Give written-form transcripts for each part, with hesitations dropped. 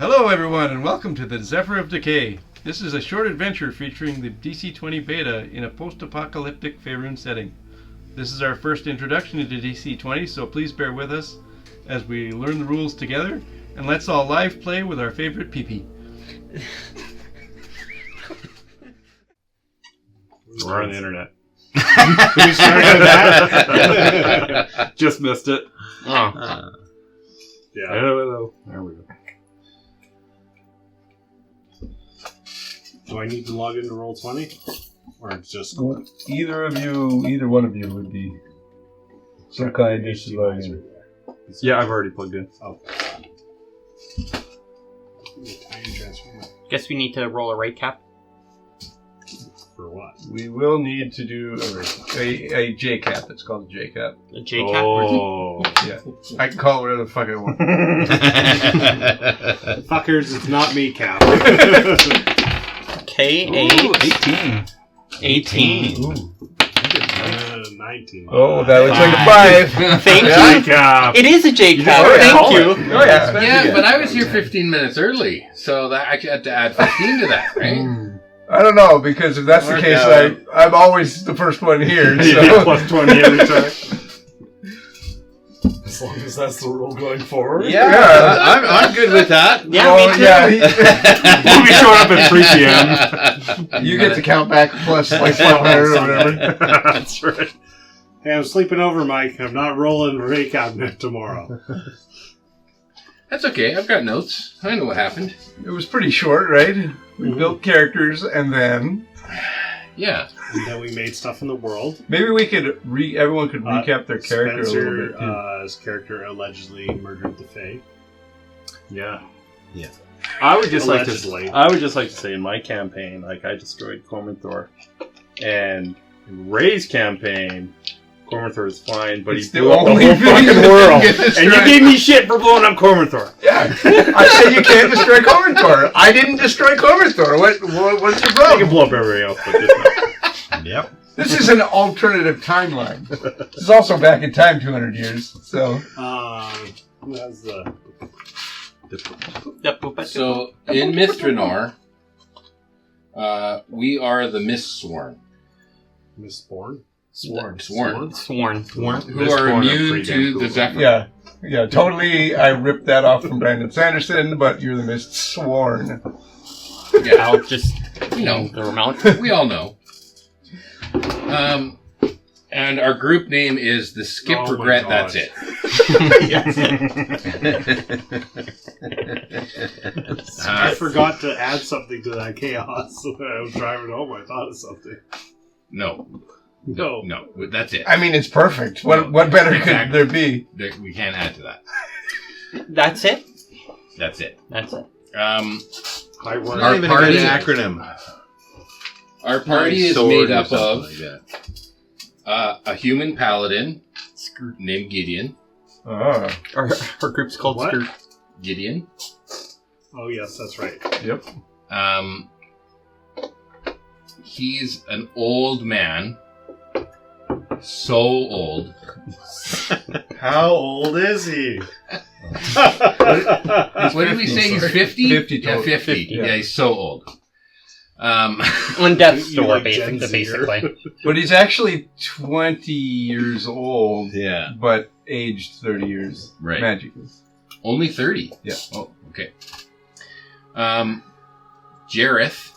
Hello everyone and welcome to the Zephyr of Decay. This is a short adventure featuring the DC-20 beta in a post-apocalyptic Faerun setting. This is our first introduction to DC-20, so please bear with us as we learn the rules together, and let's all live play with our favorite PP. We're on the internet. We started that. Just missed it. Oh. Yeah. Hello. There we go. Do I need to log into Roll20? Or it's just... Either one of you would be some kind of login. Yeah, I've already plugged in. Okay. Tiny transformer. Guess we need to roll a rate cap. For what? We will need to do a J cap. It's called a J cap. A J cap. Oh. Yeah, I can call it whatever the fuck I want. Fuckers, it's not me, Cap. K8. 18. Ooh. 19. Oh, that looks like a 5. Thank Yeah. you. Cap. It is a J cap. Oh, yeah. Thank you. Oh yeah. Yeah, but I was here 15 minutes early, so that I had to add 15 to that, right? I don't know, because if that's the case, I'm always the first one here. You So. get plus 20 every time. As long as that's the rule going forward. Yeah, I'm good with that. Yeah, me too. Yeah, We'll be showing up at 3 p.m. you get to count back plus like 500 or whatever. That's right. Hey, I'm sleeping over, Mike. I'm not rolling Ray Cabinet tomorrow. That's okay. I've got notes. I know what happened. It was pretty short, right? We built characters, and then Yeah. And then we made stuff in the world. maybe we could everyone could recap their character a little Spencer, bit too. his character allegedly murdered the Fae. Yeah. Yeah. I would just Allegedly. like to say in my campaign, like I destroyed Cormanthor, and in Ray's campaign, Cormanthor is fine, but It's he the blew up the only whole thing fucking that world, didn't get and you destroyed. gave me shit for blowing up Cormanthor. Yeah, I say you can't destroy Cormanthor. I didn't destroy Cormanthor. What's your I can problem? blow up everybody else, but just not. Yep. This is an alternative timeline. This is also back in time 200 years. So That's the... So, in Mithranor, we are the Mistsworn. Mistborn? Sworn. Sworn. Who are immune to the Zephyr. yeah, totally. I ripped that off from Brandon Sanderson, but you're the Mist Sworn. Yeah, I'll just we know. the amount. We all know. And our group name is the Skip Oh my Regret. God. That's it. I forgot to add something to that chaos when I was driving home. I thought of something. No, that's it. I mean, it's perfect. What better could there be? We can't add to that. That's it. That's it. That's it. I work. Our party acronym. Our party is made up of a human paladin named Gideon. Oh, Our group's called What? Skirt. Gideon. Oh, yes, that's right. yep. He's an old man. So old. How old is he? What did we say? He's 50? 50 Yeah, total. 50. Yeah, he's so old. On death's You door, like Gen basically. But he's actually 20 years old, Yeah. but aged 30 years Right. magically. Only 30? Yeah. Oh, okay. Jareth,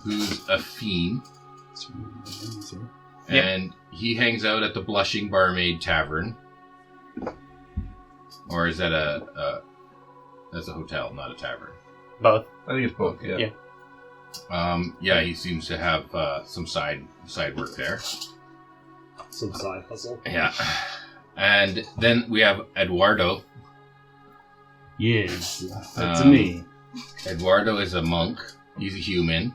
who's a fiend, and he hangs out at the Blushing Barmaid Tavern. Or is that that's a hotel, not a tavern? Both. I think it's both, yeah. Yeah. He seems to have some side work there. Some side hustle. Yeah. And then we have Eduardo. Yes, that's Um, me. Eduardo is a monk. He's a human.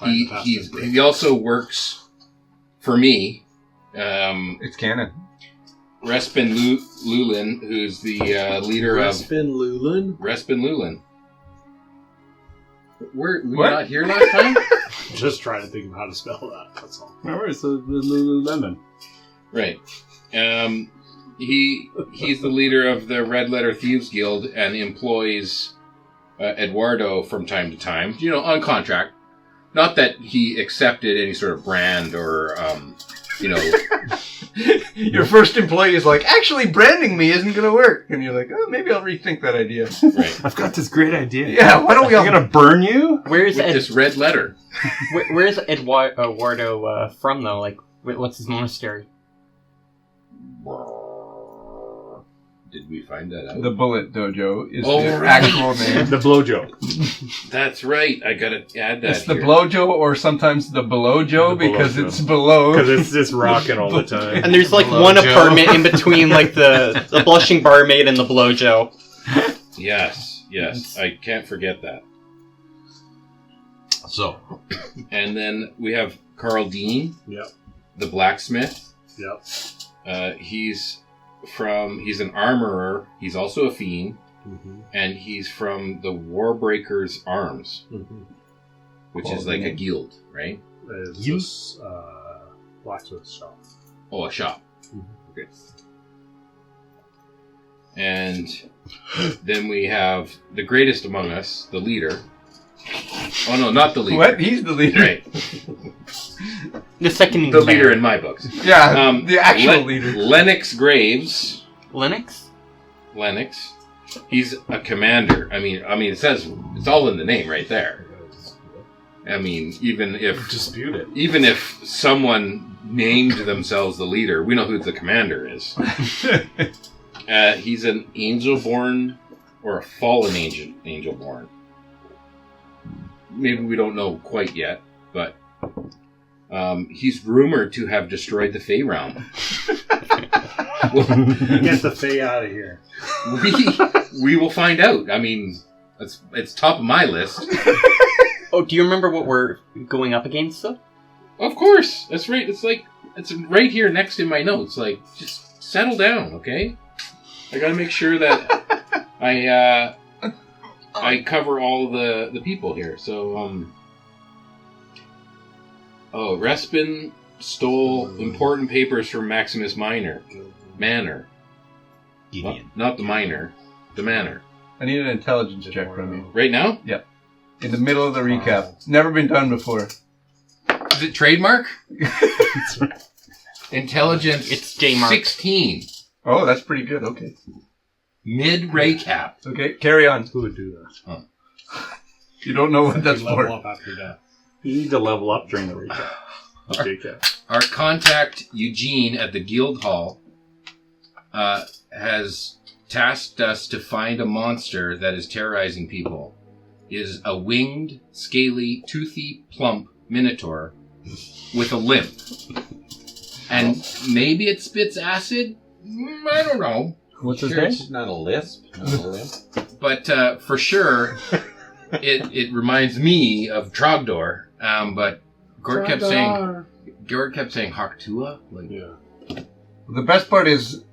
He also works for me. It's canon. Respin Lulin, who's the leader Respin Lulin? of Respin Lulin. Were we What? not here last time? Just trying to think of how to spell that. That's all. Remember, it's the Lululemon. Right. he's the leader of the Red Letter Thieves Guild and employs Eduardo from time to time, on contract. Not that he accepted any sort of brand or, Your first employee is like, actually, branding me isn't going to work. And you're like, oh, maybe I'll rethink that idea. Right. I've got this great idea. Yeah, why don't we all... I'm going to burn you? Where's With this red letter. Where's Eduardo from though? Like, what's his monastery? Did we find that out? The Bullet Dojo is Oh, the right. actual name. The blowjo. That's right. I gotta add that. It's the here. Blowjo or sometimes the Below-jo The because Below-jo. it's below. Because it's just rocking all the time. And there's like Blow one Joe. apartment in between, like the blushing barmaid and the blowjo. Yes. I can't forget that. So, And then we have Carl Dean, Yep. the blacksmith. Yep. He's an armorer. He's also a fiend, Mm-hmm. and he's from the Warbreakers Arms, Mm-hmm. which is like a guild, right? It's just blacksmith shop. Oh, a shop. Mhm. Okay. And then we have the greatest among us, the leader. Oh no, not the leader. What? He's the leader. Right. the second The leader in my books. Yeah, the actual leader. Lennox Graves. Linux. Lennox. He's a commander. I mean, it says it's all in the name right there. I mean, even Dispute it. if someone named themselves the leader, we know who the commander is. He's an angel-born or a fallen angel-born. Maybe we don't know quite yet, but he's rumored to have destroyed the Fey realm. Get the Fae out of here. We will find out. I mean, it's top of my list. Oh, do you remember what we're going up against though? Of course, that's right. It's right here next in my notes. Like, just settle down, okay? I gotta make sure that I cover all the people here. So, Respin stole important papers from Maximus Manor. Not the minor, the manor. I need an intelligence check from you. Right now? In the middle of the recap. Never been done before. Is it trademark? Intelligence. It's J-mark. 16. Oh, that's pretty good. Okay. Mid-ray cap. Okay, carry on. Who would do that? You don't know what that's You level for. up after that. You need to level up during the recap. Okay, Our contact, Eugene, at the Guild Hall, has tasked us to find a monster that is terrorizing people. It is a winged, scaly, toothy, plump minotaur with a limp. And maybe it spits acid? I don't know. What's his Sure, name? it's not a lisp. Not a limp. But for sure, it reminds me of Trogdor. But Gord kept saying Haktua. Like, yeah. The best part is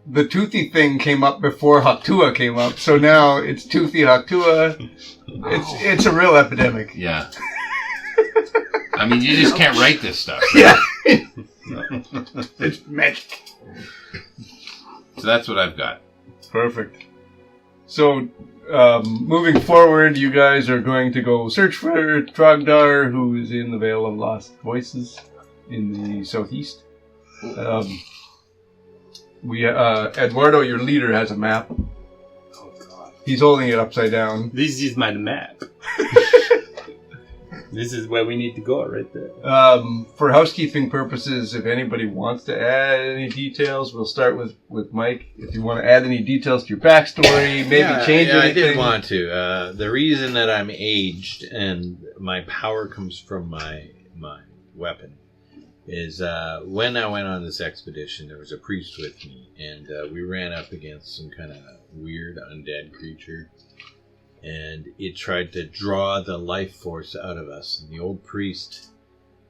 the toothy thing came up before Haktua came up, so now it's toothy Haktua. It's a real epidemic. yeah. I mean, you just can't write this stuff. Yeah. It's magic. So that's what I've got. Perfect. So, moving forward, you guys are going to go search for Trogdor, who is in the Vale of Lost Voices in the southeast. Eduardo, your leader, has a map. Oh, God. He's holding it upside down. This is my map. This is where we need to go, right there. For housekeeping purposes, if anybody wants to add any details, we'll start with Mike. If you want to add any details to your backstory, maybe change I anything. did want to. The reason that I'm aged and my power comes from my weapon is when I went on this expedition, there was a priest with me, and we ran up against some kind of weird undead creature. And it tried to draw the life force out of us. And the old priest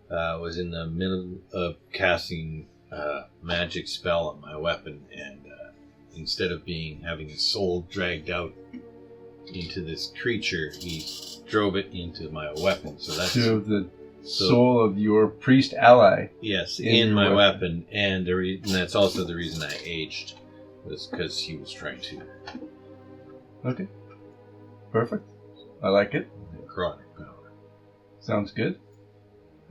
was in the middle of casting a magic spell on my weapon. And instead of having his soul dragged out into this creature, he drove it into my weapon. So that's the soul of your priest ally. yes, in in your my weapon. weapon. And that's also the reason I aged. was because he was trying to Okay. Perfect. I like it. necrotic power. Sounds good.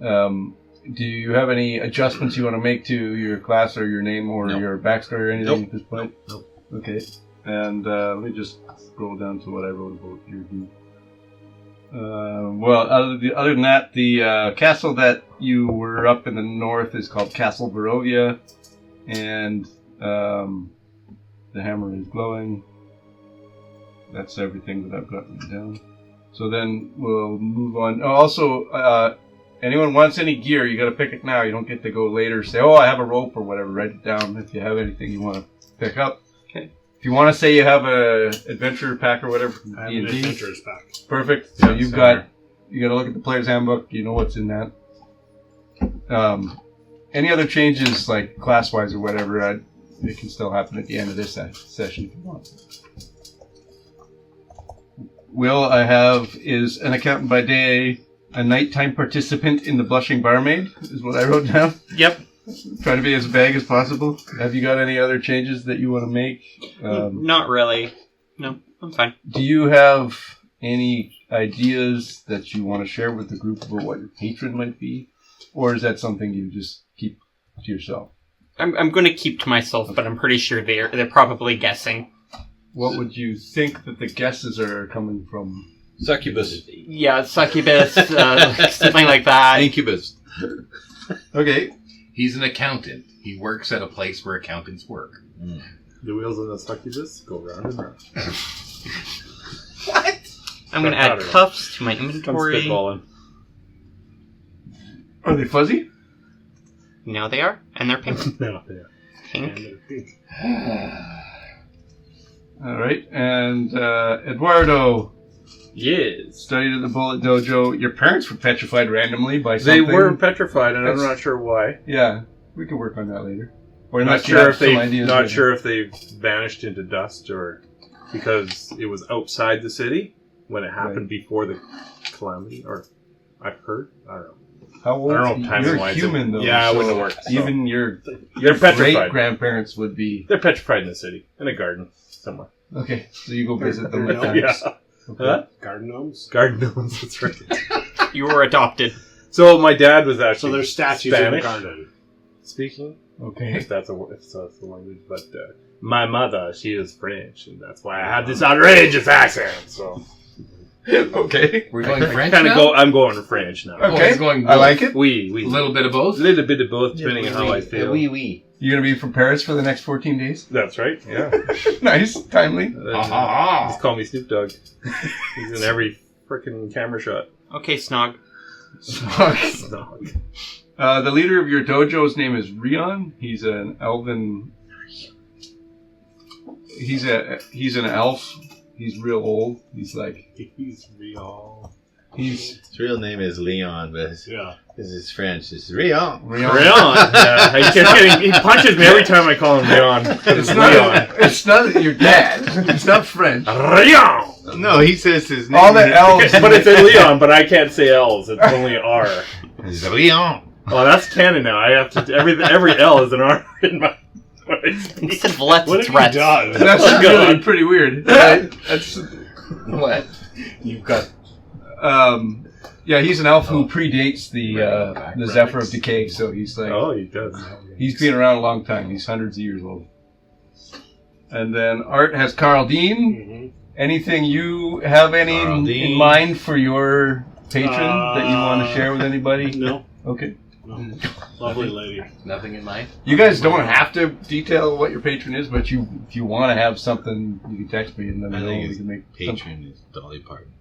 Do you have any adjustments you want to make to your class or your name or No. your backstory or anything Nope. at this point? Nope. Okay. And let me just scroll down to what I wrote about your group. Well, other than that, the castle that you were up in the north is called Castle Barovia, and the hammer is glowing. That's everything that I've got written down. So then we'll move on. Oh, also, anyone wants any gear, you got to pick it now. You don't get to go later. Say, "Oh, I have a rope" or whatever. Write it down if you have anything you want to pick up. Okay. If you want to say you have a adventure pack or whatever, from I have an D&D, adventurer's pack. perfect. So Yeah, you've somewhere. you got to look at the player's handbook. You know what's in that. Any other changes, like class-wise or whatever, it can still happen at the end of this session if you want. Will I have is an accountant by day, a nighttime participant in the Blushing Barmaid, is what I wrote down. Yep. Try to be as vague as possible. Have you got any other changes that you want to make? Not really. No, I'm fine. Do you have any ideas that you want to share with the group about what your patron might be? Or is that something you just keep to yourself? I'm going to keep to myself, but I'm pretty sure they're probably guessing. What would you think that the guesses are coming from? Succubus. Yeah, succubus, something like that. Incubus. Okay. He's an accountant. He works at a place where accountants work. The wheels on the succubus go round and round. I'm going to I add don't know. cuffs to my I'm inventory. spitballing. Are they fuzzy? Now they are, and they're pink. No, yeah. Pink. All right. And Eduardo Yes. studied at the Bullet Dojo. Your parents were petrified randomly by They something. were petrified, and I'm That's- not sure why. Yeah. We can work on that later. Or Not unless you sure have if they some ideas not later. sure if they vanished into dust or because it was outside the city when it happened Right. before the calamity. Or I've heard. I don't know. How old? I don't know You're timing-wise. human, though. Yeah, it so wouldn't have worked. So. Even your They're petrified. great-grandparents would be... They're petrified in the city in a garden somewhere. Okay, so you go visit them. They're at times. Yeah. Okay. Huh? Garden gnomes. Garden gnomes. That's right. You were adopted. So my dad was actually So there's statues in the Spanish garden. speaking. Okay. If that's the language, but my mother, she is French, and that's why I have this outrageous accent. So Okay. We're going French kind of now? I'm going to French now. Okay. you're going I like it. We A little bit of both? a little bit of both, depending on how I feel. Oui. You're going to be from Paris for the next 14 days? That's right. Yeah. Nice. Timely. Just call me Snoop Dogg. He's in every freaking camera shot. Okay, Snog. Snog. The leader of your dojo's name is Rion. He's an elven... He's an elf. He's real old. He's like... He's real. He's... His real name is Leon, but Yeah. because it's French, it's Rion. Rion. Rion. Yeah. He keeps he punches me every time I call him Rion. It's not your dad. It's not French. Rion. No, he says his name. All the elves... But it's a Leon, but I can't say L's. It's only R. is Rion. Oh, that's canon now. I have to. Every L is an R in my. When I speak. Instead of let's, What it's have you rets. done? That's Oh, really God. pretty weird. That's... What? You've got... Yeah, he's an elf who predates the Zephyr of Decay, so he's like... Oh, he does. He's been around a long time. He's hundreds of years old. And then Art has Carl Dean. Anything you have any Carl in Dean. mind for your patron that you want to share with anybody? No. Okay. No. Lovely lady. Nothing in mind? You guys don't have to detail what your patron is, but if you want to have something, you can text me and then I think we can make Patron is Dolly Parton.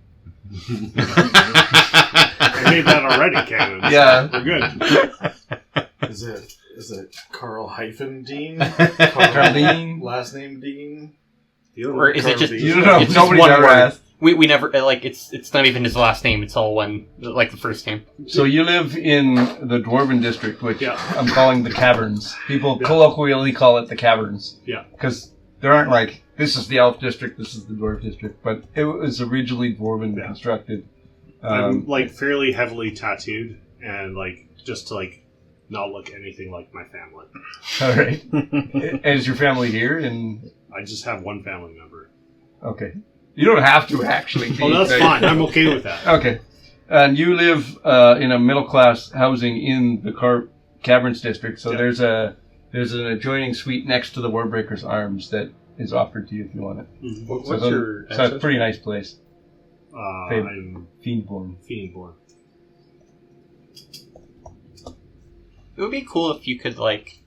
I made that already, Cannon. Yeah. We're good. Is it Carl hyphen Dean? Carl Dean. Last name Dean? Or is it just... You don't know. It's just Nobody's one ever word. asked. We never... it's not even his last name. It's all one... Like the first name. So you live in the Dwarven district, which Yeah. I'm calling the Caverns. People Yeah. colloquially call it the Caverns. Yeah. Because there aren't like, this is the Elf district, this is the Dwarf district, but it was originally Dwarven Yeah. constructed. I'm like fairly heavily tattooed, and like just to like not look anything like my family. All right. Is your family here? I just have one family member. Okay. You don't have to actually. Oh, that's fine. I'm okay with that. Okay. And you live in a middle class housing in the Caverns district, so there's an adjoining suite next to the Warbreaker's Arms that is offered to you if you want it. Mm-hmm. What's So your it's a pretty nice place. I'm Fiendborn. Fiendborn. It would be cool if you could, like,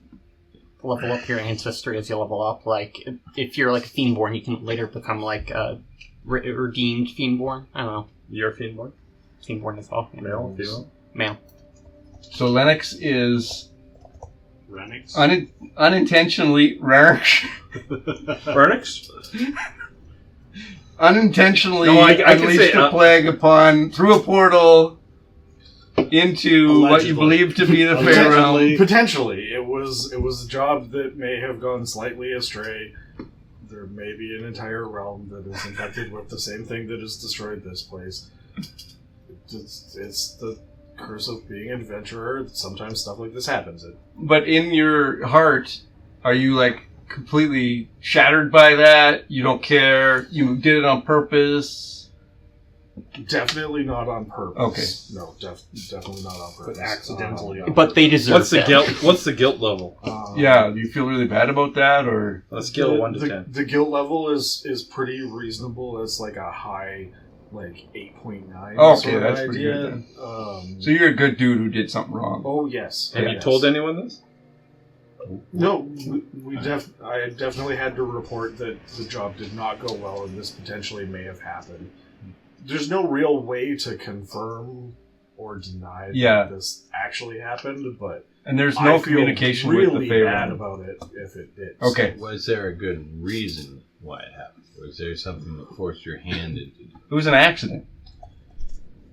level up your ancestry as you level up. Like, if you're, like, a Fiendborn, you can later become, like, a redeemed Fiendborn. I don't know. You're Fiendborn? Fiendborn as well. Male? Female? Male. So Lennox is Renix? unintentionally Vernix? unintentionally No, I can unleashed say, a plague through a portal into what you Allegedly. believe to be the Fae realm. Potentially, it was a job that may have gone slightly astray. There may be an entire realm that is infected with the same thing that has destroyed this place. It's the curse of being an adventurer. Sometimes stuff like this happens. But in your heart, are you like completely shattered by that? You don't care? You did it on purpose? Definitely not on purpose. Okay. No, definitely not on purpose. But accidentally. on But they deserve What's the that. guilt? What's the guilt level? Yeah, do you feel really bad about that, or? On a scale of 1 to 10. The guilt level is pretty reasonable. It's like a high, like 8.9. Oh, okay, sort of that's pretty idea. good So you're a good dude who did something wrong. Oh yes. Have you yes. told anyone this? No, I definitely had to report that the job did not go well, and this potentially may have happened. There's no real way to confirm or deny that this actually happened, but And there's no I feel communication really with the Fae bad realm. about it if it did. Okay. Was there a good reason why it happened? Was there something that forced your hand into it? It was an accident.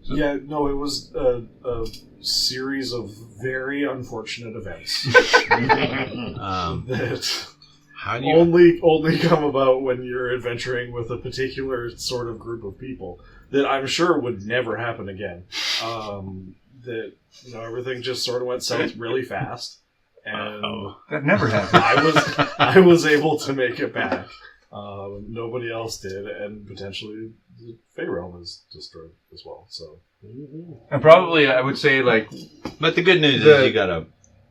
Yeah, no, it was a series of very unfortunate events that How do you? only come about when you're adventuring with a particular sort of group of people that I'm sure would never happen again. That everything just sort of went south really fast, and That never happened. I was able to make it back. Nobody else did, and potentially the Fae realm is destroyed as well. So, And probably I would say like But the good news is you got a.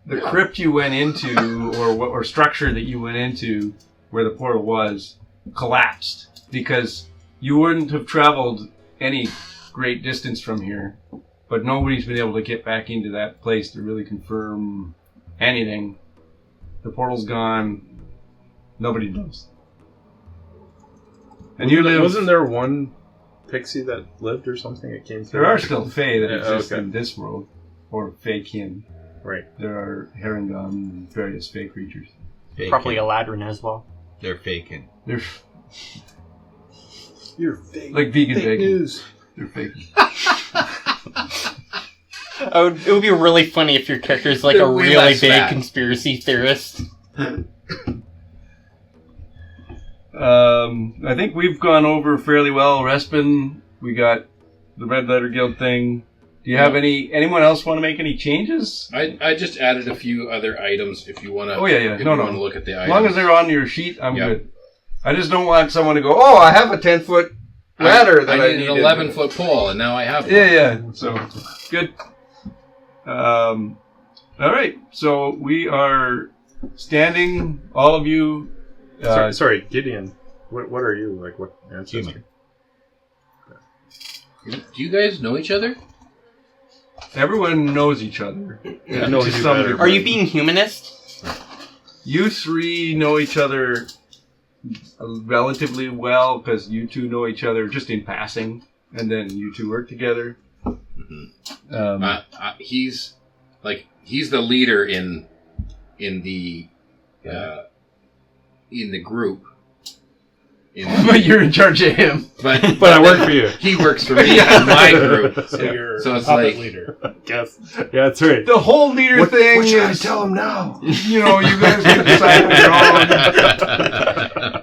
the crypt you went into or structure that you went into where the portal was collapsed because you wouldn't have traveled any great distance from here, but nobody's been able to get back into that place to really confirm anything. The portal's gone. Nobody knows. And you live. Wasn't there one pixie that lived or something? It came through. There are still Fae that Yeah, exist okay. in this world, or Fae-kin. Right. There are Herringon and various Fae creatures. Faking. Probably a Ladrin as well. They're faking. They're You're fake. like vegan Fake bacon. news. They're fake. It would be really funny if your character's like They're a way really less big fat. conspiracy theorist. I think we've gone over fairly well. Respin, we got the Red Letter Guild thing. Do you have anyone else want to make any changes? I just added a few other items if you want to. Oh, yeah. If No, you no. want to look at the As items. long as they're on your sheet, I'm Yeah. good. I just don't want someone to go, oh, I have a 10-foot ladder that I need need. an 11-foot pole, and now I have one. Yeah. So, good. All right. So we are standing, all of you. Sorry, Gideon. What are you? Like, what ancestry? Do you guys know each other? Everyone knows each other. I know To you some better. degree. Are you being humanist? You three know each other relatively well because you two know each other just in passing, and then you two work together. He's the leader in the group. But you're in charge of him. But I work for you. He works for me in my group. So you're So it's puppet like- leader. Yes. Yeah, that's right. The whole leader thing is, tell him now? you guys can decide on your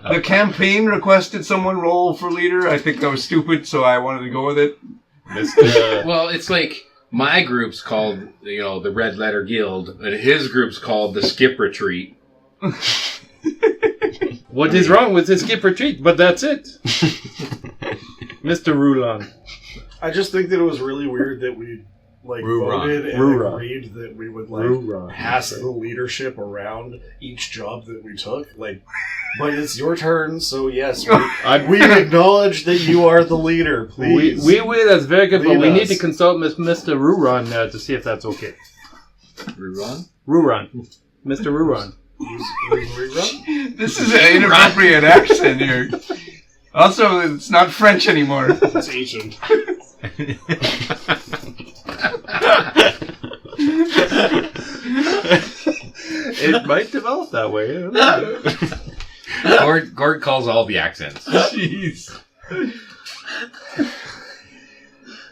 own. The campaign requested someone roll for leader. I think that was stupid, so I wanted to go with it. Mr. Well, it's like My group's called, the Red Letter Guild, and his group's called the Skip Retreat. What is wrong with the skip retreat? But that's it. Mr. Rulon. I just think that it was really weird that we voted and agreed that we would pass the leadership around each job that we took. But it's your turn, so yes, we acknowledge that you are the leader. Please, We will. That's very good, but Lead we need us. to consult with Mr. Ruron to see if that's okay. Rerun? Ruron, Mr. Ruron. rerun. This is an inappropriate accent here. Also, it's not French anymore. It's Asian. It might develop that way. Gord calls all the accents. Jeez.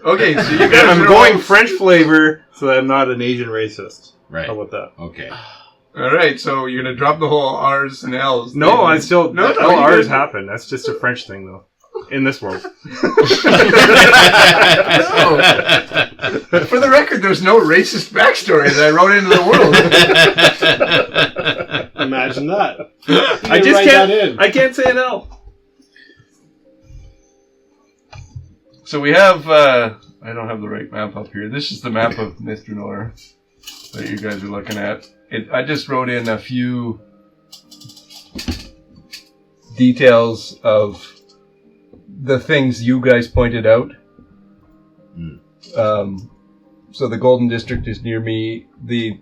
Okay, so you guys I'm are going all- French flavor, so that I'm not an Asian racist. Right. How about that? Okay. All right, so you're gonna drop the whole R's and L's. No, I still. No, all you ours didn't. happen. That's just a French thing, though. In this world. For the record, there's no racist backstory that I wrote into the world. Imagine that. I just can't. I can't say an L. So we have, I don't have the right map up here. This is the map of Mr. Nor that you guys are looking at. I just wrote in a few details of the things you guys pointed out. So the Golden District is near me. The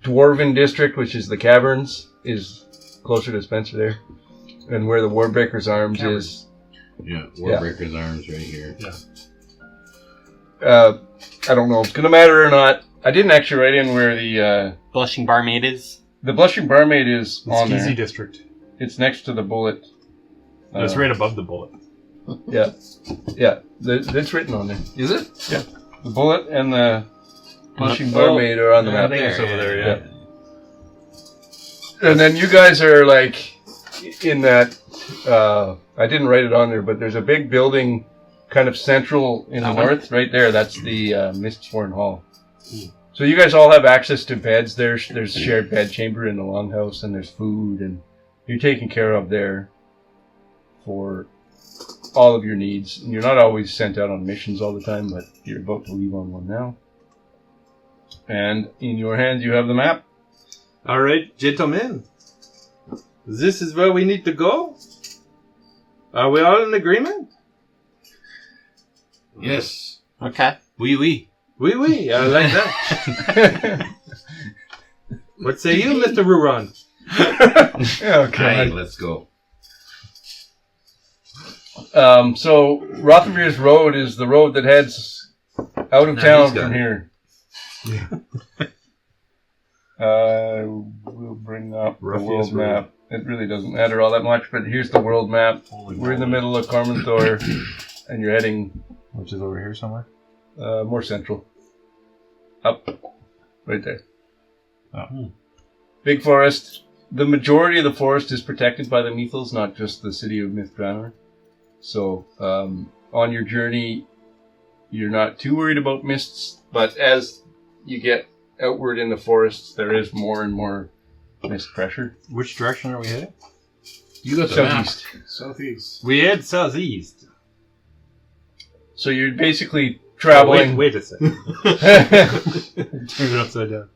Dwarven District, which is the caverns, is closer to Spencer there. And where the Warbreaker's Arms is... Yeah, Warbreaker's Arms right here. I don't know if it's going to matter or not. I didn't actually write in where the Blushing Barmaid is. the Blushing Barmaid is on Skeezy there. District. It's next to the bullet. That's right above the bullet. Yeah. Yeah. That's written on there. Is it? Yeah. The bullet and the Blushing Barmaid are on the map. I think it's over there, yeah. And then you guys are in that, I didn't write it on there, but there's a big building kind of central in the north, right there. That's the Mistsworn Hall. So you guys all have access to beds. There's a shared bed chamber in the longhouse, and there's food, and you're taken care of there for all of your needs. And you're not always sent out on missions all the time, but you're about to leave on one now. And in your hands, you have the map. All right, gentlemen. This is where we need to go? Are we all in agreement? Yes. Okay. Oui, oui. Oui, oui, I like that. What say you, Mr. Ruron? Okay, let's go. So Rothermere's Road is the road that heads out of town from here. We'll bring up the world map. It really doesn't matter all that much, but here's the world map. We're in the middle of Carmenthor, and you're heading... Which is over here somewhere? more central. Up. Right there. Oh. Big forest. The majority of the forest is protected by the Meathals, not just the city of Mithranor. So, on your journey, you're not too worried about mists, but as you get outward in the forests, there is more and more mist pressure. Which direction are we heading? You got the map. Southeast. Southeast. We head southeast. So you're basically traveling... Wait a second. Turn it upside down.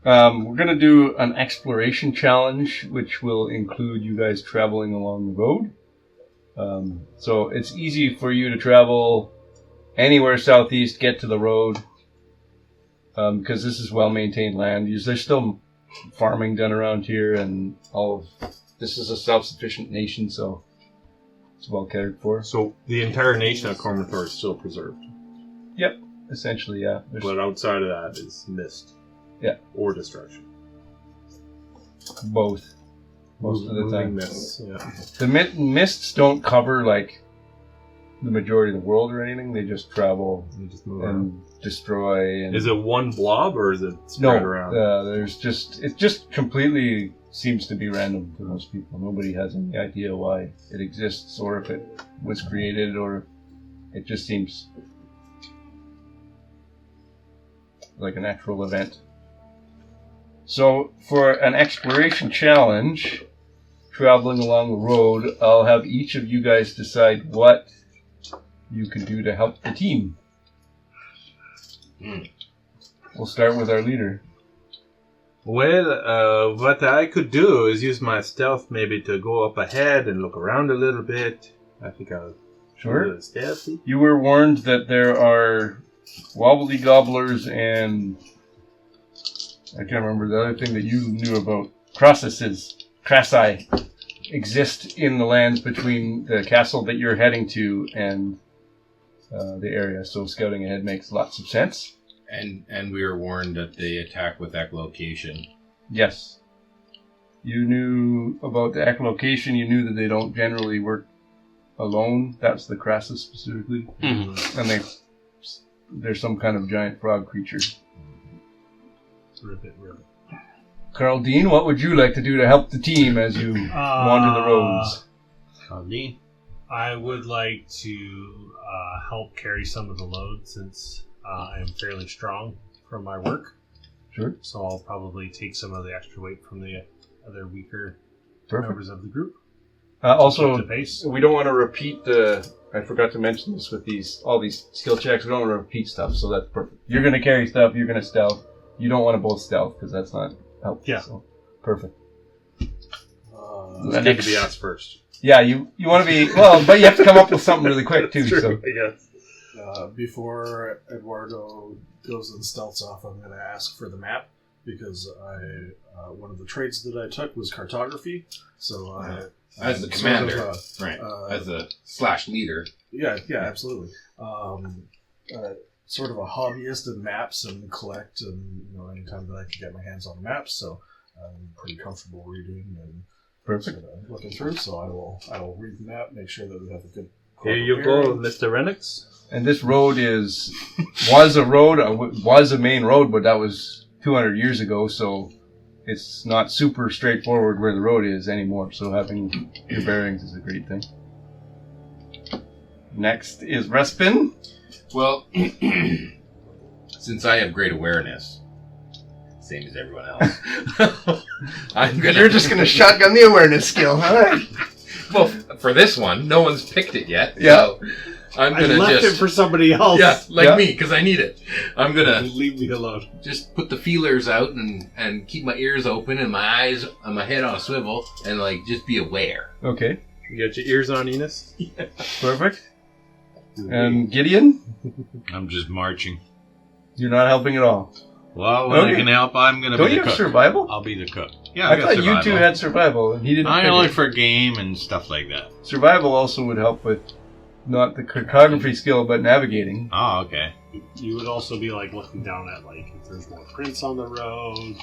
We're going to do an exploration challenge, which will include you guys traveling along the road. So it's easy for you to travel anywhere southeast, get to the road, because this is well-maintained land. There's still farming done around here, and this is a self-sufficient nation, so it's well cared for. So the entire nation of Cormanthor is still preserved. Yep, essentially, yeah. But outside of that is mist. Yeah. Or destruction. Both. Most of the Moving time. mists, yeah. The mists don't cover, the majority of the world or anything. They just travel You just move and around. destroy. And Is it one blob or is it spread around? it just completely seems to be random to most people. Nobody has any idea why it exists or if it was created, or it just seems like an actual event. So for an exploration challenge, traveling along the road, I'll have each of you guys decide what you can do to help the team. We'll start with our leader. Well, what I could do is use my stealth maybe to go up ahead and look around a little bit. I think I'll do Sure. a little stealthy. You were warned that there are wobbly gobblers and I can't remember the other thing that you knew about. Crassi exist in the lands between the castle that you're heading to and the area, so scouting ahead makes lots of sense. And we were warned that they attack with echolocation. Yes. You knew about the echolocation, you knew that they don't generally work alone. That's the Crassus specifically. Mhm. And they're some kind of giant frog creature. Ribbit. Carl Dean, what would you like to do to help the team as you wander the roads? Howdy. I would like to help carry some of the load since I am fairly strong from my work. Sure. So I'll probably take some of the extra weight from the other weaker Perfect. members of the group. Also, Keep the pace. we don't want to repeat I forgot to mention this with all these skill checks. We don't want to repeat stuff, so that's perfect. You're going to carry stuff, you're going to stealth. You don't want to both stealth, because that's not helpful. Yeah. So, perfect. It's good to be asked first. Yeah, you want to be... Well, but you have to come up with something really quick, too. True, So. I guess. Before Eduardo goes and stealths off, I'm going to ask for the map because one of the trades that I took was cartography. So As the I'm commander, sort of as a / leader. yeah, absolutely. Sort of a hobbyist in maps and collect, and anytime that I can get my hands on maps. So I'm pretty comfortable reading and Perfect. sort of looking through. So I will read the map, make sure that we have a good. Here you go, Mr. Renix. And this road was a main road, but that was 200 years ago, so it's not super straightforward where the road is anymore. So having your bearings is a great thing. Next is Respin. Well, since I have great awareness, same as everyone else, You're just going to shotgun the awareness skill, huh? Well, for this one, no one's picked it yet. Yeah. So I'm I gonna left just it for somebody else. like me, because I need it. I'm gonna Leave me alone. just put the feelers out and keep my ears open and my eyes and my head on a swivel and just be aware. Okay, You got your ears on, Enos? perfect. And Gideon, I'm just marching. you're not helping at all. Well, when Okay. I can help, I'm going to Don't be you the have cook. survival? I'll be the cook. Yeah, I got thought survival. you two had survival, and he didn't. I pick only it. for game and stuff like that. Survival also would help with not the cartography skill, but navigating. Oh, okay. You would also be looking down at if there's more prints on the road.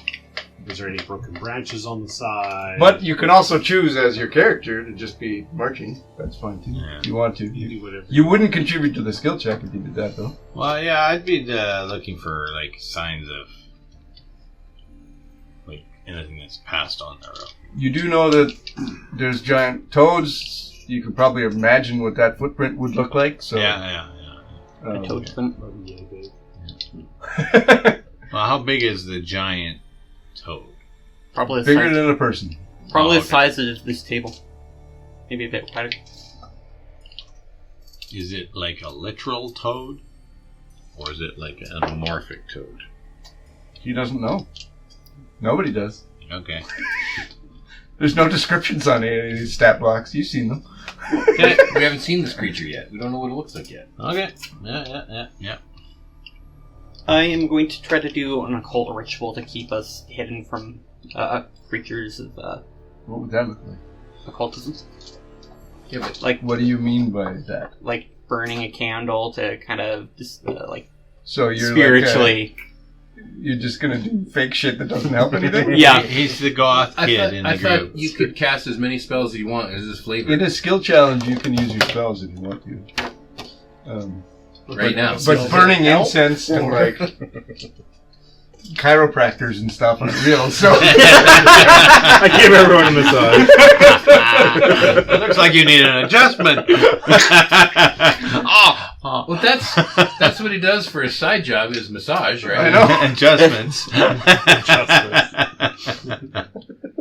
Is there any broken branches on the side? But you can also choose as your character to just be marching. That's fine too. Yeah. If you want to. you do whatever. You wouldn't contribute to the skill check if you did that, though. Well, yeah, I'd be looking for signs of anything that's passed on the road. You do know that there's giant toads. You could probably imagine what that footprint would look like. So Yeah. um, Toadfin. Well, how big is the giant toad? Probably the bigger size, than a person. probably Oh, the okay. size of this table. Maybe a bit wider. Is it like a literal toad? Or is it like an amorphic toad? He doesn't know. Nobody does. Okay. There's no descriptions on any of these stat blocks. You've seen them. We haven't seen this creature yet. We don't know what it looks like yet. Okay. Yeah. I am going to try to do an occult ritual to keep us hidden from creatures of What would that look like? occultism. Yeah, but What do you mean by that? Like burning a candle to kind of just So you're spiritually. you're just gonna do fake shit that doesn't help anything? Yeah. He's the goth kid in the I group. thought you could cast as many spells as you want as this flavor. In a skill challenge, you can use your spells if you want to. Right now. But burning incense to chiropractors and stuff aren't real, so I gave everyone a massage. Looks like you need an adjustment. Well, that's what he does for his side job, is massage, right? I know. Adjustments.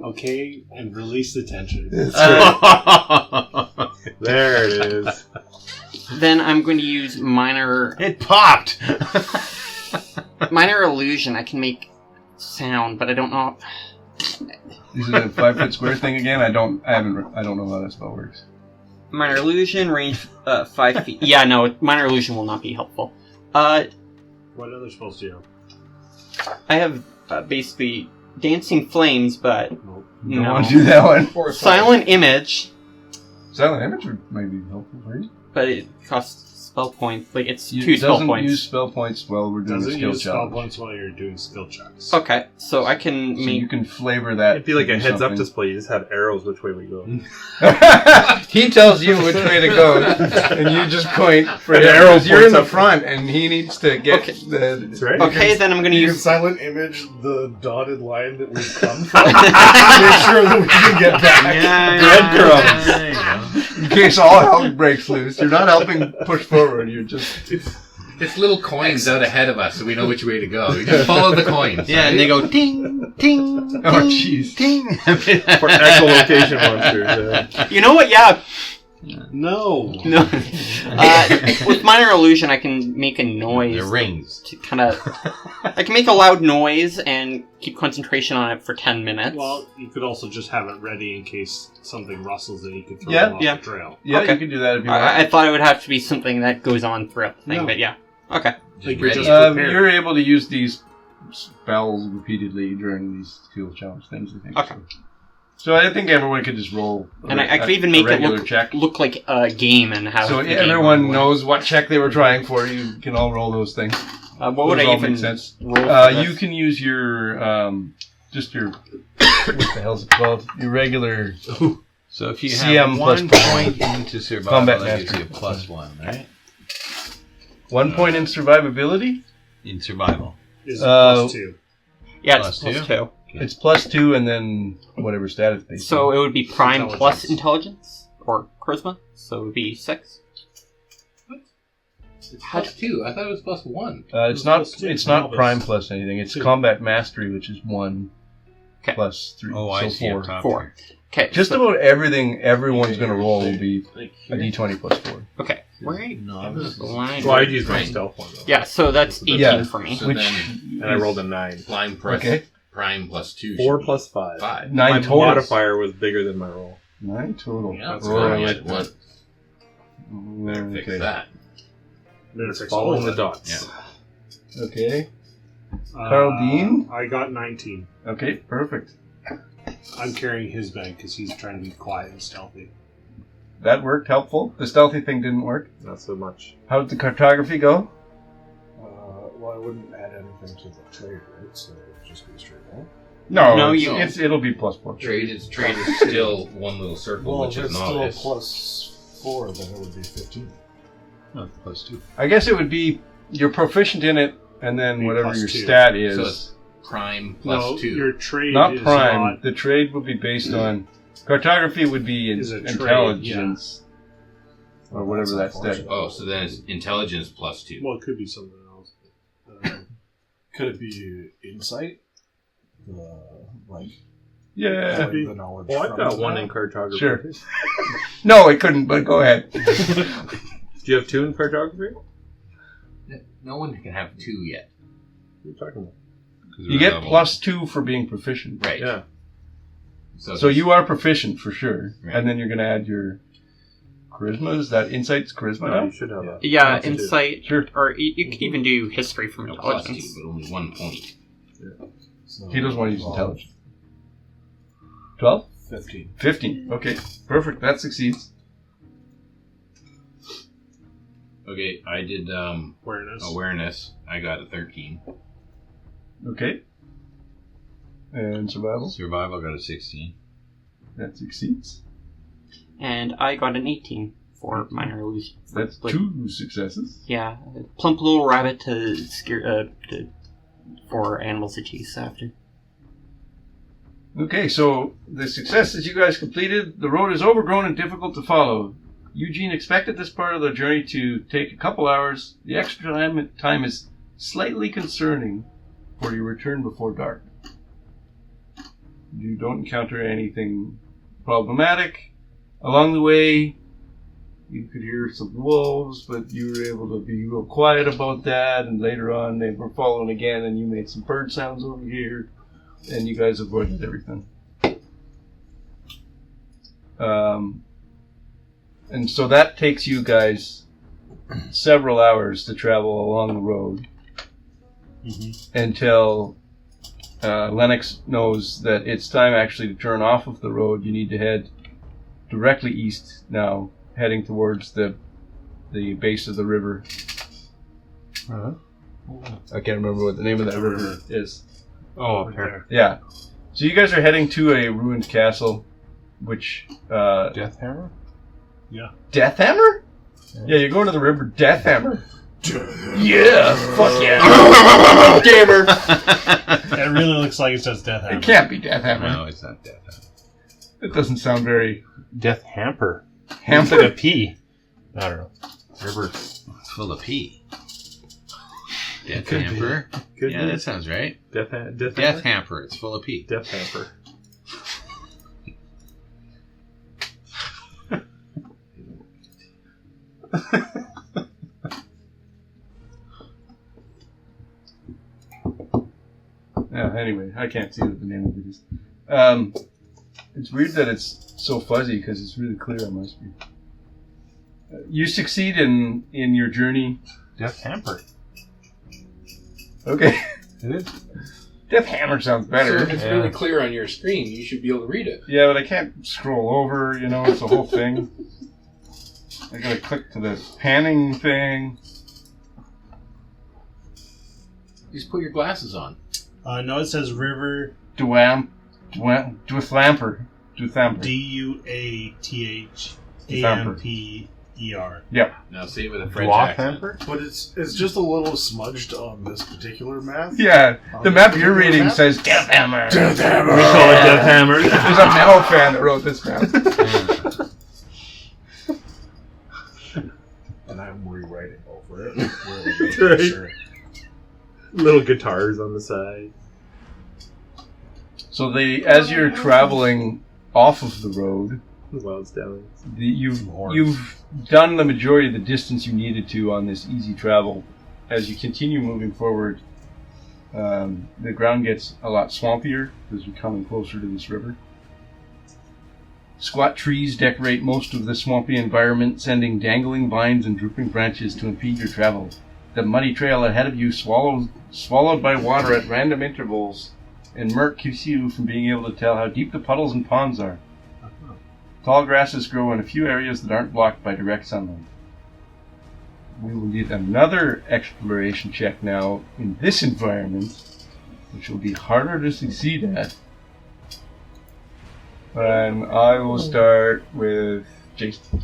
Okay, and release the tension. There it is. Then I'm going to use minor It popped. illusion. I can make sound, but I don't know. Is it a 5 foot square thing again? I don't know how that spell works. Minor illusion, range 5 feet. Yeah, no, minor illusion will not be helpful. What other spells do you have? I have basically dancing flames, but Nope. Don't no. want to do that one. Silent image, Silent image might be helpful for you. but it costs spell points. Like it's You- 2 spell doesn't points. use spell points while we're doing Doesn't a skill use spell challenge. points while you're doing skill checks. Okay, so I can So make. you can flavor that. It'd be like to a do heads-up something. display. You just have arrows which way we go. He tells you which way to go, and you just point for An the arrow arrows. You're in points the up. front, and he needs to get Okay. That's right. Okay, then I'm going to You can use. silent image the dotted line that we've come from. Make sure that we can get back. breadcrumbs. In case all hell breaks loose. You're not helping push forward. You're just. It's little coins out ahead of us, so we know which way to go. We just follow the coins. Yeah, and they go ting, ting, Oh, ting, jeez. ting. For echolocation monsters. You know what? Yeah. No. No. With minor illusion, I can make a noise. The rings. To kind of. I can make a loud noise and keep concentration on it for 10 minutes. Well, you could also just have it ready in case something rustles and you could throw Yeah, them off yeah. the trail. Yeah, Okay. you can do that if you want. I thought it would have to be something that goes on throughout the thing, No. but yeah. Okay. Like ready. just prepared. You're able to use these spells repeatedly during these skill challenge things, I think. Okay. So I think everyone could just roll. And I could even make it regular check. look like a game and have. So the game everyone run. knows what check they were trying for. You can all roll those things. What would Those I all even make sense. roll? For You this? can use your just your what the hell's it called? Your regular. So if you CM have plus 1 point into survival, combat that gives mastery. you a +1, right? 1 point in survivability. In survival. Is Uh, +2. Yeah, plus it's plus two? 2. It's +2 and then whatever stat it's based So on. it would be prime Intelligence. plus intelligence or charisma. So it would be 6. It's +2. I thought it was +1. It's not. +2. It's not Novice. prime plus anything. It's 2. combat mastery, which is 1 Okay. plus 3. Oh, so I see. 4. Up top 4. Okay. Just so, about everything everyone's going to roll will be Like a here. d20 plus 4. Okay. Where Novice. the line? So I'd use my Right. stealth one though. Yeah, so that's 18 Yeah. for me. So Which then And I rolled a 9. prime plus Okay. prime +2. 4 should be plus 5. 5. 9 My total. modifier was bigger than my roll. 9 total. Yeah, that's Roll fine. it. What? Fix Okay. that. Then it's Following the all dots. Okay. Uh, Carl Dean? I got 19. Okay. Perfect. I'm carrying his bag because he's trying to be quiet and stealthy. That worked. Helpful. The stealthy thing didn't work. Not so much. How did the cartography go? Well, I wouldn't add anything to the trade, right? So it would just be straight roll. No, it'll be +4. Trade is still one little circle, Well, which if is it's still novice. +4, then it would be 15. No, +2. I guess it would be you're proficient in it, and then Be whatever your +2. stat is. So it's prime No, +2. your trade Not is prime. not. The trade would be based on cartography. Would be Is a trade, intelligence or whatever that That's stat. unfortunate. Oh, so then it's intelligence +2. Well, it could be something else. Could it be insight? Like, Yeah. Could be. the knowledge Well, I've from got the 1 map? in cartography. Sure. No, it couldn't. But go ahead. Do you have 2 in cartography? No one can have 2 yet. What are you talking about? You get +2 for being proficient. Right. Yeah. So you are proficient for sure, Right. and then you're going to add your charisma. Is that insight's charisma? No, now? you should have that. Yeah, Lots to do. insight, Sure. or you could even do history from No, +2, intelligence. but only 1 point. So, He doesn't want to use 12. intelligence. 12? 15. 15. Okay, perfect. That succeeds. Okay, I did Awareness. awareness. I got a 13. Okay. And survival. Survival got a 16. That succeeds. And I got an 18 for minor illusion. That's Like, 2 successes. Yeah, a plump little rabbit to scare for animals to chase after. Okay, so the successes you guys completed, the road is overgrown and difficult to follow. Eugene expected this part of the journey to take a couple hours. The extra time is slightly concerning for your return before dark. You don't encounter anything problematic. Along the way, you could hear some wolves, but you were able to be real quiet about that, and later on they were following again, and you made some bird sounds over here, and you guys avoided everything. And so that takes you guys several hours to travel along the road until Lennox knows that it's time actually to turn off of the road. You need to head directly east now, heading towards the base of the river. I can't remember what the name of that river is. Oh, up here. Yeah. So you guys are heading to a ruined castle, which... Deathhammer? Yeah. Deathhammer? Yeah, you're going to the river Deathhammer. Yeah, fuck yeah. Hammer. It really looks like it says Death Hammer. It can't be Deathhammer. No, it's not Deathhammer. It doesn't sound very... Death Hamper. It's like a P. I don't know. River. It's full of pee. Death Could be. Hamper. Could Yeah, be. that sounds right. Death Death Hamper. It's full of pee. Death Hamper. Yeah, anyway, I can't see what the name of it is. It's weird that it's so fuzzy because it's really clear on my screen. You succeed in your journey. Death Hamper. Okay. It is. Deathhammer sounds So better. if it's really clear on your screen, you should be able to read it. Yeah, but I can't scroll over, it's the whole thing. I gotta click to the panning thing. Just put your glasses on. No, it says River Duathamper. Duathamper. Now say it with a French Dwarf accent. Hamper? But it's just a little smudged on this particular map. Yeah, On the this map you're particular reading map? says Deathhammer. Deathhammer. We call it Death Hammer. There's a metal fan that wrote this map. And I'm rewriting over it. That's right. Sure. Little guitars on the side. So as you're traveling off of the road, Wild stallions. you've done the majority of the distance you needed to on this easy travel. As you continue moving forward, the ground gets a lot swampier as you're coming closer to this river. Squat trees decorate most of the swampy environment, sending dangling vines and drooping branches to impede your travel. The muddy trail ahead of you swallowed by water at random intervals, and murk keeps you from being able to tell how deep the puddles and ponds are. Tall grasses grow in a few areas that aren't blocked by direct sunlight. We will need another exploration check now in this environment, which will be harder to succeed at. And I will start with Jason.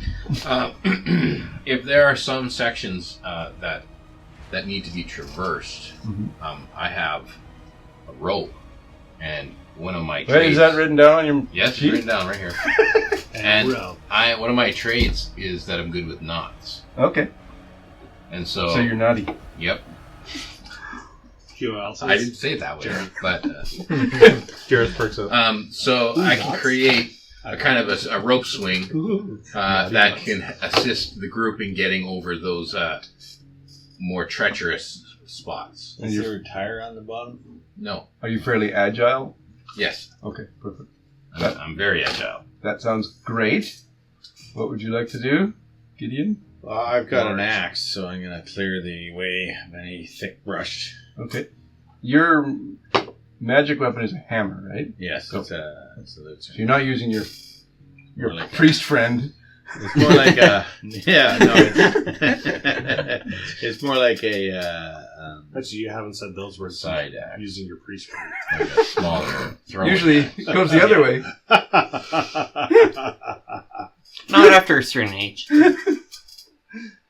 If there are some sections that need to be traversed, I have a rope, and one of my trades... Wait, is that written down on your Yes, it's sheet? written down right here. And one of my trades is that I'm good with knots. Okay, And so... so you're naughty. Yep. QL. I didn't say it that way, but... Jareth perks up. So I can create a kind of a rope swing that can assist the group in getting over those more treacherous spots. Is there a tire on the bottom? No. Are you fairly agile? Yes. Okay, perfect. I'm very agile. That sounds great. What would you like to do, Gideon? Well, I've got an axe, so I'm going to clear the way of any thick brush. Okay. Your magic weapon is a hammer, right? Yes, So- it's a loot. So you're not using your Like priest friend. It's more like a... Yeah, no. It's more like a... Actually, you haven't said those words. Side axe. Using your priest card. Like a smaller throwing Usually axe. it goes the other way. Not after a certain age.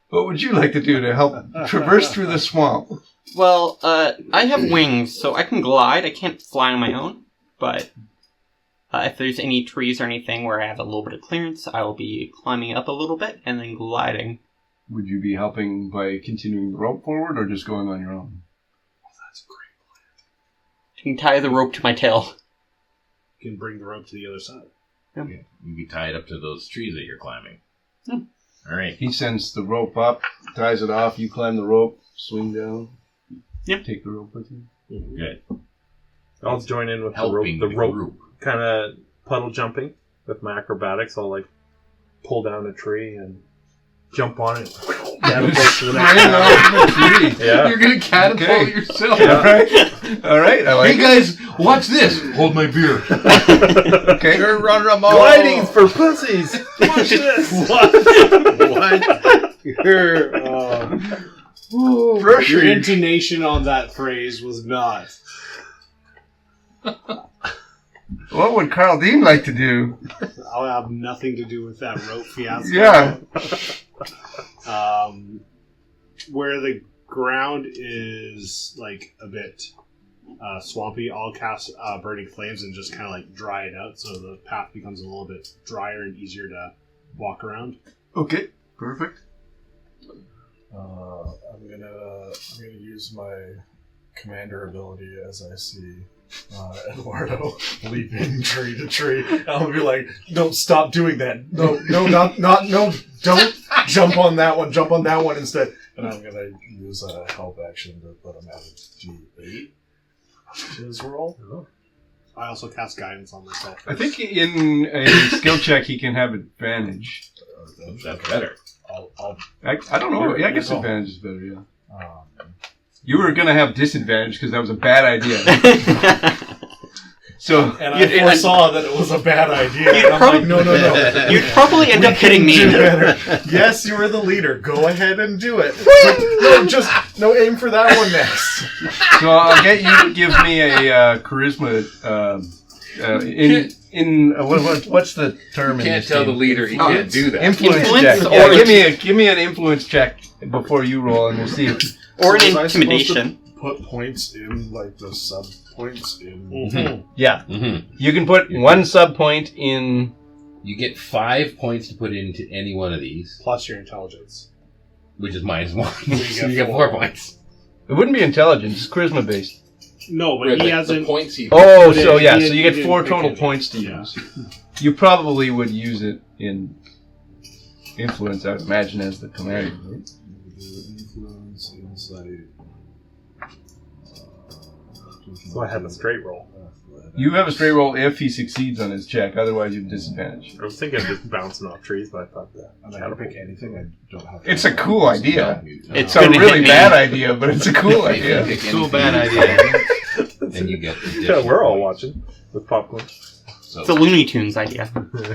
What would you like to do to help traverse through the swamp? Well, I have wings, so I can glide. I can't fly on my own, but If there's any trees or anything where I have a little bit of clearance, I will be climbing up a little bit and then gliding. Would you be helping by continuing the rope forward or just going on your own? That's a great I can tie the rope to my tail. You can bring the rope to the other side. Yeah, you can tie it up to those trees that you're climbing. Hmm. All right. He sends the rope up, ties it off, you climb the rope, swing down. Yep. Take the rope with you. Good. I'll join in with Helping the rope group. kind of puddle jumping with my acrobatics. I'll like pull down a tree and jump on it. Catapult to the next Right level. off the tree. Yeah. You're going to catapult Okay. yourself. All right. All right. I like Hey guys, watch this. Hold my beer. it. Okay. You're run Ramon. Gliding for pussies. Watch this. What? You're Your intonation on that phrase was not. What would Carl Dean like to do? I'll have nothing to do with that rope fiasco. Yeah. Where the ground is like a bit swampy, I'll cast Burning Flames and just kind of like dry it out so the path becomes a little bit drier and easier to walk around. Okay. Perfect. I'm gonna use my commander ability as I see Eduardo leaping tree to tree. I'll be like, "No, stop doing that! No, don't jump on that one. Jump on that one instead." And I'm gonna use a help action to put him at a D8 to his roll. I also cast Guidance on myself. I think in a skill check he can have advantage. That's better. I don't know. Yeah, I guess You're advantage is better, yeah. You were going to have disadvantage because that was a bad idea. So, And I foresaw that it was a bad idea. And I'm like, no. You'd probably end up hitting me. Do better. Yes, you were the leader. Go ahead and do it. No, aim for that one next. so I'll get you to give me a charisma. What's the term? You in can't this tell the game? leader he can't do that. Influence Influence check. or- Yeah, give me an influence check before you roll, and we'll see. Or an So was I supposed to intimidation. Put points in like the sub points in. Yeah, Mm-hmm. you can put one sub point in. You get 5 points to put into any one of these, Plus your intelligence. which is -1. you So you get get 4 4. points. It wouldn't be intelligence; it's charisma based. No, but Right, he the hasn't. points he. Oh, But so it- yeah, he so you didn't get 4 pick total it. points to Yeah. use. You probably would use it in influence, I would imagine, as the commander. Right? Influence, insight. So I have a straight roll. You have a straight roll if he succeeds on his check; otherwise, you have disadvantage. I was thinking of just bouncing off trees, but I thought that. And I can pick anything. I don't have. It's a cool idea. It's It's a gonna really hit me. bad idea, but it's a cool If you idea. pick Cool anything, bad idea. Then you get. Yeah, we're all points. watching with popcorn. So It's a Looney Tunes idea.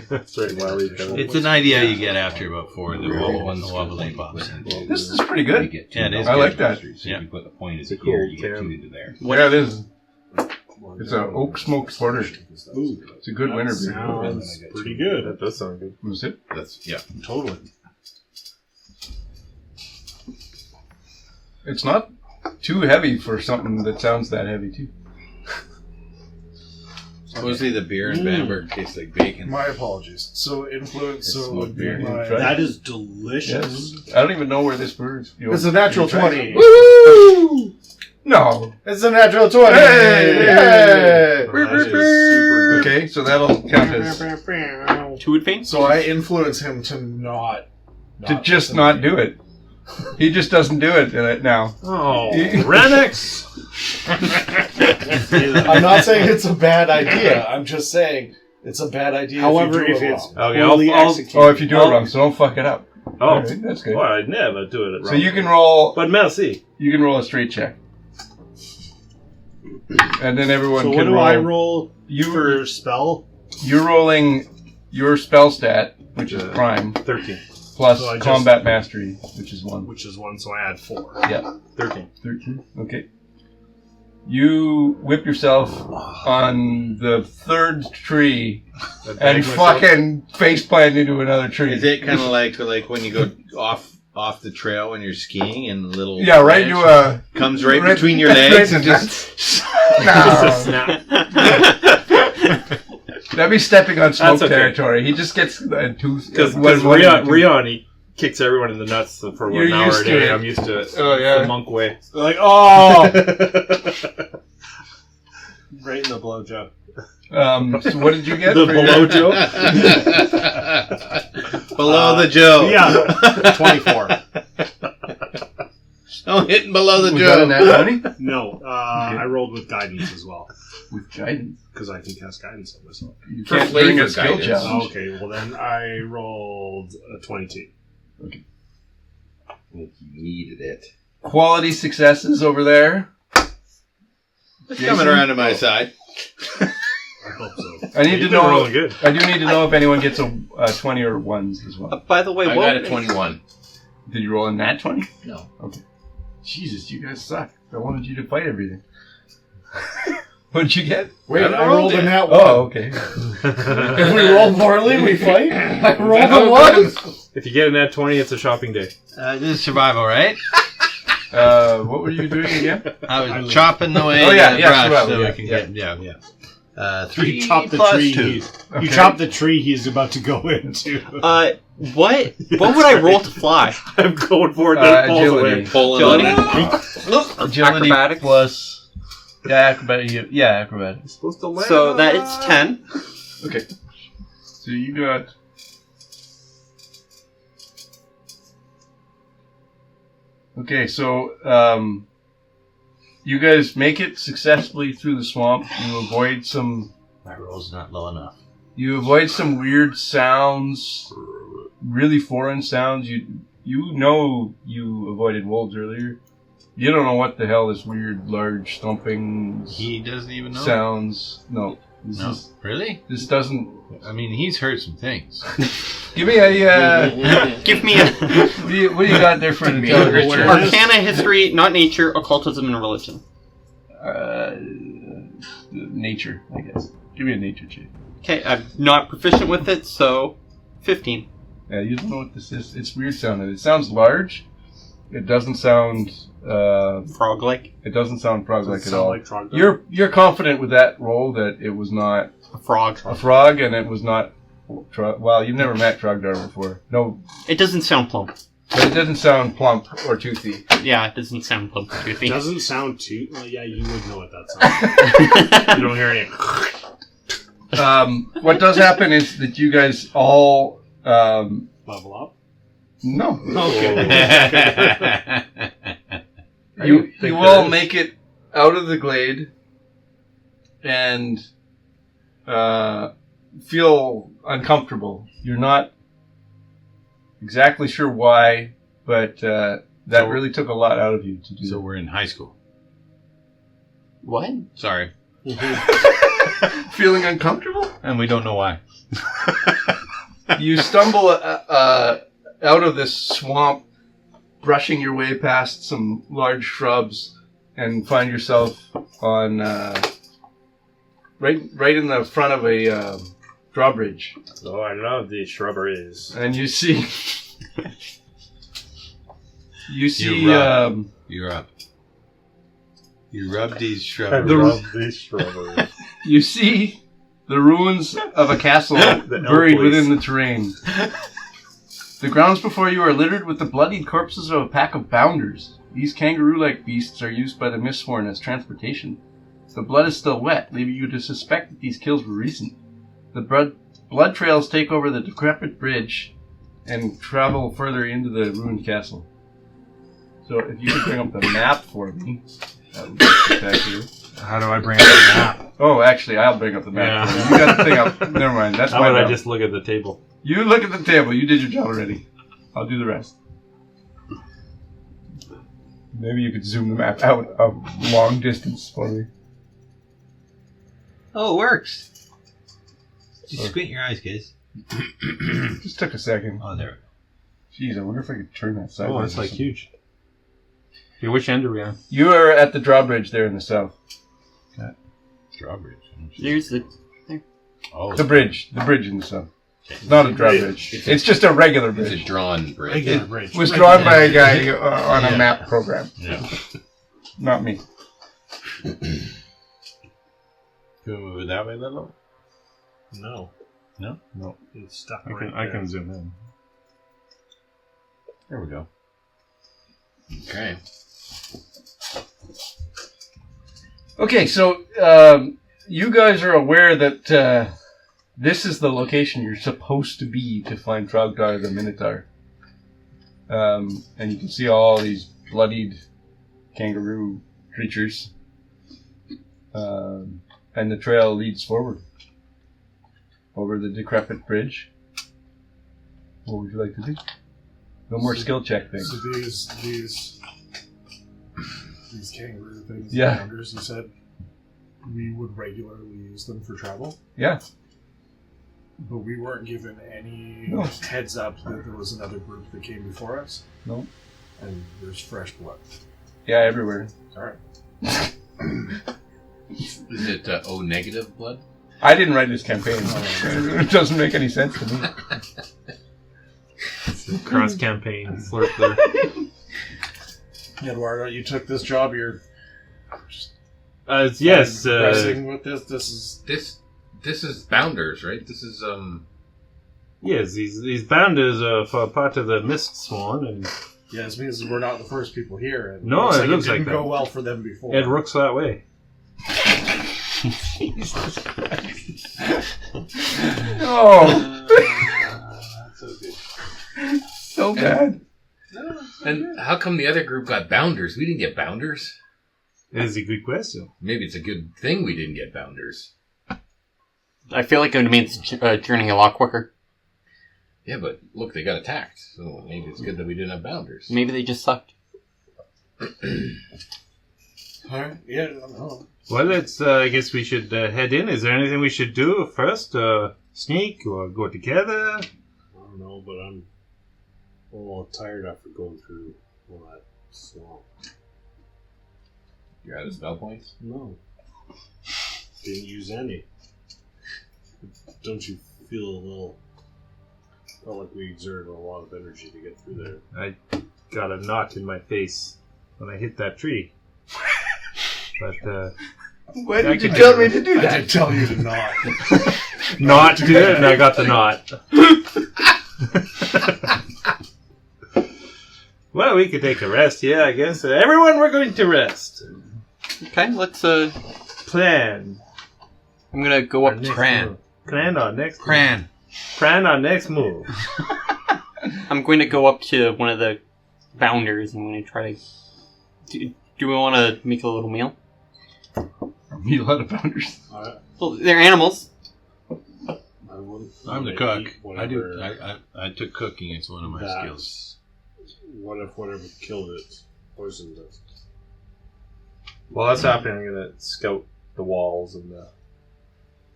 That's right, Wiley. It's an idea you get after about 4 when the wobbly pops in. This is pretty you good. get 2 Yeah, it is I like bonus that. masteries. So Yeah. if you put the point It's a into here, cool you get 2 term. into there. Yeah, it is. It's a oak smoked porter. It's a good winter beer. Sounds pretty good. That does sound good. Was it? That's yeah. Totally. It's not too heavy for something that sounds that heavy too. Supposedly the beer in Bamberg tastes like bacon. My apologies. So influence. It's So it smoked would be beer. my. Try. That is delicious. Yes. I don't even know where this bird's. It's a natural 20. Woo! No. It's a natural 20. Hey! Yay! That is super good. Okay, so that'll count as 2 advance? So I influence him to not to just not do it. He just doesn't do it now. Oh, Renix! I'm not saying it's a bad idea. I'm just saying it's a bad idea. However, if if you do it's it wrong. Okay, poorly I'll- executed. Oh, if you do it wrong, so don't fuck it up. Oh, Alright, that's good. well, I'd never do it wrong. So you can roll. But merci. You can roll a straight check, and then everyone So what can do roll. I roll You for spell? You're rolling your spell stat, which is prime, 13. plus So I just- combat mastery, which is 1. Which is 1, so I add 4. Yeah, 13. 13. Okay. You whip yourself on the 3rd tree and fucking faceplant into another tree. Is it kind of like when you go off the trail when you're skiing and the little Yeah, right into a comes right between your right legs into and just No. snap. That'd be stepping on smoke That's okay. territory. He just gets a tooth. Because one- Rion, he kicks everyone in the nuts for You're 1 hour used a to day. it. I'm used to it. Oh, yeah. The monk way. They're like, oh! Right in the blowjob. So what did you get? The for your- below joke. Below the Joe. Yeah, 24. No hitting below the Was that Joe. a nat 20? No, I rolled with guidance as well. With guidance. Because I can cast guidance on myself. You For can't bring flavor a skill guidance. challenge. Okay, well then I rolled a 22. You needed it. Quality successes over there. It's coming around to my side. I hope so. I need to You've been know. rolling good. I do need to know if anyone gets a 20 or 1s as well. By the way, I what got a 21. Did you roll a nat 20? No. Jesus, you guys suck. I wanted you to fight everything. What did you get? Wait, I I rolled rolled it. a nat one. Oh, okay. If we roll poorly, we fight. I rolled a one. If you get an at 20, it's a shopping day. This is survival, right? What were you doing again? I was chopping away Oh, yeah, the yeah, brush survival, so yeah, we can yeah. get... Yeah. 3 You chop the plus tree. 2. Okay. You chop the tree he's about to go into. what would I roll to fly? I'm going for it. Then it falls Agility. away. Pulling Agility? on it. Agility Acrobatics? plus... Yeah, acrobatics. Supposed to land So on that it's 10. Okay. So you got... Okay, so you guys make it successfully through the swamp. You avoid some... My roll's not low enough. You avoid some weird sounds, really foreign sounds. You know you avoided wolves earlier. You don't know what the hell this weird, large, thumping He doesn't even know. sounds. No. No. Really? This doesn't... I mean, he's heard some things. Give me a... Give me a what do you got there for an intelligence check? Arcana, history, not nature, occultism, and religion. Nature, I guess. Give me a nature check. Okay, I'm not proficient with it, so 15. Yeah, you don't know what this is. It's weird sounding. It sounds large. It doesn't sound... Frog-like. it doesn't sound frog-like at Sound all. like Trogdor? You're confident with that roll that it was not A frog. a frog and it was not... well, you've never met Trogdor before. No, It doesn't sound plump. but it doesn't sound plump or toothy. Yeah, it doesn't sound plump or toothy. Doesn't sound too... Well, yeah, you would know what that sounds You don't hear any. What does happen is that you guys all... Level up? no. Okay. You all make it out of the glade and feel uncomfortable. You're not exactly sure why, but that really took a lot out of you to do So that. we're in high school. What? Sorry. Feeling uncomfortable? And we don't know why. You stumble out of this swamp, brushing your way past some large shrubs, and find yourself on right in the front of a drawbridge. Oh, I love these shrubberies. And you see, You're up. You're up. You rub these I shrubberies. love these shrubberies. you see the ruins of a castle The buried Elk Boys. within the terrain. The grounds before you are littered with the bloodied corpses of a pack of bounders. These kangaroo-like beasts are used by the Mistborn as transportation. The blood is still wet, leaving you to suspect that these kills were recent. The blood trails take over the decrepit bridge and travel further into the ruined castle. So if you could bring up the map for me, that would be spectacular. How do I bring up the map? Oh, actually, I'll bring up the map. Yeah. For you. You got the thing up. Never mind. That's How my about I job. just look at the table? You look at the table. You did your job already. I'll do the rest. Maybe you could zoom the map out a long distance for me. Oh, it works. Just squint your eyes, guys. Just took a second. Oh, there. Jeez, I wonder if I could turn that sideways. Oh, it's or like something. huge. Okay, which end are we on? You are at the drawbridge there in the south. Drawbridge. There's the... Oh, The bridge in the south. It's not a drawbridge. It's just a regular It's bridge. a drawn bridge. Regular bridge. It was drawn by a guy on a map program. Yeah. Not me. Can we move it that way a little? No. No. It's stuck I right can I there. can zoom in. There we go. Okay. Okay, so you guys are aware that this is the location you're supposed to be to find Trogdar the Minotaur. And you can see all these bloodied kangaroo creatures. And the trail leads forward over the decrepit bridge. What would you like to do? No more skill check things. So these kangaroo things, Yeah. founders, you said we would regularly use them for travel, Yeah. but we weren't given any No. heads up that there was another group that came before us. No. And there's fresh blood. Yeah, everywhere. Alright. Is it O negative blood? I didn't write this campaign. It doesn't make any sense to me. Cross campaign slurp there. Eduardo, you took this job, you're Yes. progressing with this. This is This is Bounders, right? This is Yes. These banders are for part of the Mist Swan, and yeah, this means we're not the first people here. And No, it looks it didn't like go that. well for them before. it looks that way. Oh, So good. so bad. And how come the other group got Bounders? We didn't get Bounders. That's a good question. Maybe it's a good thing we didn't get Bounders. I feel like it would have made the journey a lot quicker. Yeah, but look, they got attacked. So maybe it's good that we didn't have Bounders. Maybe they just sucked. Alright, yeah, I don't know. Well, let's. I guess we should head in. Is there anything we should do first? Sneak or go together? I don't know, but I'm a little tired after going through all that swamp. You're out of spell points? No. Didn't use any. Don't you feel a little... Felt like we exerted a lot of energy to get through there. I got a knot in my face when I hit that tree. But Why I did you can tell do me it. to do I that? did tell you to not. not good, and I got the knot. Well, we could take a rest. Yeah, I guess. Everyone, we're going to rest. Okay, let's, Plan. I'm gonna go up Our to next Cran. move. Plan on next. Cran. Plan on next move. I'm going to go up to one of the bounders and I'm going to try to... Do we want to make a little meal? Me a lot of bounders. Well, they're animals. I wouldn't I'm the wanna cook. eat I do. whatever- I took cooking as one of my skills. What if whatever killed it poisoned it? While that's happening, I'm gonna scout the walls and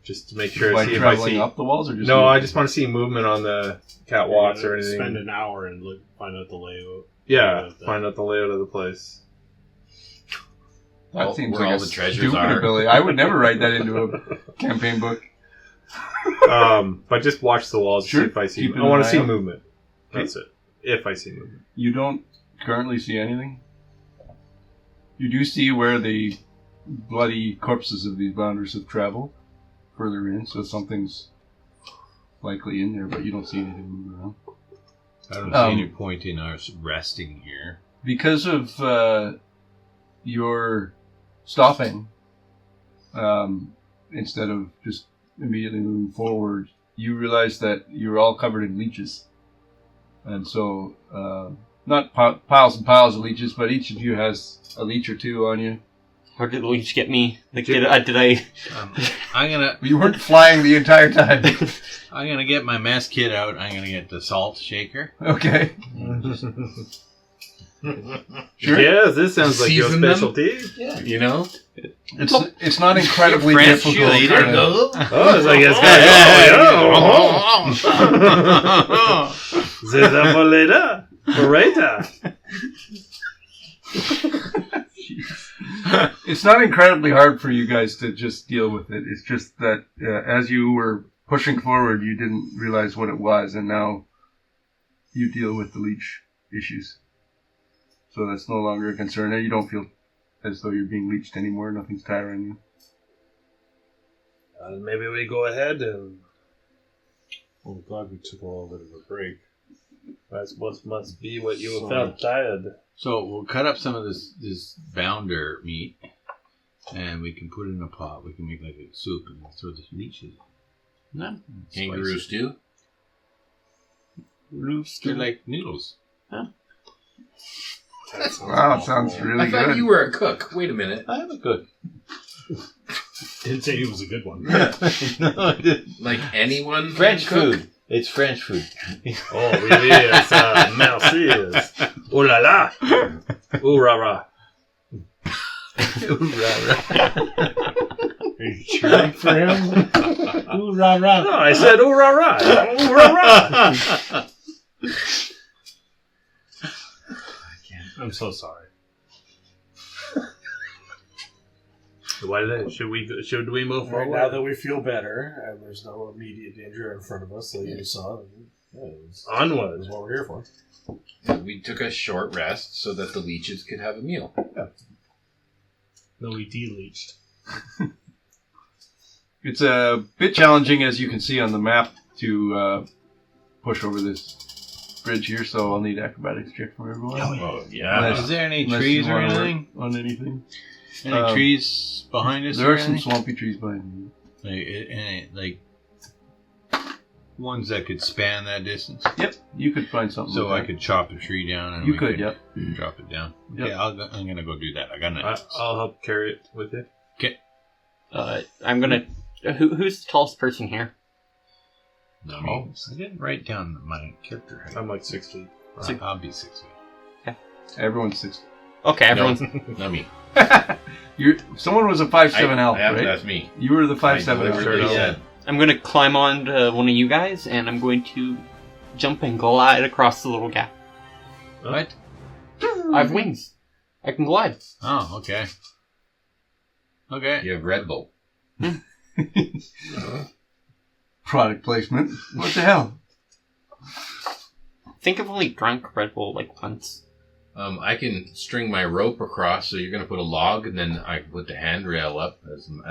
just to make sure to Like see if I traveling see. up the walls, or just No, I just want to see movement on the catwalks Yeah, or anything. Spend an hour and look, find out the layout. Yeah, That- find out the layout of the place. That seems Where like all a the treasures stupid are. ability. I would never write that into a campaign book. But just watch the walls. Sure. See if I see. Keep I want an to eye see out. movement. That's it. If I see movement. You don't currently see anything. You do see where the bloody corpses of these bounders have traveled further in, so something's likely in there, but you don't see anything moving around. I don't see any point in us resting here. Because of your stopping, instead of just immediately moving forward, you realize that you're all covered in leeches. And so, not piles and piles of leeches, but each of you has a leech or two on you. How did the leech get me? Like, did I... I'm gonna You weren't flying the entire time. get my mess kit out. I'm gonna get the salt shaker. Okay. Sure. Yes, this sounds like your Season them? specialty. Yeah, you know? It's not incredibly French difficult. later. Oh, it's like it's got. C'est ça pour later. For later. It's not incredibly hard for you guys to just deal with it. It's just that as you were pushing forward, you didn't realize what it was, and now you deal with the leech issues. So that's no longer a concern. And you don't feel as though you're being leeched anymore. Nothing's tiring you. Maybe we go ahead and I'm glad we took a little bit of a break. That's what must be what you felt tired. So we'll cut up some of this bounder meat, and we can put it in a pot. We can make like a soup and we'll throw the leeches. No, Kangaroo stew? They're like noodles. Wow, it sounds really I thought good. you were a cook. Wait a minute. I am a cook. Didn't say he was a good one. No, I didn't. Like anyone? can French cook? food. It's French food. Oh, oui, yes, merci. Oh la la. Ooh rah rah. Are you cheering for him? Ooh, rah, rah. No, I said ooh rah rah. Ooh rah rah. I'm so sorry. Should we move Right forward? now that we feel better and there's no immediate danger in front of us that you saw, Onward. that's what we're here for. We took a short rest so that the leeches could have a meal. No, we de-leached. It's a bit challenging, as you can see on the map, to push over this bridge here, so I'll need acrobatics check from everyone. Oh, Unless- Is there any unless trees you or wanna work anything? on anything? Any trees behind us? There or are some anything? swampy trees behind you. Like ones that could span that distance. Yep, you could find something. So like I could chop a tree down and You we could, yep. drop it down. Yep. Okay, I'm gonna go do that. I got an axe. I'll help carry it with you. I'm gonna. Who's the tallest person here? No, me. I didn't write down my character height. I'm like 6 feet. I'll be 6 feet. Everyone's 6. Okay, everyone's. Not me. Someone was a 5'7" elf, Yeah, right? that's me. You were the 5'7" I elf. deliberately Sure. said. I'm gonna climb on to one of you guys, and I'm going to jump and glide across the little gap. What? I have wings. I can glide. Oh, okay. Okay. You have Red Bull. Product placement. What the hell? I think I've only drunk Red Bull like once. I can string my rope across, so you're going to put a log, and then I can put the handrail up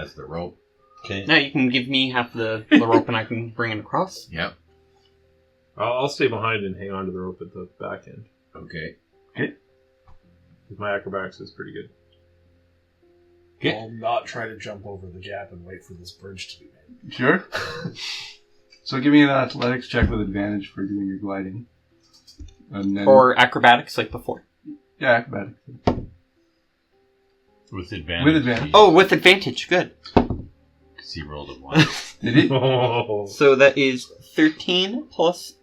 as the rope. Okay. Now you can give me half the rope, and I can bring it across. Yep. I'll stay behind and hang on to the rope at the back end. Okay. My acrobatics is pretty good. Okay. I'll not try to jump over the gap and wait for this bridge to be made. Sure. So give me an athletics check with advantage for doing your gliding. And then, Or acrobatics like before. yeah, acrobatics. With advantage. With advantage. Oh, with advantage. Good. Because he rolled a 1. Did he? Oh, So that is 13 plus.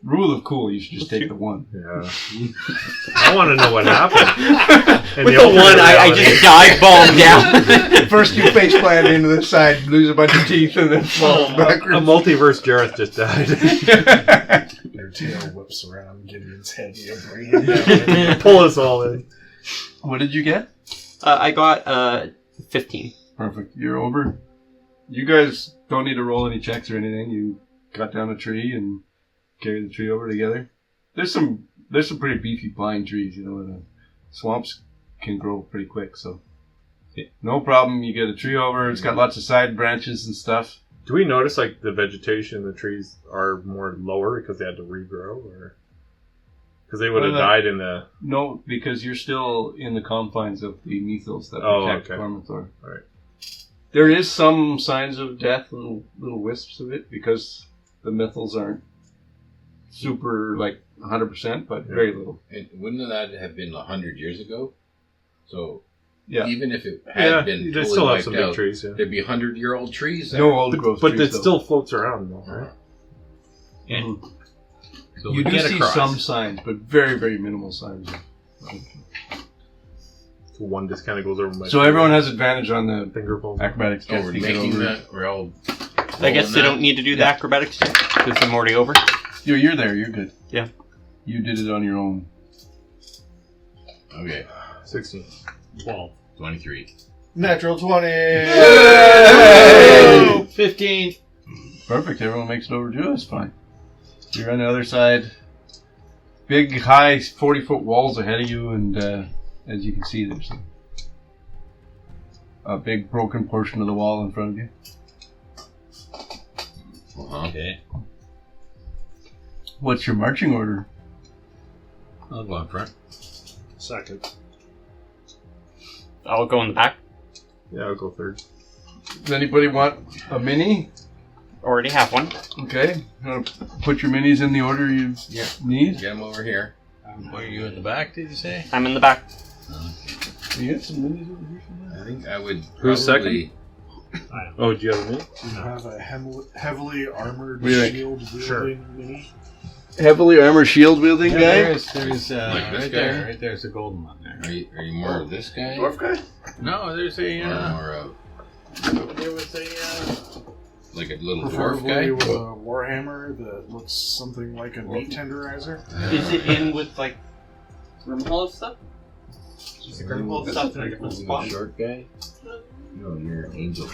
Rule of cool, you should just take the 1. yeah. I want to know what happened. And With the alternate one, I reality- just dive bomb down. First you face plant into the side, lose a bunch of teeth, and then fall A backwards. multiverse Jareth just died. Your tail whips around Gideon's head. You bring him down. Pull us all in. What did you get? I got 15. Perfect. You're over. You guys don't need to roll any checks or anything. You cut down a tree and carry the tree over together. There's some pretty beefy pine trees, you know, and the swamps can grow pretty quick, so no problem. You get a tree over. It's got lots of side branches and stuff. Do we notice like the vegetation in the trees are more lower because they had to regrow, or because they would have died in the? No, because you're still in the confines of the mythos that protect Cormathor. Alright. There is some signs of death, little wisps of it, because the mythals aren't super, 100%, but very little. And wouldn't that have been 100 years ago? So Yeah. even if it had been they fully still have wiped some big out, trees. Yeah. there'd be 100-year-old trees there. No old growth But trees, it though. still floats around, though, right? Yeah. So You we do get see across. some signs, but very, very minimal signs. So one just kind of goes over my. So everyone has advantage on the finger pulls. acrobatics Oh, check. we're to get making over. that. We're all. I guess rolling they that? don't need to do the acrobatics check because I'm already over. You're there. You're good. Yeah. You did it on your own. Okay. 16. 12. 23. Natural 20! 15. Perfect. Everyone makes it over to us. Fine. You're on the other side. Big, high, 40-foot walls ahead of you, and as you can see, there's a big broken portion of the wall in front of you. Uh-huh. Okay. What's your marching order? I'll go up front. Second. I'll go in the back. Yeah, I'll go third. Does anybody want a mini? Already have one. Okay. You want to put your minis in the order you need? Get him over here. Were you in the back, did you say? I'm in the back. You got some minis over here somewhere? I think I would. Who's probably- Oh, do you have a mini? Do you have a heavily armored What do you think? shield wielding mini? Heavily armored shield wielding guy? There's Like this right guy? there. Right there's a golden one there. Are you more of this guy? Dwarf guy? No, there's a. Or more of There was a. like a little dwarf Preferably guy? with a warhammer that looks something like a meat tenderizer. Is it in with like Grimhall stuff? Is the Grimhall stuff in a different spot? Short guy? No, you're Angel.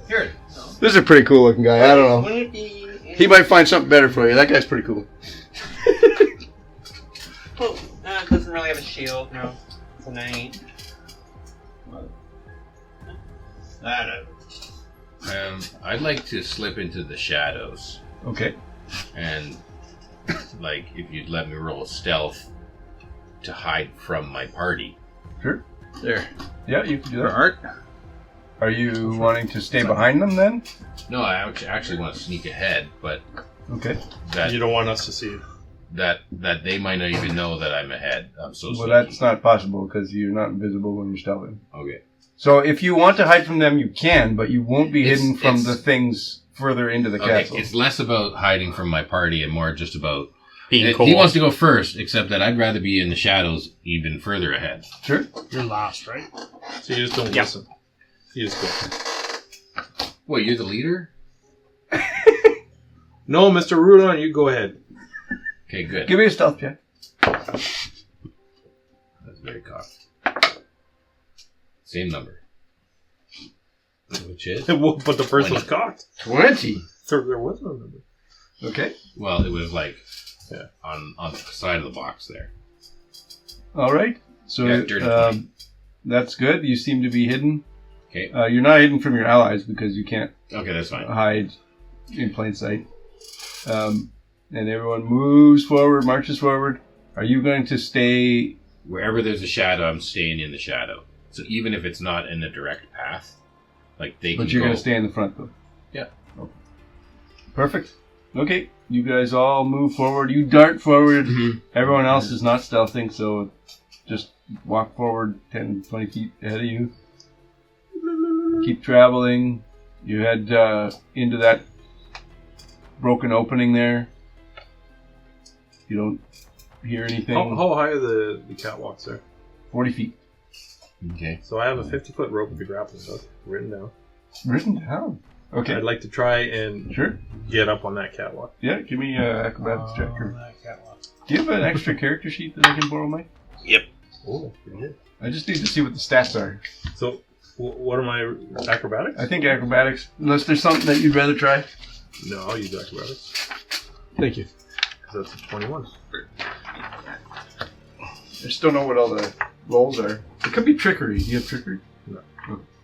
Here. This is a pretty cool looking guy. I don't know. Wouldn't it be? He might find something better for you. That guy's pretty cool. Well, it doesn't really have a shield. No, it's a knight. I'd like to slip into the shadows, Okay. and like if you'd let me roll stealth to hide from my party. Sure. There. Yeah, you can do For that. art. Are you wanting to stay behind them then? No, I actually want to sneak ahead, but Okay. that You don't want us to see it. that they might not even know that I'm ahead. I'm so Well, sneaky. that's not possible because you're not invisible when you're stealthing. Okay. So if you want to hide from them, you can, but you won't be It's- hidden from it's- the things further into the Okay, castle. it's less about hiding from my party and more just about Being cool. He wants to go first, except that I'd rather be in the shadows even further ahead. Sure. You're last, right? So you just don't Yeah. listen. You just go. What, you're the leader? No, Mr. Rudon, you go ahead. Okay, good. Give me a stealth check. That's very cocky. Same number. Which is? But the first was cocked. 20. So there was no number. Okay. Well, it was like on the side of the box there. All right. So Yeah, dirty 20. that's good. You seem to be hidden. Okay. You're not hidden from your allies because you can't Okay, that's fine. hide in plain sight. And everyone moves forward, marches forward. Are you going to stay? Wherever there's a shadow, I'm staying in the shadow. So even if it's not in the direct path, like they can But you're go. going to stay in the front, though. Yeah. Okay. Perfect. Okay. You guys all move forward. You dart forward. Mhm. Everyone else is not stealthing, so just walk forward 10, 20 feet ahead of you. Keep traveling. You head into that broken opening there. You don't hear anything. How high are the catwalks there? 40 feet. Okay. So I have a 50-foot rope with the grappling hook written down. Written down. Okay. I'd like to try and Sure. get up on that catwalk. Yeah, give me an acrobatics check. Or... Do you have an extra character sheet that I can borrow, Mike? Oh, pretty good. I just need to see what the stats are. So, what are my acrobatics? I think acrobatics, unless there's something that you'd rather try. No, I'll use acrobatics. Thank you. Because that's a 21. I just don't know what all the rolls are. It could be trickery. Do you have trickery?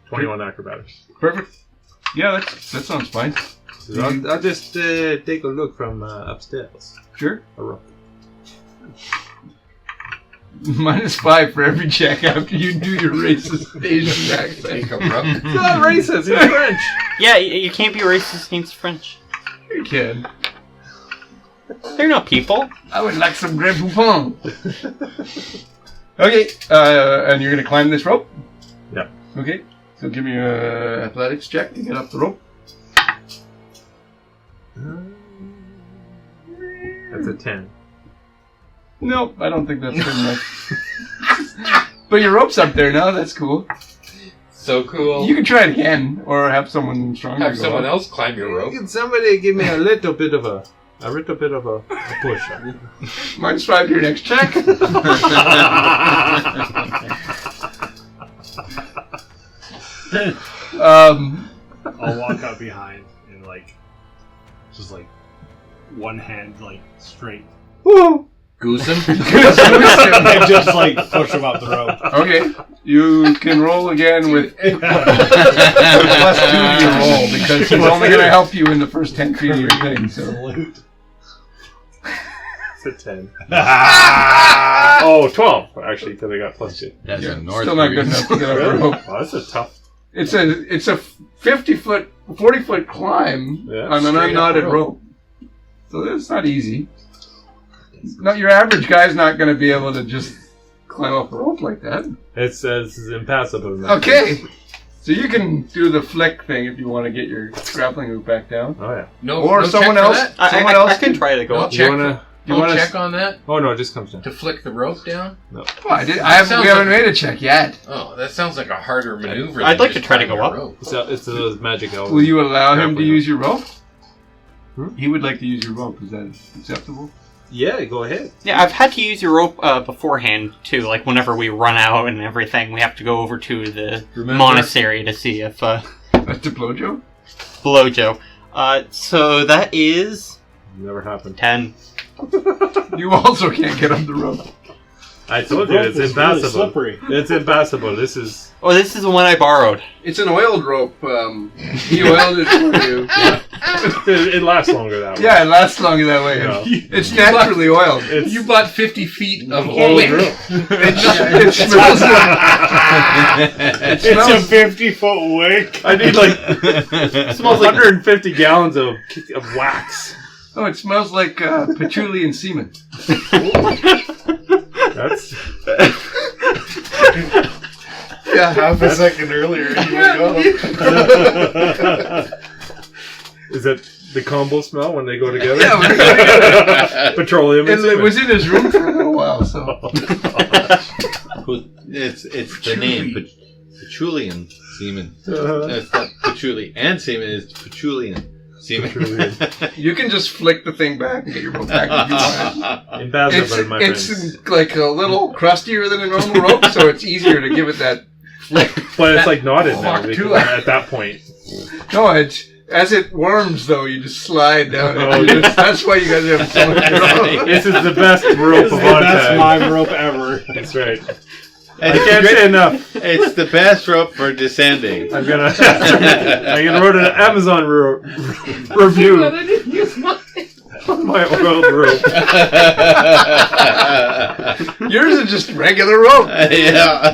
21 acrobatics. Perfect. Yeah, that sounds fine. So I'll just take a look from upstairs. Sure. A rope. -5 for every check after you do your racist Asian accent. Take a rook. It's not racist, it's French. Yeah, you can't be racist against French. You can. They're not people. I would like some Grand Poupon. Okay, and you're going to climb this rope? Yeah. Okay, so give me a athletics check to get up the rope. That's a 10. Nope, I don't think that's good enough. But your rope's up there now, that's cool. So cool. You can try it again, or have someone stronger have go someone up. else climb your rope. Can somebody give me a little bit of a push? -5 to your next check. I'll walk up behind and just one hand straight Woo. Goose him. and just push him up the rope. Okay, you can roll again with +2 to your roll because he's only going to help you in the first 10 feet of your thing. So a 10. Oh, 12, actually, because I got +2. That's a north. Still not good enough to get up a rope. Oh, that's a tough. It's a 50-foot, 40-foot climb Yeah, on an straight up unknotted rope. rope. So it's not easy. Not your average guy's not going to be able to just climb up a rope like that. It's impassable. Okay, so you can do the flick thing if you want to get your grappling hook back down, Oh, yeah. No, or no someone check for else. that? Someone else I can try to go No up. check. wanna- you no wanna check on that Oh, no, it just comes down. to flick the rope down. Well, we haven't made a check yet. Oh, that sounds like a harder maneuver. I'd than like to just try to climbing go a up. rope. It's those magic elves. Will you allow him to Grappling use your rope? Hmm? He would like to use your rope. Is that acceptable? Yeah, go ahead. Yeah, I've had to use your rope beforehand too. Like whenever we run out and everything, we have to go over to the Remember? monastery to see if That's the blowjo? Blojo. So that is Never happened. 10. You also can't get up the rope. I told you, Rope it's is really impassable. slippery. It's impassable. This is... Oh, this is the one I borrowed. It's an oiled rope. He oiled it for you. It lasts longer that way. Yeah, it lasts longer that way. No. It's naturally oiled. It's... You bought 50 feet of Okay. oil. It smells. It's a 50-foot wick. I need like... It smells like 150 gallons of wax. Oh, it smells like patchouli and semen. That's... Yeah. Half a second earlier, you would go. Is that the combo smell when they go together? Yeah, when they go together. Petroleum and And it was in his room for a little while, so. It's the name, Pachulian semen. Uh-huh. It's not patchouli and semen. It's Pachulian semen. You can just flick the thing back and get your rope back if you want. Impassable, my friends. It's like a little crustier than a normal rope, so it's easier to give it that flick. But it's like knotted now Fuck, because too. at that point. No, as it worms, though, you just slide down it. Oh, You just- that's why you guys have so much rope. This is the best rope of all That's time. my rope ever. That's right. And I can't say enough. It's the best rope for descending. I'm gonna write an Amazon review on my oiled rope. Yours is just regular rope. Yeah.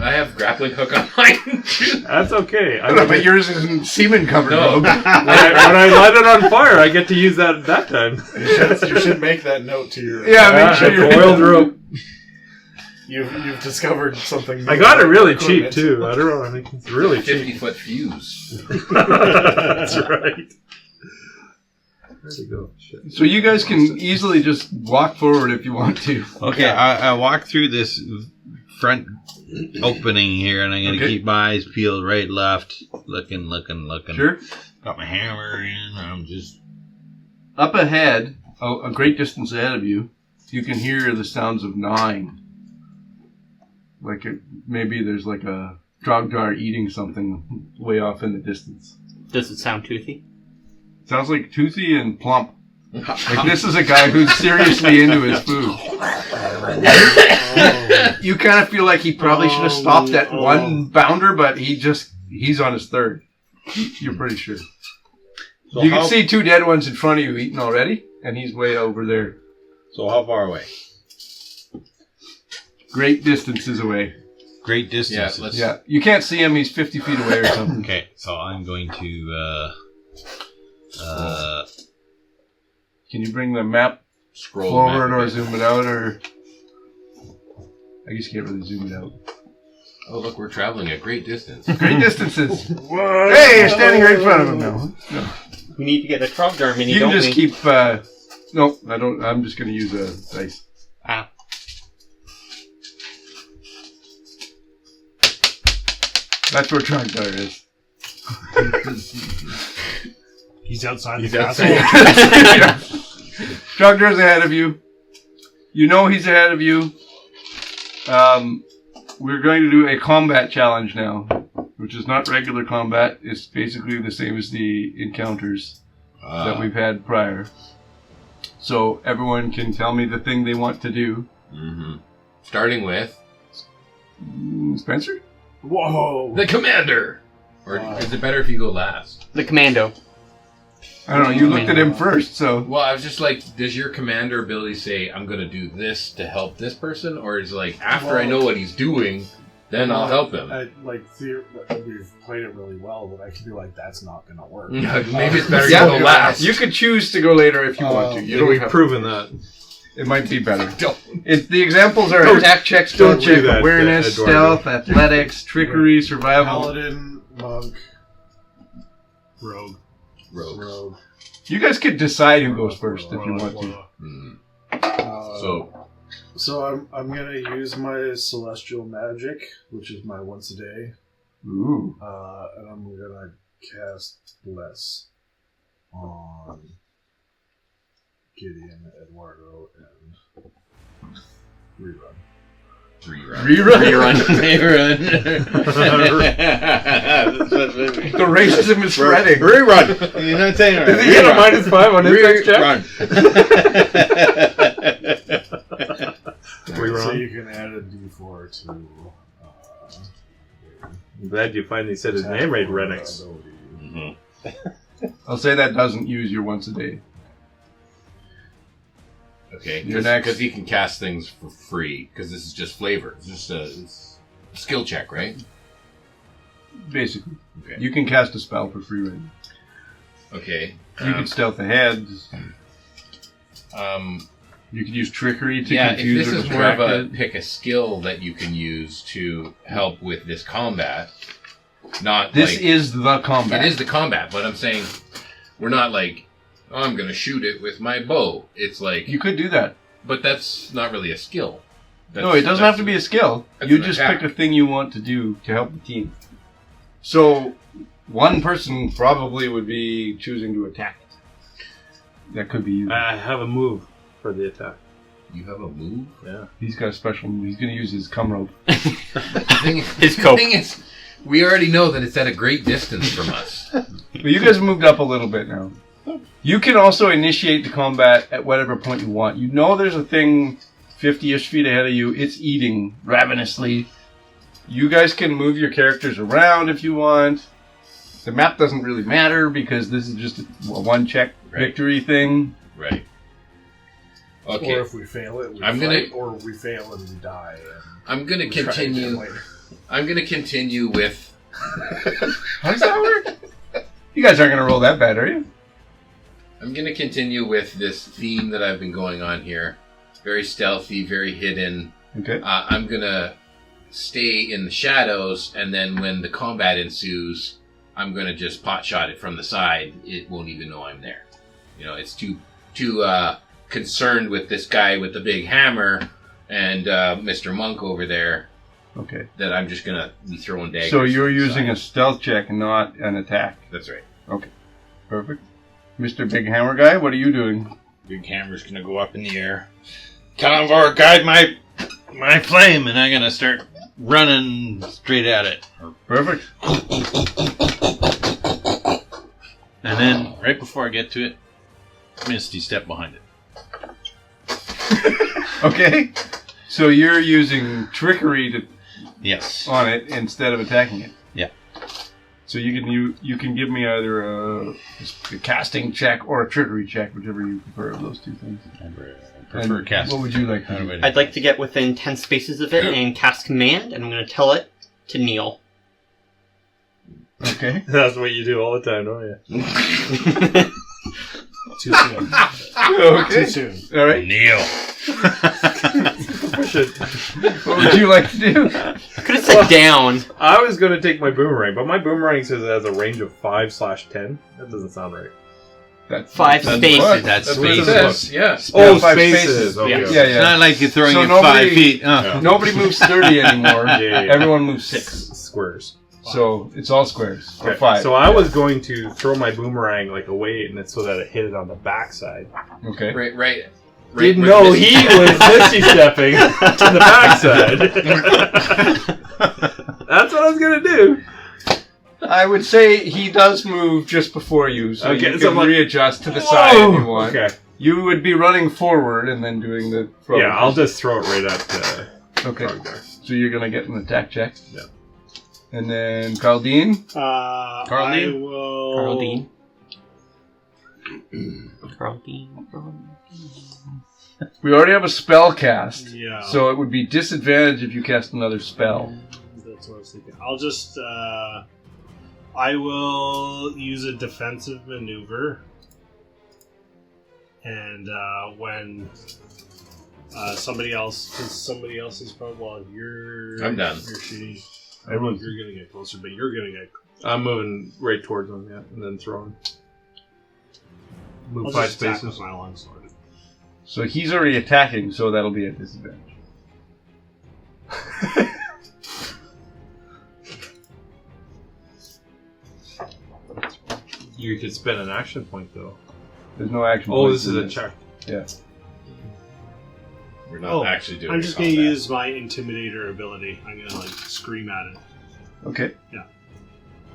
I have grappling hook on mine too. That's okay. I don't know, but yours isn't semen covered No. rope. when I light it on fire, I get to use that at that time. You should make that note to your. Yeah, make sure it's you're oiled rope. You've discovered something. I got it really cheap too. I don't know. I think it's really cheap. 50-foot fuse. That's right. Where'd it go? Shit. So you guys can easily just walk forward if you want to. Okay, I walk through this front opening here, and I'm going to Okay. keep my eyes peeled right, left, looking. Sure. Got my hammer in. I'm just... Up ahead, a great distance ahead of you, you can hear the sounds of gnawing. Like maybe there's like a Drogdar eating something way off in the distance. Does it sound toothy? Sounds like toothy and plump. Like this is a guy who's seriously into his food. You kind of feel like he probably should have stopped at one bounder, but he's on his third. You're pretty sure. So You how, can see two dead ones in front of you eating already, and he's way over there. So how far away? Great distances away. Great distance. Yeah, let's. Yeah, you can't see him. He's 50 feet away or something. Okay, so I'm going to... Can you bring the map Scroll forward map or a bit. zoom it out, or... I guess you can't really zoom it out. Oh, look, we're traveling a great distance. Great distances. Hey, you're standing right in front of him now. No. We need to get a Trogdar mini, You can don't just we? keep... no, I don't. I'm just going to use a dice. Ah. That's where Trogdar is. He's outside He's the outside. castle. Trogdar's ahead of you. You know he's ahead of you. We're going to do a combat challenge now, which is not regular combat. It's basically the same as the encounters that we've had prior. So everyone can tell me the thing they want to do. Mm-hmm. Starting with Spencer? Whoa! the commander. Or is it better if you go last? The commando. I don't know. You looked at him first, so Well, I was just like, does your commander ability say, I'm going to do this to help this person? Or is it like, after I know what he's doing, then I'll help him? We've played it really well, but I could be like, that's not going to work. Maybe it's better to Yeah, go last. you could choose to go later if you want to. You don't We've have proven that. It might be better. Don't. The examples are Don't- attack check, don't stealth check, do that, awareness, Eduardo. stealth, athletics, trickery, survival. Paladin, monk, Rogue. rogue. You guys could decide who goes first if you want to. Mm. So I'm gonna use my celestial magic, which is my once a day, Ooh. and I'm gonna cast bless on Gideon, Eduardo, and rerun. Rerun. The racism is spreading. Rerun. You're not saying Did he get a -5 on his next check? So you can add a d4 to. I'm glad you finally said his name right, Renix. I'll say that doesn't use your once a day. Okay, You're next. because he can cast things for free, because this is just flavor. It's just it's a skill check, right? Basically. Okay. You can cast a spell for free right now. Okay. You can stealth ahead. Um, You could use trickery to yeah, if confuse this or is more of distract a it. pick a skill that you can use to help with this combat, not This like... is the combat. It is the combat, but I'm saying we're not like, oh, I'm going to shoot it with my bow. It's like... You could do that. But that's not really a skill. No, it doesn't have to be a skill. that's You an just attack. pick a thing you want to do to help the team. So, one person probably would be choosing to attack. That could be you. I have a move for the attack. You have a move? Yeah. He's got a special move. He's going to use his cum rope. His The cope. thing is, we already know that it's at a great distance from us. But you guys moved up a little bit now. You can also initiate the combat at whatever point you want. You know there's a thing 50-ish feet ahead of you. It's eating ravenously. You guys can move your characters around if you want. The map doesn't really matter because this is just a one-check victory thing. Right. Okay. Or if we fail it, we I'm fight, gonna- or we fail and we die. And I'm going to we try again continue. later. I'm going to continue with... How does that work? You guys aren't going to roll that bad, are you? I'm going to continue with this theme that I've been going on here. Very stealthy, very hidden. Okay. I'm going to stay in the shadows, and then when the combat ensues, I'm going to just pot shot it from the side. It won't even know I'm there. You know, it's too concerned with this guy with the big hammer and Mr. Monk over there Okay. that I'm just going to be throwing daggers. So you're from the using side. a stealth check, not an attack. That's right. Perfect. Mr. Big Hammer Guy, what are you doing? Big hammer's gonna go up in the air. Convor, guide my flame, and I'm gonna start running straight at it. Perfect. And then, right before I get to it, Misty step behind it. Okay. So you're using trickery to Yes. on it instead of attacking it. Yeah. So you can give me either a casting check or a trickery check, whichever you prefer of those two things. I prefer And casting. What would you like to do? I'd like to get within 10 spaces of it and cast command, and I'm going to tell it to kneel. Okay. That's what you do all the time, don't you? Too soon. Okay. Too soon. All right. Kneel. What would you like to do? Could have said down. I was going to take my boomerang, but my boomerang says it has a range of 5/10. That doesn't sound right. That's 5 that's spaces. what? That's what it It spaces. says, yes. Oh, 5 spaces. Okay, Yeah. okay. Yeah, It's yeah. not like you're throwing So it nobody- 5 feet. Yeah. Nobody moves 30 anymore. Yeah. Everyone moves 6. Squares. So it's all squares. Or Okay, 5. So I was going to throw my boomerang like away, and it's so that it hit it on the backside. Okay. Right. Didn't where know Misty- he was misty stepping to the backside. That's what I was gonna do. I would say he does move just before you, so Okay, you so can I'm like, readjust to the side if you want. Okay. You would be running forward and then doing the throw. Yeah, I'll just throw it right at Okay. Frog there. So you're gonna get an attack check. Yeah. And then Caldine. I Carlene? will. Carl Dean. We already have a spell cast. Yeah. So it would be disadvantage if you cast another spell. That's what I was thinking. I'll just, I will use a defensive maneuver. And, when, somebody else, because somebody else is probably, well, I'm done. You're shooting. I don't know if you're going to get closer, but you're going to get I'm moving right towards him, yeah, and then throwing. Move I'll 5 just attack spaces. with my longsword. So he's already attacking, so that'll be a disadvantage. You could spend an action point, though. There's no action. Oh, points this is in a check. Yeah. We're not actually doing I'm just going to combat. use my intimidator ability. I'm going to, like, scream at it. Okay.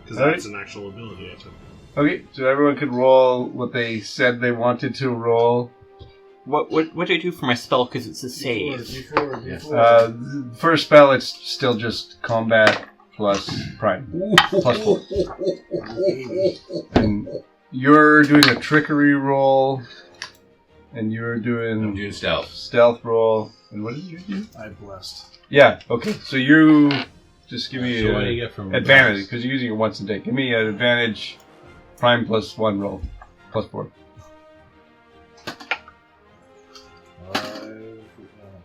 Because Alright. that's an actual ability I took. Okay, so everyone could roll what they said they wanted to roll. What do I do for my spell? Because it's a save. D4. First spell, it's still just combat plus prime. Plus 4. And you're doing a trickery roll, and you're I'm doing doing stealth. stealth roll. And what did you do? I blessed. Yeah, okay, so you just give me So what do you an get from advantage, because you're using it once a day. Give me an advantage, prime plus 1 roll, plus 4. 5,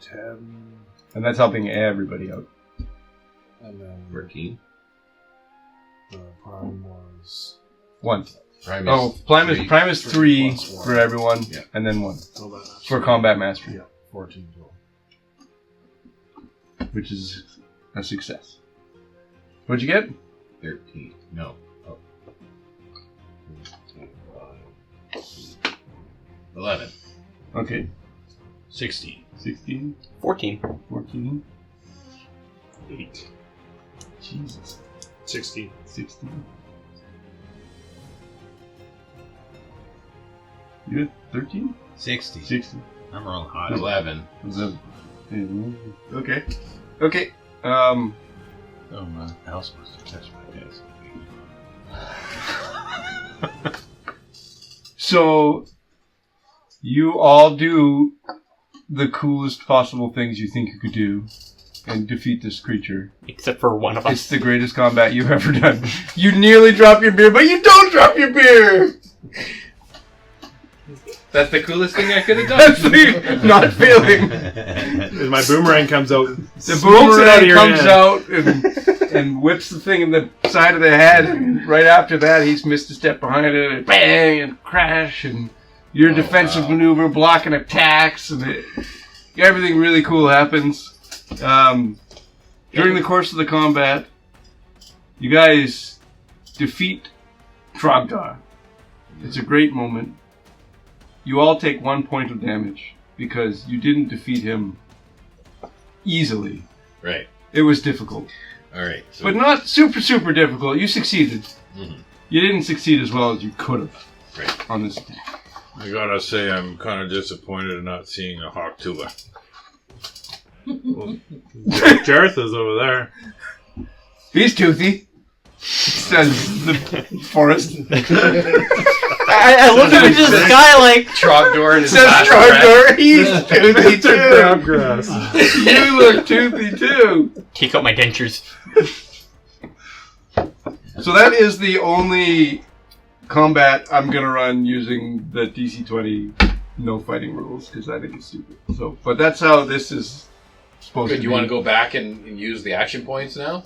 10, And that's helping everybody out. and then 13. the prime was 1. Prime Oh, is prime is, three. prime is 3 Plus one. for everyone, Yeah. and then 1 So that for combat mastery, yeah, 14 total. which is a success. What'd you get? 13. No. Oh. 11. Okay. 16. 16, 14. 14, 8. Jesus, 16. 16. You had 13? 60. 60. I'm rolling hot. 11. Okay. Okay. Oh, my house must have touched my desk. So, you all do the coolest possible things you think you could do and defeat this creature. Except for one of It's us. the greatest combat you've ever done. You nearly drop your beer, but you don't drop your beer! That's the coolest thing I could have That's done. the not feeling. As my boomerang comes out, The smokes it out of boomerang your comes hand. out and whips the thing in the side of the head. And right after that, he's missed a step behind it, and bang, and crash, and your defensive maneuver blocking attacks, and everything really cool happens. During the course of the combat, you guys defeat Trogdor. It's a great moment. You all take 1 point of damage because you didn't defeat him easily. Right. It was difficult. Alright. So But not super, super difficult. You succeeded. Mhm. You didn't succeed as well as you could have Right. on this attack. I gotta say, I'm kind of disappointed in not seeing a hawk tuba. Jareth is over there. He's toothy. Says the forest. I looked up into the sky like, Trogdor and his Says last breath. Trogdor. He's toothy too. Crabgrass. You look toothy too. take out my dentures. So that is the only combat I'm gonna run using the DC 20 no fighting rules because I think it's stupid. So, but that's how this is supposed Good. to You be. want to go back and use the action points now?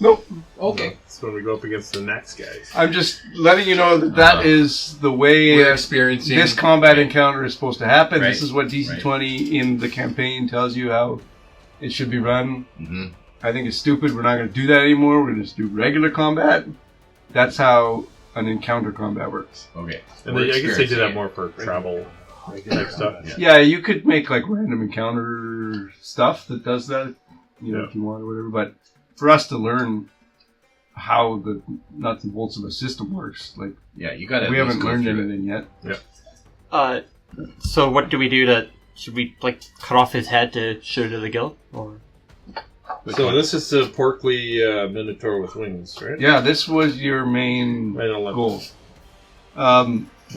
Nope. Okay. That's when we go up against the next guys. I'm just letting you know that that is the way We're experiencing this combat encounter is supposed to happen. Right. This is what DC 20 in the campaign tells you how it should be run. Mhm. I think it's stupid. We're not going to do that anymore. We're going to just do regular combat. That's how an encounter combat works. Okay. And We're I guess they did that experiencing more for travel type stuff. Yeah, you could make like random encounter stuff that does that, you know, Yeah. if you want or whatever. But for us to learn how the nuts and bolts of a system works, like Yeah, you got to. we haven't learned anything yet. So what do we do to... Should we, like, cut off his head to show to the guild? Or... So this is the porkly Minotaur with wings, right? Yeah, this was your main Right on left. goal.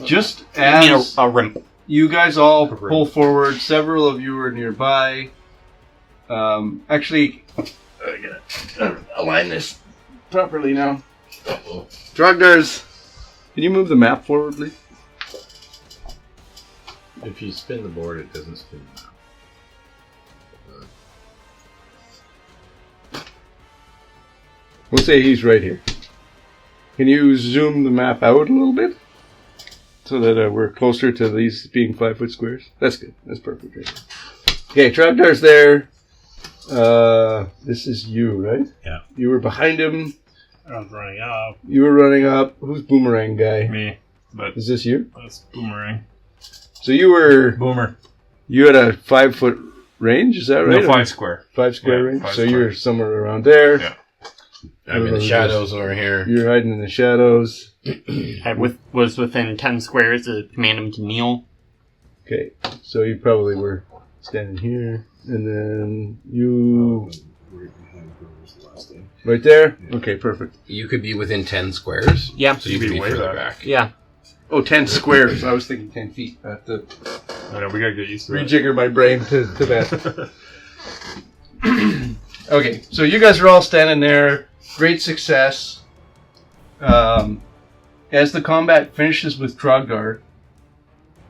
Just I mean, as a rim. you guys all Right. pull forward, several of you are nearby. Actually, I gotta align this properly now. Drogdars, can you move the map forward, please? If you spin the board, it doesn't spin the map. We'll say he's right here. Can you zoom the map out a little bit? So that we're closer to these being 5-foot squares? That's good. That's perfect right there. Okay, Trapdar's there. This is you, right? Yeah. You were behind him. I was running up. You were running up. Who's Boomerang guy? Me. But Is this you? that's Boomerang. So you were... Boomer. You had a 5-foot range, is that right? No, 5 square. 5 square Yeah, range? 5 So square. you're somewhere around there. Yeah. I'm in the shadows over here. You're hiding in the shadows. I was within 10 squares to command him to kneel. Okay, so you probably were standing here. And then you... Right behind whoever was the last thing. Right there? Okay, perfect. You could be within 10 squares. Yeah. So you You'd could be be way further back. back. Yeah. Oh, 10 squares. I was thinking 10 feet. I have to I know, we gotta get used to that. rejigger my brain to that. Okay, so you guys are all standing there. Great success. As the combat finishes with Trogdar,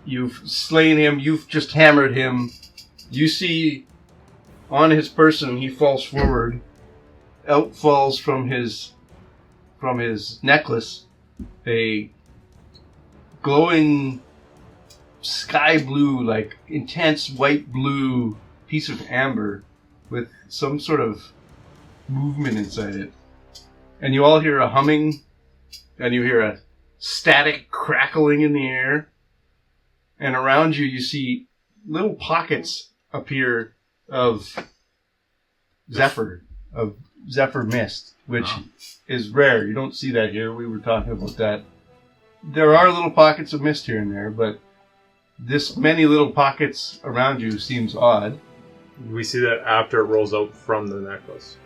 you've slain him, you've just hammered him. You see on his person, he falls forward. Out falls from his necklace a glowing sky blue, like intense white blue piece of amber with some sort of movement inside it. And you all hear a humming, and you hear a static crackling in the air. And around you, you see little pockets appear of Zephyr mist, which is rare. You don't see that here. We were talking about that. There are little pockets of mist here and there, but this many little pockets around you seems odd. We see that after it rolls out from the necklace.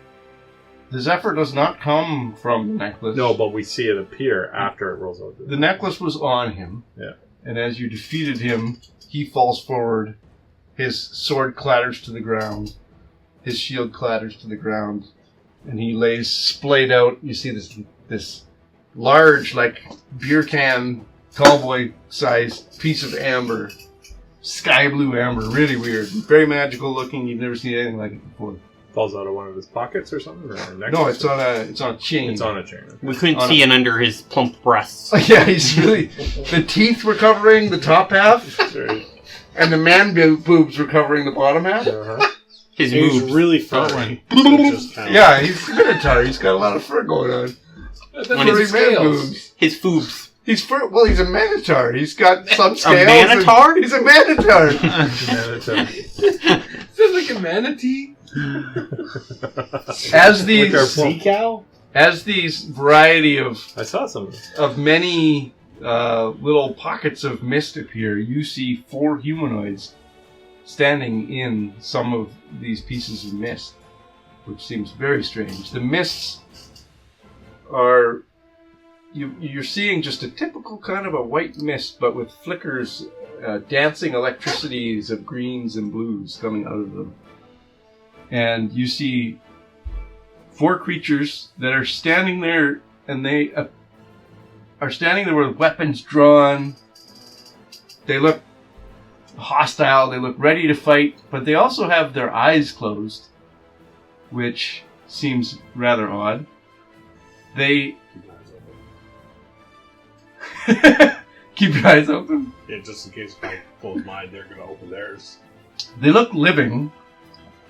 The Zephyr does not come from the necklace. No, but we see it appear after it rolls out. The necklace was on him. Yeah. And as you defeated him, he falls forward. His sword clatters to the ground. His shield clatters to the ground. And he lays splayed out. You see this large, like beer can, tallboy-sized piece of amber. Sky blue amber. Really weird. Very magical looking. You've never seen anything like it before. Falls out of one of his pockets or something? Or a necklace? No, it's on a chain. It's on a chain. We couldn't On see it under his plump breasts. Yeah, he's really... The teeth were covering the top half, Right. and the man boobs were covering the bottom half. Uh-huh. His He's moves. really furry. So just kind of- Yeah, he's a minotaur. He's got a lot of fur going on. That's On furry his man scales. boobs. His foobs. He's a minotaur. He's got some scales. manotaur? He's a minotaur. Sounds like a manatee. As these, Like our Sea cow? as these variety of I saw some. many little pockets of mist appear, you see 4 humanoids standing in some of these pieces of mist, which seems very strange. The mists are... You're seeing just a typical kind of a white mist, but with flickers, dancing electricities of greens and blues coming out of them. And you see 4 creatures that are standing there, and they are standing there with weapons drawn. They look hostile, they look ready to fight, but they also have their eyes closed, which seems rather odd. They... Keep your eyes open. Yeah, just in case if I close mine, they're going to open theirs. They look living,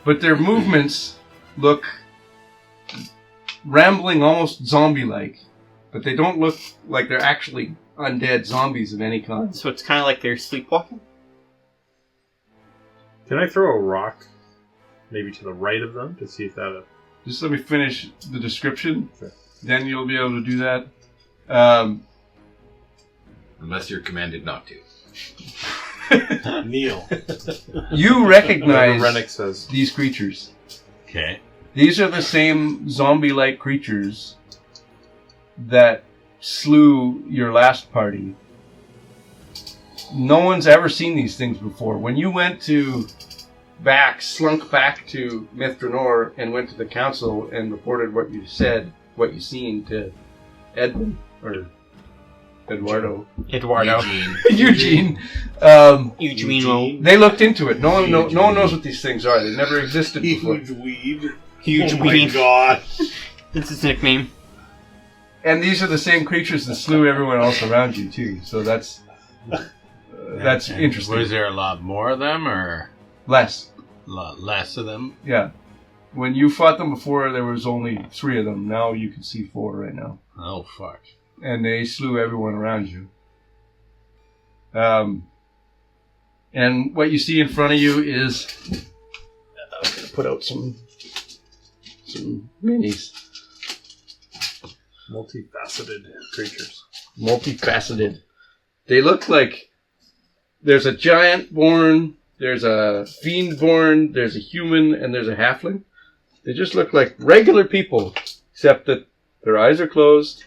but their movements look rambling, almost zombie-like. But they don't look like they're actually undead zombies of any kind. So it's kind of like they're sleepwalking. Can I throw a rock maybe to the right of them to see if that... Just let me finish the description. Sure. Then you'll be able to do that. Unless you're commanded not to. Neil. You recognize Rennick says. these creatures. Okay. These are the same zombie-like creatures that slew your last party. no one's ever seen these things before. When you went slunk back to Mithranor and went to the council and reported what you seen to Edmund or Eduardo. Eugene. Eugene. They looked into it. No one knows what these things are. They never existed before. Huge weed. Huge Oh my weed. god. That's his nickname. And these are the same creatures that slew everyone else around you too. So that's interesting. Was there a lot more of them, or Less. a lot less of them? Yeah. When you fought them before, there was only 3 of them. Now you can see 4 right now. Oh, fuck. And they slew everyone around you. And what you see in front of you is... I'm going to put out some minis. Multifaceted creatures. Multifaceted. They look like... There's a giant born, there's a fiend born, there's a human, and there's a halfling. They just look like regular people, except that their eyes are closed,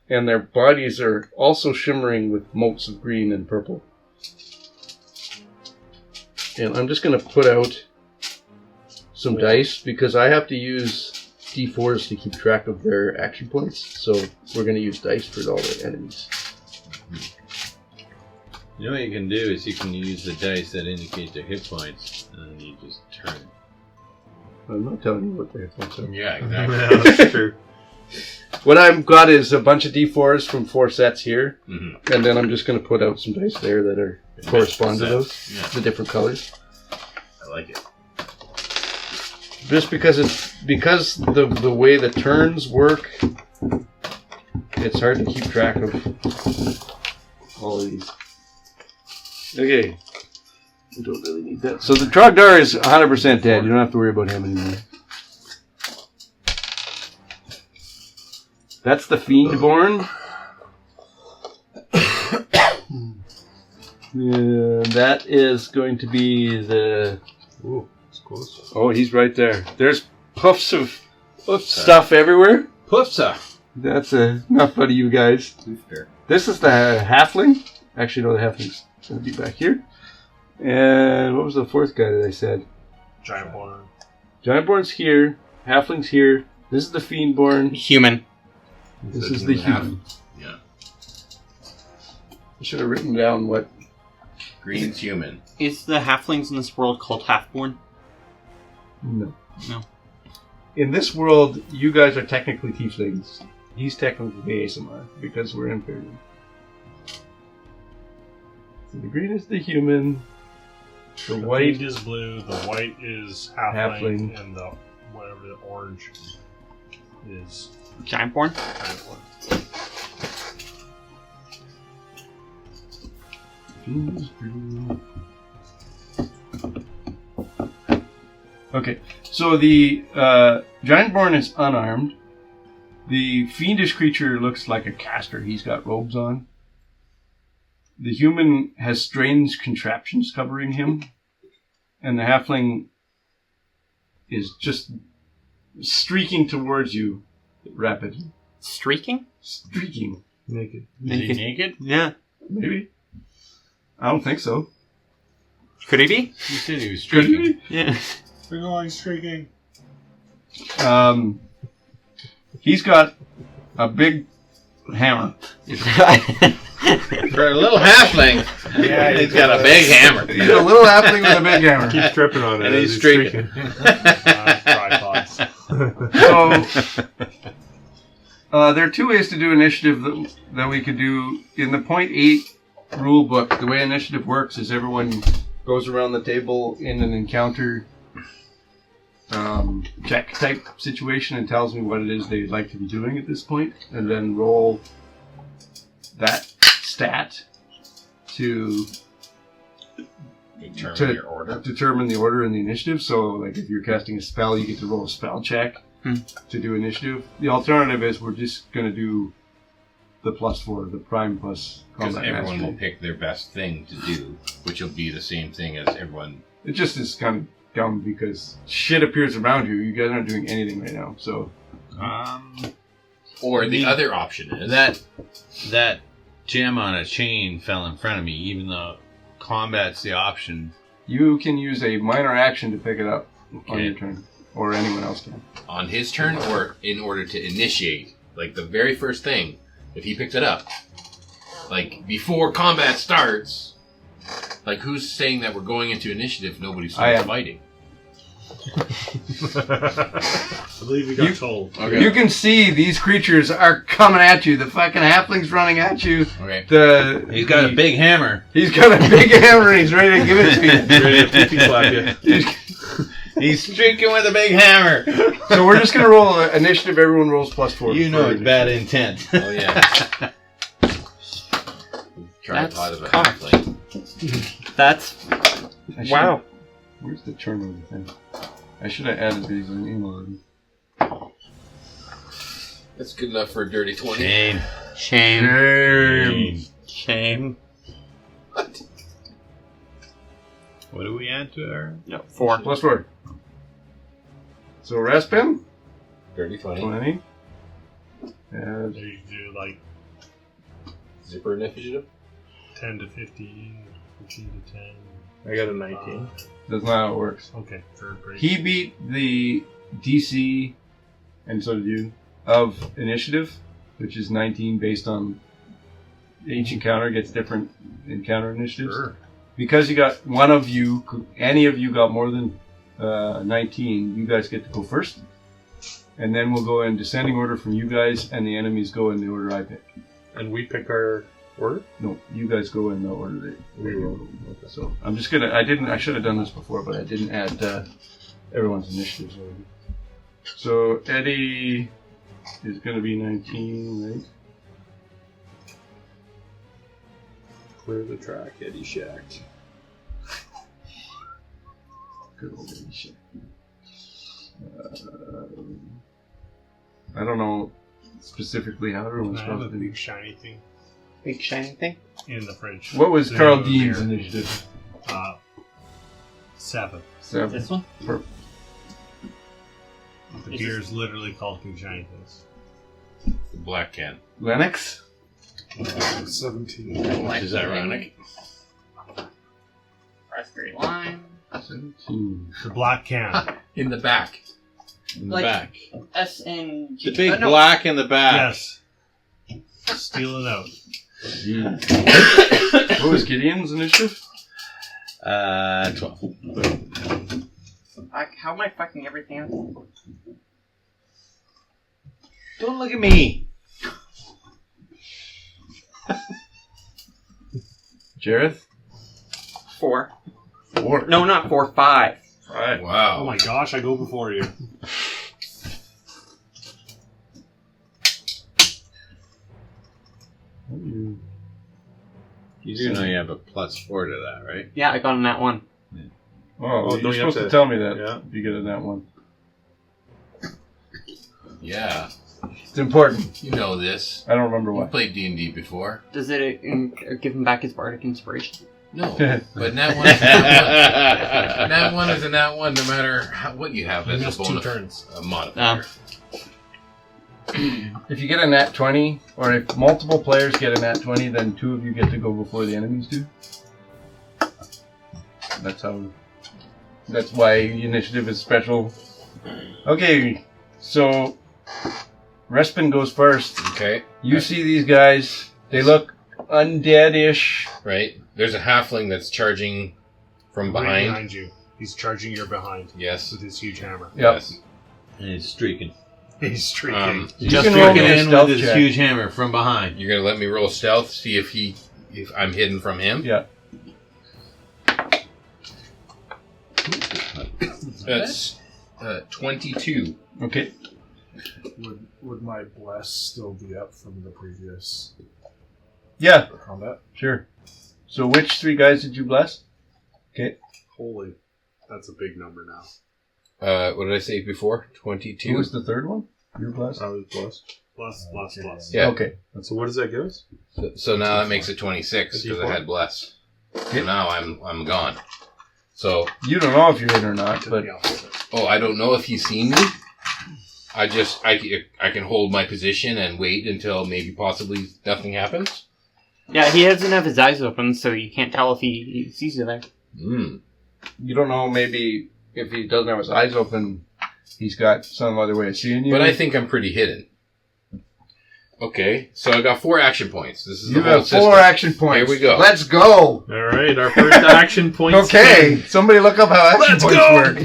and their bodies are also shimmering with motes of green and purple. And I'm just going to put out some dice, because I have to use D4s to keep track of their action points, so we're going to use dice for all the enemies. You know what you can do is you can use the dice that indicate their hit points, and then you just turn. I'm not telling you what their hit points are. Yeah, exactly. That's true. What I've got is a bunch of D4s from 4 sets here, Mm-hmm. and then I'm just going to put out some dice there that correspond to those, Yeah. the different colors. I like it. Just because the way the turns work, it's hard to keep track of all of these. Okay. I don't really need that. So the Trogdar is 100% dead. You don't have to worry about him anymore. That's the Fiendborn. That is going to be the... Ooh, it's close. Oh, he's right there. There's puffs of stuff everywhere. Poofsa! That's enough out of you guys. This is the halfling. Actually, no, the halfling's going to be back here. And what was the 4th guy that I said? Giantborn. Giantborn's here. Halfling's here. This is the Fiendborn. Human. This is the human. Yeah. I should have written down what... Green's human. Is the halflings in this world called halfborn? No. No. In this world, you guys are technically tieflings. He's technically ASMR, because we're inferior. So the green is the human. The white pink is blue, the white is halfling, and the whatever the orange is Giantborn? giantborn. Okay, so the Giantborn is unarmed. The fiendish creature looks like a caster. He's got robes on. The human has strange contraptions covering him. And the halfling is just streaking towards you rapidly. Streaking? Streaking. Naked. Is he naked? Yeah. Maybe. I don't think so. Could he be? You said he was Could streaking. he? Yeah. We're going streaking. He's got a big hammer. For a little halfling, Yeah, he's got a big hammer. He's a little halfling with a big hammer. Keep tripping on it. And as he's streaking. Tripods. So, there are 2 ways to do initiative that we could do. In the 0.8 rule book, the way initiative works is everyone goes around the table in an encounter check type situation and tells me what it is they'd like to be doing at this point, and then roll that stat to Determine your order. determine the order in the initiative. So, like, if you're casting a spell, you get to roll a spell check to do initiative. The alternative is we're just going to do the +4, the prime plus Because combat everyone mastery. will pick their best thing to do, which will be the same thing as everyone. It just is kind of dumb because shit appears around you. You guys aren't doing anything right now, so... Or the other option is That gem on a chain fell in front of me, even though combat's the option. You can use a minor action to pick it up on Okay. your turn, or anyone else can. On his turn, or in order to initiate, like the very first thing, if he picks it up, like before combat starts, like who's saying that we're going into initiative? Nobody I starts am. fighting. I believe we got told. Okay. You can see these creatures are coming at you. The fucking halfling's running at you. Okay. He's got a big hammer. He's got a big hammer and he's ready to give it to you. Ready to pee-pee slap you. He's streaking with a big hammer. So we're just going to roll initiative. Everyone rolls +4. You know it's bad intent. Oh yeah. Tripod of a cocked. halfling. That's Wow. Where's the turn of the thing? I should have added these in already. That's good enough for a dirty 20. Shame. shame. Shame. What? What do we add to our... No, 4. +4. So Raspin, Dirty 20. 20. So you do like Zipper initiative. 10 to 15, 15 to 10. I got a 19. That's not how it works. Okay, third grade. He beat the DC, and so did you, of initiative, which is 19 based on each encounter gets different encounter initiatives. Sure. Because you got one of you, any of you got more than 19, you guys get to go first. And then we'll go in descending order from you guys, and the enemies go in the order I pick. And we pick our order? No, you guys go in the order that We you roll. go. So I'm just gonna. I should have done this before, but I didn't add everyone's initiatives already. So Eddie is gonna be 19, right? Clear the track, Eddie Shack. Good old Eddie shit. I don't know specifically how everyone's I have a supposed to be. big shiny thing Big shiny thing. in the fridge. What was So, Carl Dean's here. initiative? 7. 7. This one? The Is beer this- is literally called King Shiny Things. The black can. Lennox? 17. Which is ironic. Raspberry lime. 17. The black can. In the back. In the Like- back. S and The big no. black in the back. Yes. Steal it out. What was Gideon's initiative? 12. How am I fucking everything up? Don't look at me. Jareth? 4. 4. No, not 4. 5. Alright. Wow. Oh my gosh, I go before you. You do know you have a +4 to that, right? Yeah, I got on that one. Oh, don't you're you have supposed to to- tell me that yeah. if you get in that one. Yeah. It's important. You know this. I don't remember You why. played D&D before. Does it give him back his bardic inspiration? No. But nat one is nat one. Nat one is a nat one no matter what you have You as a missed 2 bonus turns. modifier. If you get a nat 20, or if multiple players get a nat 20, then 2 of you get to go before the enemies do. That's why initiative is special. Okay, so Respin goes first. Okay. You see these guys, they look undead-ish. Right. There's a halfling that's charging from Right behind. behind you. He's charging your behind Yes. with his huge hammer. Yep. Yes. And he's streaking. He's streaking. You Just can roll streaking me a in stealth with his check. huge hammer from behind. You're gonna let me roll stealth, see if I'm hidden from him. Yeah. That's 22. Okay. Would my bless still be up from the previous Yeah, combat? sure. So which 3 guys did you bless? Okay. Holy, that's a big number now. What did I say before? Who 22. was the 3rd one? You blessed? I was blessed. Plus, plus, plus. Yeah. Okay. So what does that give us? So now that makes it 26 because I had bless. So now I'm gone. So You don't know if you're in or not, but The opposite. I don't know if he's seen me. I can hold my position and wait until maybe possibly nothing happens. Yeah, he doesn't have his eyes open, so you can't tell if he sees you there. Mm. You don't know, maybe if he doesn't have his eyes open, he's got some other way of seeing you. But I think I'm pretty hidden. Okay, so I got 4 action points. This is You the whole have 4 system. action points. Here we go. Let's go. All right, our first action point. Okay, somebody look up how action points work.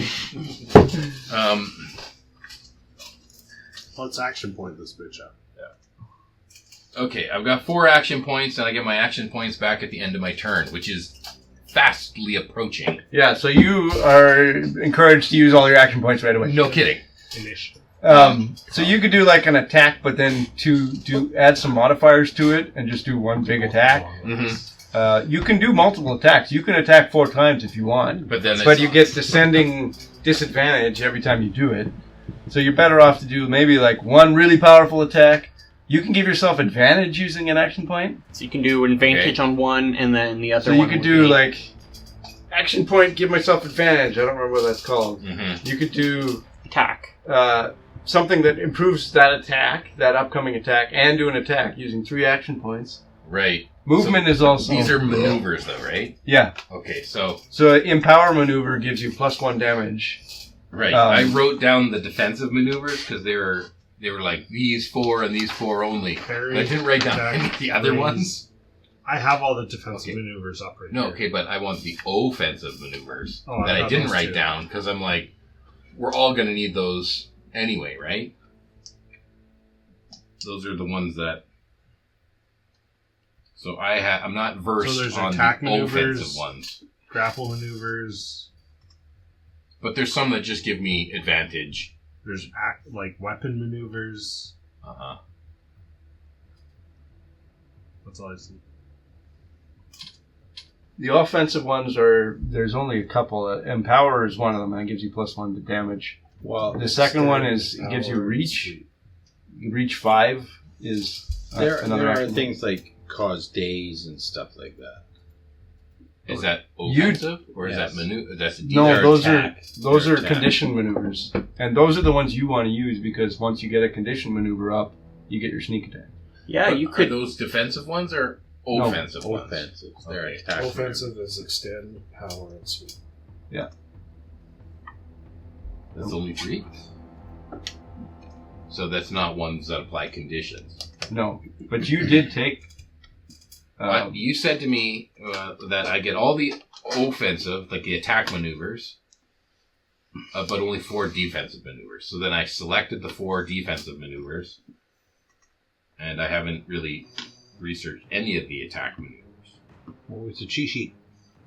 Let's action point this bitch up. Okay, I've got 4 action points, and I get my action points back at the end of my turn, which is fastly approaching. Yeah, so you are encouraged to use all your action points right away. No kidding. Initiative. So you could do like an attack, but then to add some modifiers to it and just do one big attack. Mm-hmm. You can do multiple attacks. You can attack 4 times if you want, But then but you get descending disadvantage every time you do it. So you're better off to do maybe like one really powerful attack. You can give yourself advantage using an action point. So you can do advantage on one, and then the other So you one could would do be- like action point, give myself advantage. I don't remember what that's called. Mm-hmm. You could do attack. something that improves that attack, that upcoming attack, and do an attack using 3 action points. Right. Movement is also... These are maneuvers, though, right? Yeah. Okay, so... So Empower maneuver gives you +1 damage. Right. I wrote down the defensive maneuvers because they were like these 4 and these 4 only. Parry, I didn't write down attack, any of the other raise. ones. I have all the defensive Okay. maneuvers up right No, here. okay, but I want the offensive maneuvers Oh, I that I got didn't those write too. down because I'm like, we're all going to need those anyway, right? Those are the ones that... So I'm not versed So there's on attack the maneuvers. offensive ones. Grapple maneuvers. But there's some that just give me advantage. There's like weapon maneuvers. Uh-huh. That's all I see. The offensive ones are... There's only a couple. Empower is one of them, and it gives you +1 to damage. Well, The second one is... It gives you reach. Reach 5 is there another are action. things like cause days and stuff like that. Is that You- offensive? Or is Yes. that maneuver? That's a No, They're those attack. are those They're are attack. condition maneuvers, and those are the ones you want to use because once you get a condition maneuver up, you get your sneak attack. Yeah, But you Are could. those defensive ones or No, offensive ones? Offensive. They're Okay. attack. Offensive is extend, power, and sweep. That's only 3? So that's not ones that apply conditions. No, but you did take. You said to me that I get all the offensive, like the attack maneuvers, but only 4 defensive maneuvers. So then I selected the 4 defensive maneuvers, and I haven't really researched any of the attack maneuvers. Oh, it's a cheat sheet.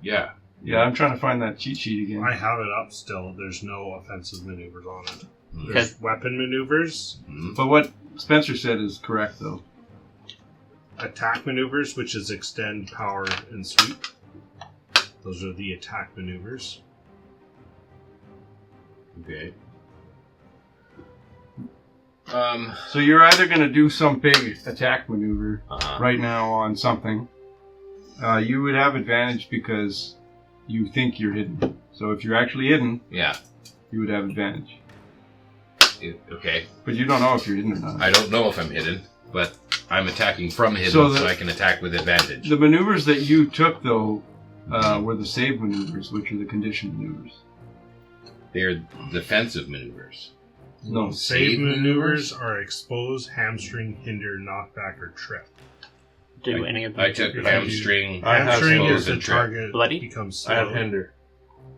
Yeah. Yeah, I'm trying to find that cheat sheet again. I have it up still. There's no offensive maneuvers on it. Mhm. There's weapon maneuvers, Mhm. But what Spencer said is correct, though. attack maneuvers, which is extend, power, and sweep. Those are the attack maneuvers. Okay. So you're either going to do some big attack maneuver Uh-huh. right now on something. You would have advantage because you think you're hidden. So if you're actually hidden, Yeah. you would have advantage. Okay. But you don't know if you're hidden or not. I don't know if I'm hidden, but I'm attacking from hidden, So so, the- I can attack with advantage. The maneuvers that you took, though, were the save maneuvers, which are the condition maneuvers. They're defensive maneuvers. No, Save maneuvers are expose, hamstring, hinder, knockback, or trip. Do any of them. I took If hamstring. I have Hamstring slow is the and trip. target Bloody? becomes I have slow. hinder.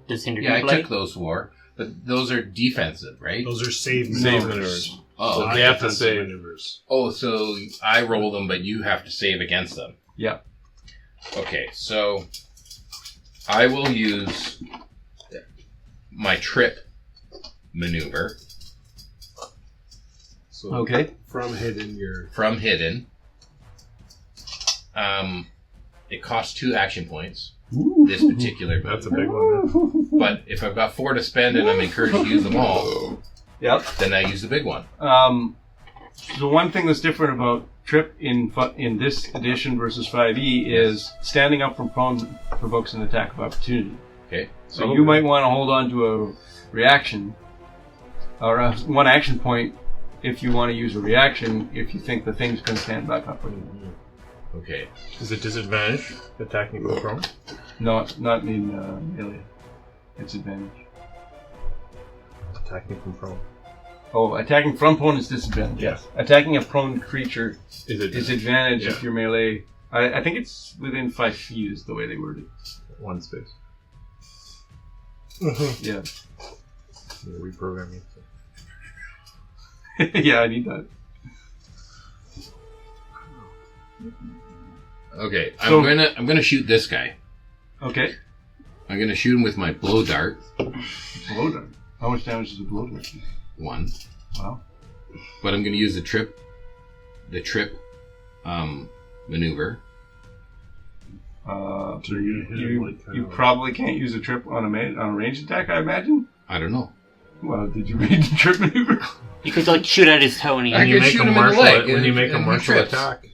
Does hinder Yeah, I do bloody? took those 4, but those are defensive, right? Those are save Save maneuvers. maneuvers. Oh, So Not they have to defensive save. maneuvers. oh, so I roll them, but you have to save against them. Yeah. Okay, so I will use my trip maneuver So Okay. from hidden, you're from hidden. It costs 2 action points. This particular That's a maneuver. big one. But if I've got 4 to spend and I'm encouraged to use them all, Yep. then I use the big one. The one thing that's different about Trip in this edition versus 5e is standing up from prone provokes an attack of opportunity. Okay. So you might want to hold on to a reaction or one action point if you want to use a reaction if you think the thing's going to stand back up. Okay. Is it disadvantage attacking from prone? Not in melee. It's advantage. Attacking from prone. Oh, attacking from prone is disadvantage. Yeah. Attacking a prone creature Is it is advantage Yeah. if you're melee. I think it's within 5 feet is the way they word it. one space? Yeah. Yeah, reprogramming. Yeah, I need that. Okay. So- I'm gonna shoot this guy. Okay. I'm gonna shoot him with my blow dart. Blow dart. How much damage does a blow dart do? 1. Wow. But I'm gonna use the trip maneuver. So you're gonna hit him like You probably can't use a trip on a ranged attack, I imagine. I don't know. Well, did you read the trip maneuver? You could like shoot at his toe and he. I When you could make shoot a him in the martial leg, when you make a and he martial trips. attack.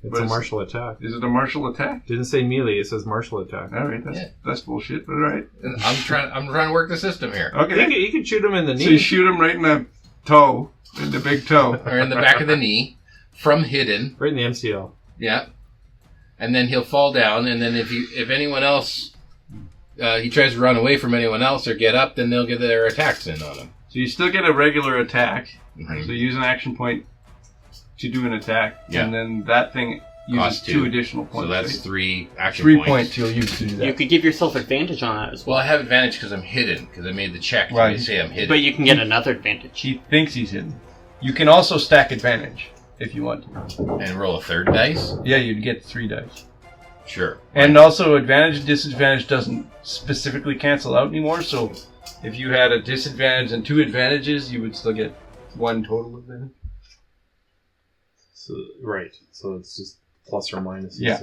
It's But a it's- martial attack. Is it a martial attack? Didn't say melee, it says martial attack. All right, that's bullshit. But all right. I'm trying to work the system here. Okay. You can shoot him in the So you knee. shoot him right in the toe, in the big toe. Or in the back of the knee, from hidden. Right in the MCL. Yeah. And then he'll fall down, and then if anyone else, he tries to run away from anyone else or get up, then they'll get their attacks in on him. So you still get a regular attack. Mhm. So you use an action point to do an attack, Yeah. and then that thing uses Cost 2 2. additional points. So that's right? 3 action 3 points. points you'll use to do that. You could give yourself advantage on that as Well, well. I have advantage because I'm hidden, because I made the check. So Right. they say I'm hidden. But you can get another advantage. He thinks he's hidden. You can also stack advantage if you want to. And roll a 3rd dice? Yeah, you'd get 3 dice. Sure. And also, advantage and disadvantage doesn't specifically cancel out anymore. So, if you had a disadvantage and 2 advantages, you would still get 1 total advantage. So, right. So it's just plus or minus. Yeah.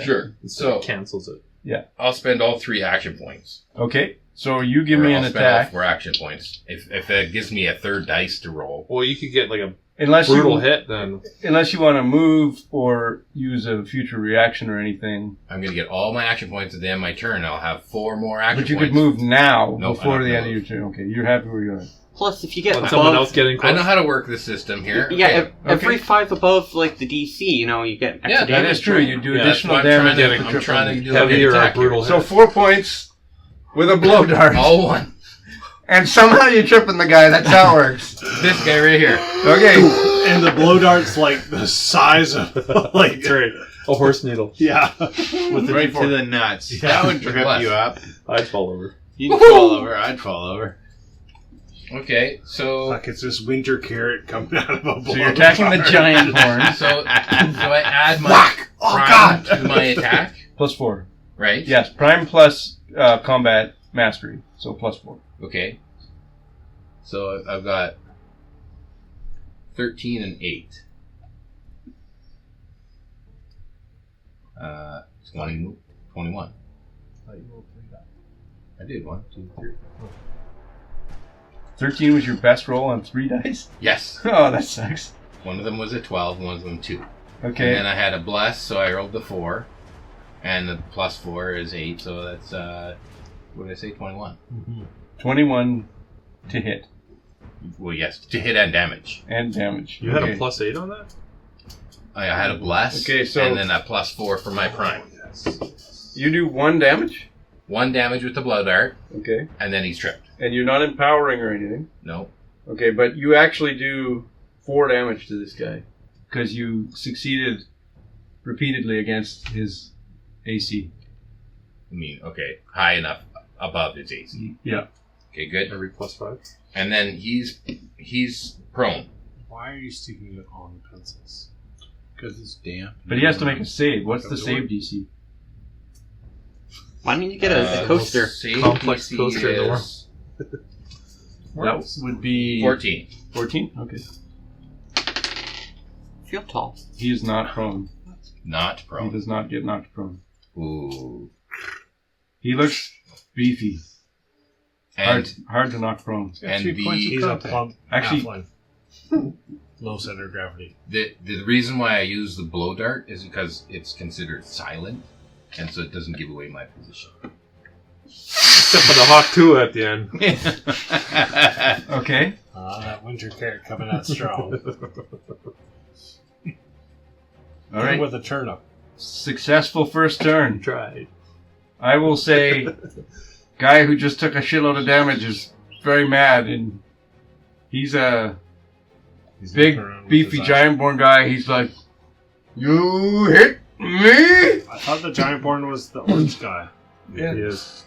Sure. So it cancels it. I'll spend all 3 action points. Okay, so you give Or me I'll an spend all attack. 4 action points. If that gives me a 3rd dice to roll. Well, you could get like a Unless brutal you hit then. unless you want to move or use a future reaction or anything. I'm going to get all my action points at the end of my turn. I'll have 4 more action But you points. could move now Nope, before I don't the end of know. your turn. Okay, you're happy where you are. Plus, if you get Let someone above, else get in close. I know how to work the system here. yeah, Okay. every 5 above like the DC, you know, you get extra Yeah, damage. That is true. right? You do Yeah, that's additional why I'm trying damage. to- if the I'm trip trying to rolls. do Heavy an or a attack brutal here. So 4 points with a blow dart, All 1. and somehow you're tripping the guy. That's how it works. This guy right here. Okay. And the blow dart's like the size of like That's right. A horse needle. yeah. With Right to the nuts. Yeah. That would trip Bless. you up. I'd fall over. You'd fall over. I'd fall over. Okay, so Like it's this winter carrot coming out of a blow So you're attacking the dart. giant horn. so I add my Whack! Oh, prime God! to my attack, Plus 4. right? Yes, prime plus combat mastery. So plus 4. Okay. So I've got 13 and 8. 21. I did 1, 2, 3. 13 was your best roll on 3 dice? Yes. Oh, that sucks. One of them was a 12, one of them 2. Okay. And then I had a bless, so I rolled the 4. And the plus 4 is 8, so that's, what did I say, 21? 21 to hit. Well, yes, to hit and damage. And damage. You had Okay. a plus 8 on that? I had a bless, Okay, so- and then a plus 4 for my prime. You do 1 damage? 1 damage with the blow dart, Okay. and then he's tripped. And you're not empowering or anything. No. Okay, but you actually do 4 damage to this guy. Because you succeeded repeatedly against his AC. I mean, okay, high enough above his AC. Yeah. Okay, good. Every plus 5? And then he's prone. Why are you sticking it on pencils? Because it's damp. But he has to make a save. What's the save DC? Why don't you get a coaster? Save Complex DC coaster door. is That would be 14. 14? Okay. Feel tall. He is not prone. Not He prone. does not get knocked prone. Ooh. He looks beefy. And Hard to knock prone. and He's a the plump Actually- halfling. Low center of gravity. the reason why I use the blow dart is because it's considered silent, and so it doesn't give away my position. Except for the Hawk 2 at the end. All right. With a turnip. Successful first turn. Tried. I will say, guy who just took a shitload of damage is very mad, and he's a big, beefy, giant-born guy. He's like, "You hit me!" I thought the Giantborn was the orange guy. Yeah. He is.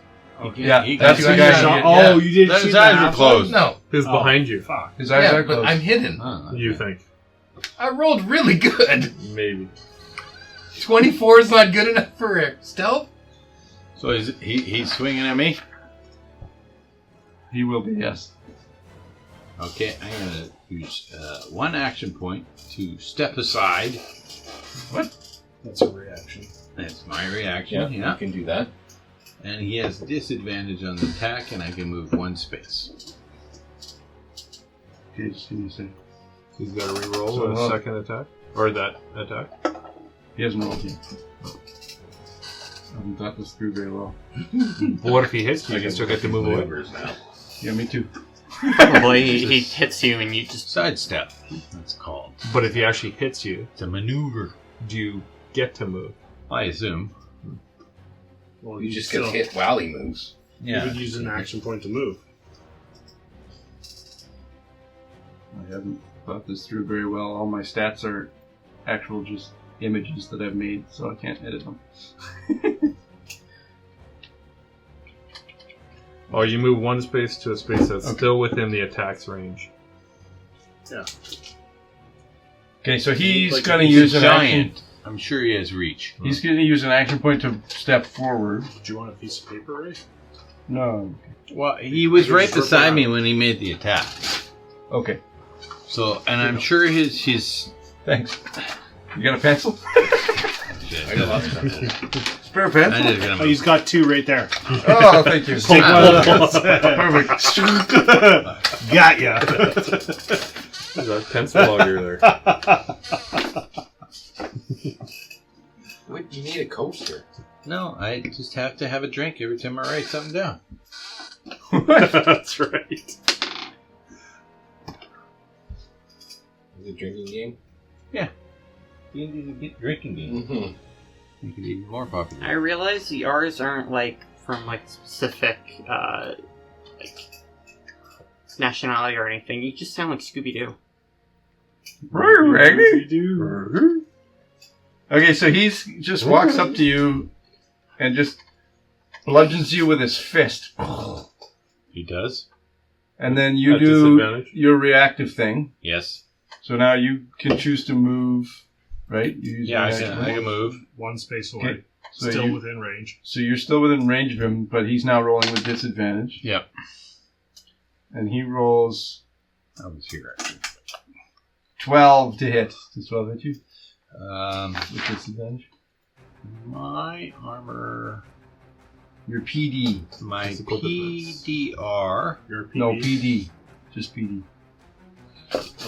Yeah, He that's got the guy. Shot- Yeah. Oh, you didn't His shoot the eyes were half closed. No. Who's Oh, behind you? Fuck. His eyes Yeah, are but closed. I'm hidden. You think? I rolled really good. Maybe. 24 is not good enough for a stealth. So he's swinging at me? He will be, yes. Okay, I'm going to use one action point to step aside. What? That's a reaction. That's my reaction. You can do that. And he has disadvantage on the attack, and I can move one space. Okay, just give me a second. He's got to re-roll So, a second attack? Or that attack? He hasn't rolled yet. I haven't thought this through very well. Well, what if he hits you? You still get to move away. Maneuvers now. Yeah, me too. Probably he hits you and you just. Sidestep, that's called. But if he actually hits you, It's a maneuver. do you get to move? I assume. Well, You just still, get hit while he moves. You could use an action point to move. I haven't thought this through very well. All my stats are actual just images that I've made, so I can't edit them. Oh, you move one space to a space that's Okay. still within the attack's range. Yeah. Okay, so he's Like going to He's use a an action. giant. I'm sure he has reach. He's going to use an action point to step forward. Do you want a piece of paper, Ray? No. Well, he was right Just rip it beside out. me when he made the attack. Okay. So, and I'm sure his Thanks. You got a pencil? I got lots of stuff. Spare I pencil? did get Oh, him. he's got two right there. Oh, thank you. Take one of those. Perfect. Got ya. There's a pencil logger there. What, you need a coaster. No, I just have to have a drink every time I write something down. That's right. Is it a drinking game? D&D's a drinking game. Mm-hmm. Make it even more popular. I realize the R's aren't like from like specific like nationality or anything. You just sound like Scooby Doo. Okay, so he's just walks up to you and just bludgeons you with his fist. He does? And then you At do disadvantage? your reactive thing. Yes. So now you can choose to move, right? You use Yeah, your I action. can move. One space away. Okay. So Still you- within range. So you're still within range of him, but he's now rolling with disadvantage. Yep. And he rolls I was here. 12 to hit. Does 12 hit you with disadvantage? My armor, Your PD. my Physical defense. PDR. Your PD. No, PD. Just PD.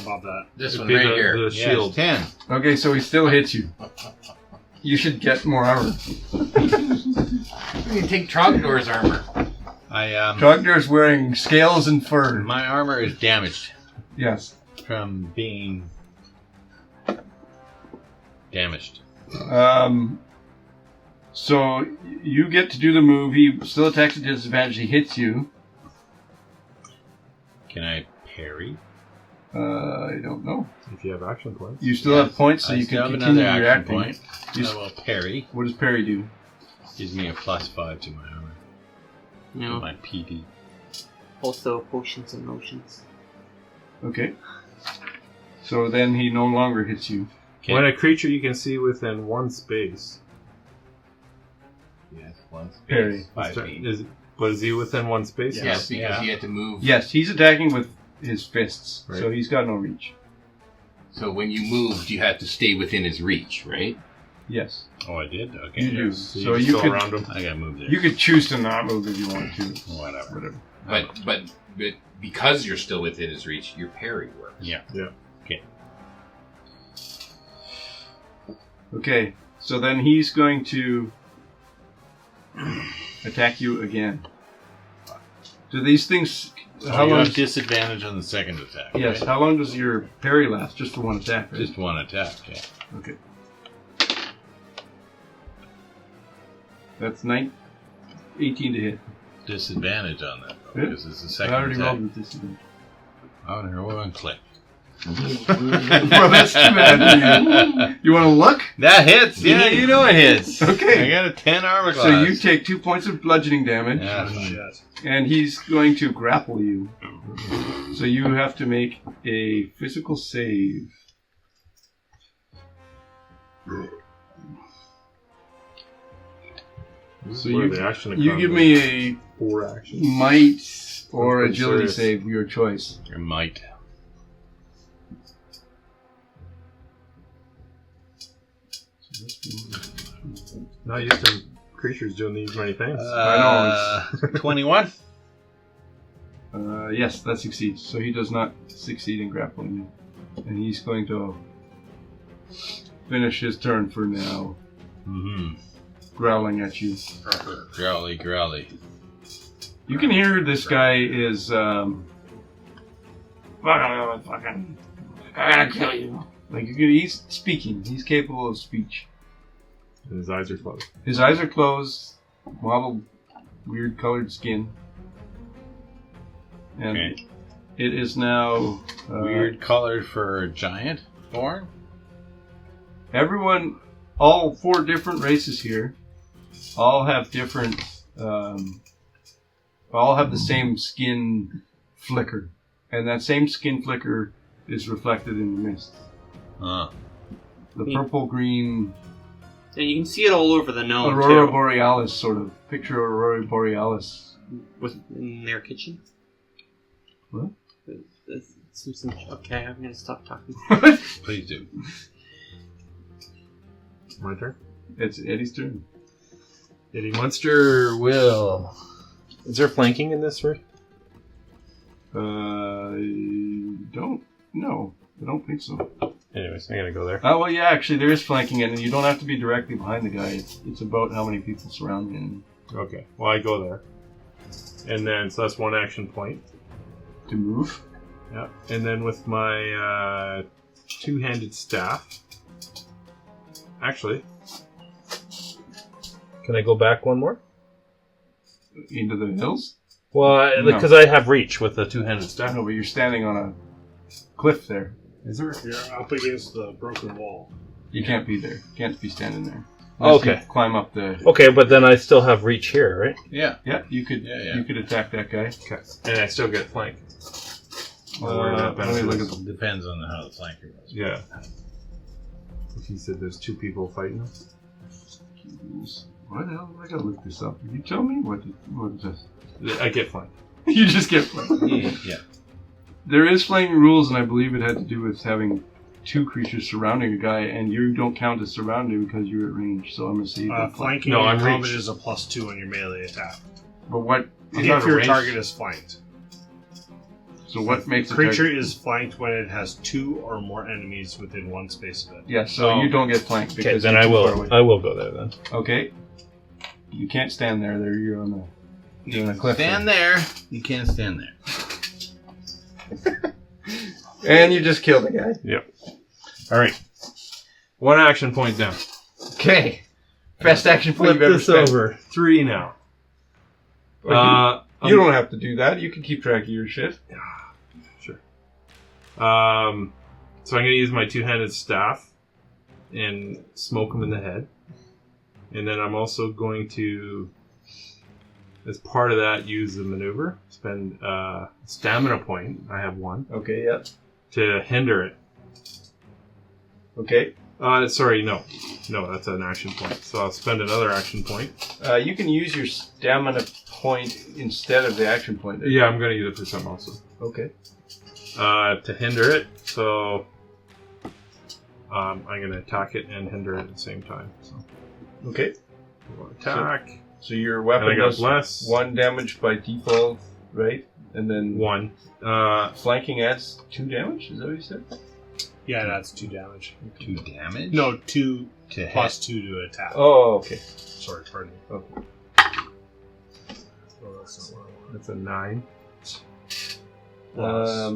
Above that. This It'd one be right the- here. The Yes, shield. 10. Okay, so he still hits you. You should get more armor. You can take Trogdor's armor. Trogdor's wearing scales and fur. My armor is damaged Yes. from being damaged. So you get to do the move. He still attacks at disadvantage. He hits you. Can I parry? I don't know. If you have action points. You still have points, so I you still can have continue another action reacting. point. You I s- will parry. What does parry do? Gives me a +5 to my armor. No. My PD. Also potions and motions. Okay. So then he no longer hits you. Okay. When a creature you can see within one space. Yes, one space. Parry. 5 feet. Was he within one space? Yes, because Yeah. he had to move. Yes, he's attacking with his fists, so Right. he's got no reach. So when you moved, you had to stay within his reach, right? Yes, Oh, I did? Okay. you do. So, So you you go could around him. I gotta move there. you could choose to not move if you want to. Whatever. Whatever. But because you're still within his reach, your parry works. Yeah. Okay, so then he's going to attack you again. Do these things? How you long? have disadvantage on the second attack. Yes. right? How long does your parry last? Just for one attack, right? Just one attack, yeah. Okay. That's 18 to hit. Disadvantage on that, though, Yeah. because it's the I second already attack. rolled with disadvantage. Oh, there one click. Well, that's too bad. You want to look? That hits. Yeah, you know it hits. Okay. I got a 10 armor class. So you take 2 points of bludgeoning damage, Yeah. Shit. and he's going to grapple you. So you have to make a physical save. This So is where you- the action You comes give in. me a 4 actions. might or pretty agility serious. save, your choice. Your might. Not used to creatures doing these many things. I 21. Yes, that succeeds. So he does not succeed in grappling you. And he's going to finish his turn for now, Mm-hmm. growling at you. Growly, growly. You can hear this guy is, fucking, I gotta kill you. Like, he's speaking. He's capable of speech. And his eyes are closed. His eyes are closed, mottled, weird colored skin. And Okay. it is now Weird colored for a giant born. everyone, all 4 different races here, all have different, all have the same skin flicker. And that same skin flicker is reflected in the mist. The purple green And you can see it all over the gnome, Aurora too. Borealis, sort of. Picture Aurora Borealis. In their kitchen. What? Okay, I'm gonna stop talking. Please do. My turn. It's Eddie's turn. Eddie Munster will. Is there flanking in this, right? Don't. No, I don't think so. Anyways, I'm gonna go there. Oh, well, yeah, actually, there is flanking, and you don't have to be directly behind the guy. It's about how many people surround him Okay. Well, I go there. And then, so that's 1 action point. to move. Yeah. And then with my 2-handed staff. Actually. Can I go back one more? Into the hills? Well, No. because I have reach with the 2-handed I staff. know, but you're standing on a cliff there. Is there? You're up against the broken wall. You can't be there. You can't be standing there. Oh, Unless you okay. climb up the... Okay, but then I still have reach here, right? Yeah. Yeah, you could Yeah. You could attack that guy. Okay. And I still get flank. Or where that Let me look benefits. at the... Depends on how the flanker goes. Yeah. If he said there's 2 people fighting. What the hell? I gotta look this up. You tell me what is this? I get flank. You just get flanked. Yeah. There is flanking rules, and I believe it had to do with having 2 creatures surrounding a guy, and you don't count as surrounding because you're at range. So I'm gonna see. Flanking No, in I'm combat reach. is a +2 on your melee attack. But what? He's not If a your range. target is flanked. So what makes The a creature target- is flanked when it has 2 or more enemies within 1 space of it. Yeah. So Oh. you don't get flanked Okay, because then you're I too far will. away. I will go there then. Okay. You can't stand there. There you're on a cliff. Stand there. You can't stand there. And you just killed the guy. Yep. All right. 1 action point down. Okay. Best action point Flip you've ever this spent. over. 3 now. You don't have to do that. You can keep track of your shit. Sure. So I'm going to use my 2-handed staff and smoke him in the head. And then I'm also going to, as part of that, use the maneuver. Spend stamina point. I have 1 Okay. Yeah. to hinder it. Okay. Sorry, no. No, that's an action point. So I'll spend another action point. You can use your stamina point instead of the action point. Yeah, I'm going to use it for some also. Okay. To hinder it. So I'm going to attack it and hinder it at the same time. So Okay. we'll attack. So your And weapon I got does bless. 1 damage by default, right? And then 1. flanking adds 2 damage. Is that what you said? Yeah, that's 2 damage. 2 damage? No, 2 To plus 2 to attack. Oh, okay. Sorry, pardon me. Okay. Oh, that's not what I wanted. That's a 9.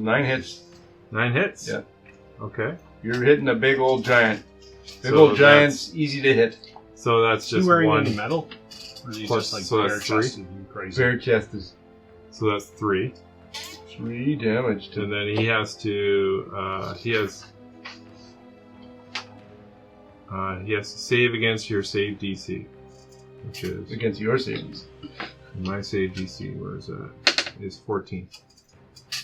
9 hits. 9 hits? Yeah. Okay. You're hitting a big old giant. Big So old giants, easy to hit. So that's You just wearing any 1. metal? Or is he Plus- just like so that's bare three? chested and crazy? Bare chest is So that's 3. 3 damage And to then he has to he has to save against your save DC, which is against your savings. my save DC. Where is that? Is 14.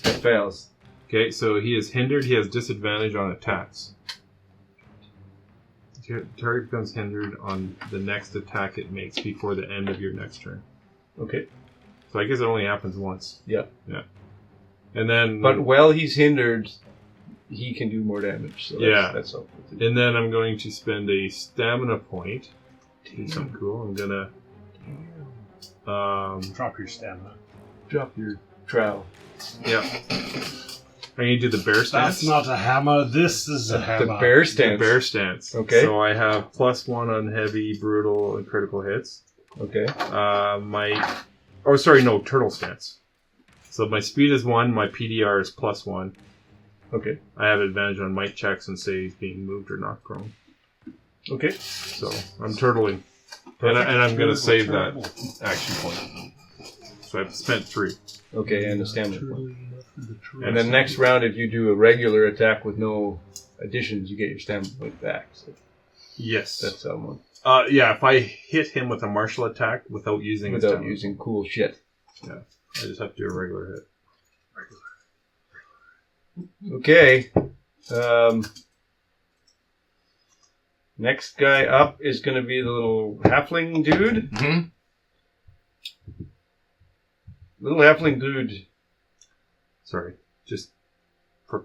That fails. Okay, so he is hindered. He has disadvantage on attacks. Target becomes hindered on the next attack it makes before the end of your next turn. Okay. So I guess it only happens once. Yeah. Yeah. And then, But while he's hindered, he can do more damage. So that's helpful. Too. and then I'm going to spend a stamina point. Do something cool. I'm gonna Drop your stamina. Drop your trowel. yeah. I'm gonna do the bear stance. That's not a hammer. This is a hammer. The bear The stance. bear stance. Okay. So I have +1 on heavy, brutal, and critical hits. Okay. Turtle stance. So my speed is 1, my PDR is +1. Okay. I have advantage on might checks and saves being moved or knocked prone. Okay. So I'm turtling. And I'm going to save that action point. So I've spent 3. Okay, and a stamina point. And then next round, if you do a regular attack with no additions, you get your stamina point back. So Yes. that's how one. Yeah, if I hit him with a martial attack without using his Without stamina, using cool shit. I just have to do a regular hit. Okay. Next guy up is going to be the little halfling dude. Mm-hmm. Little halfling dude. Sorry, just for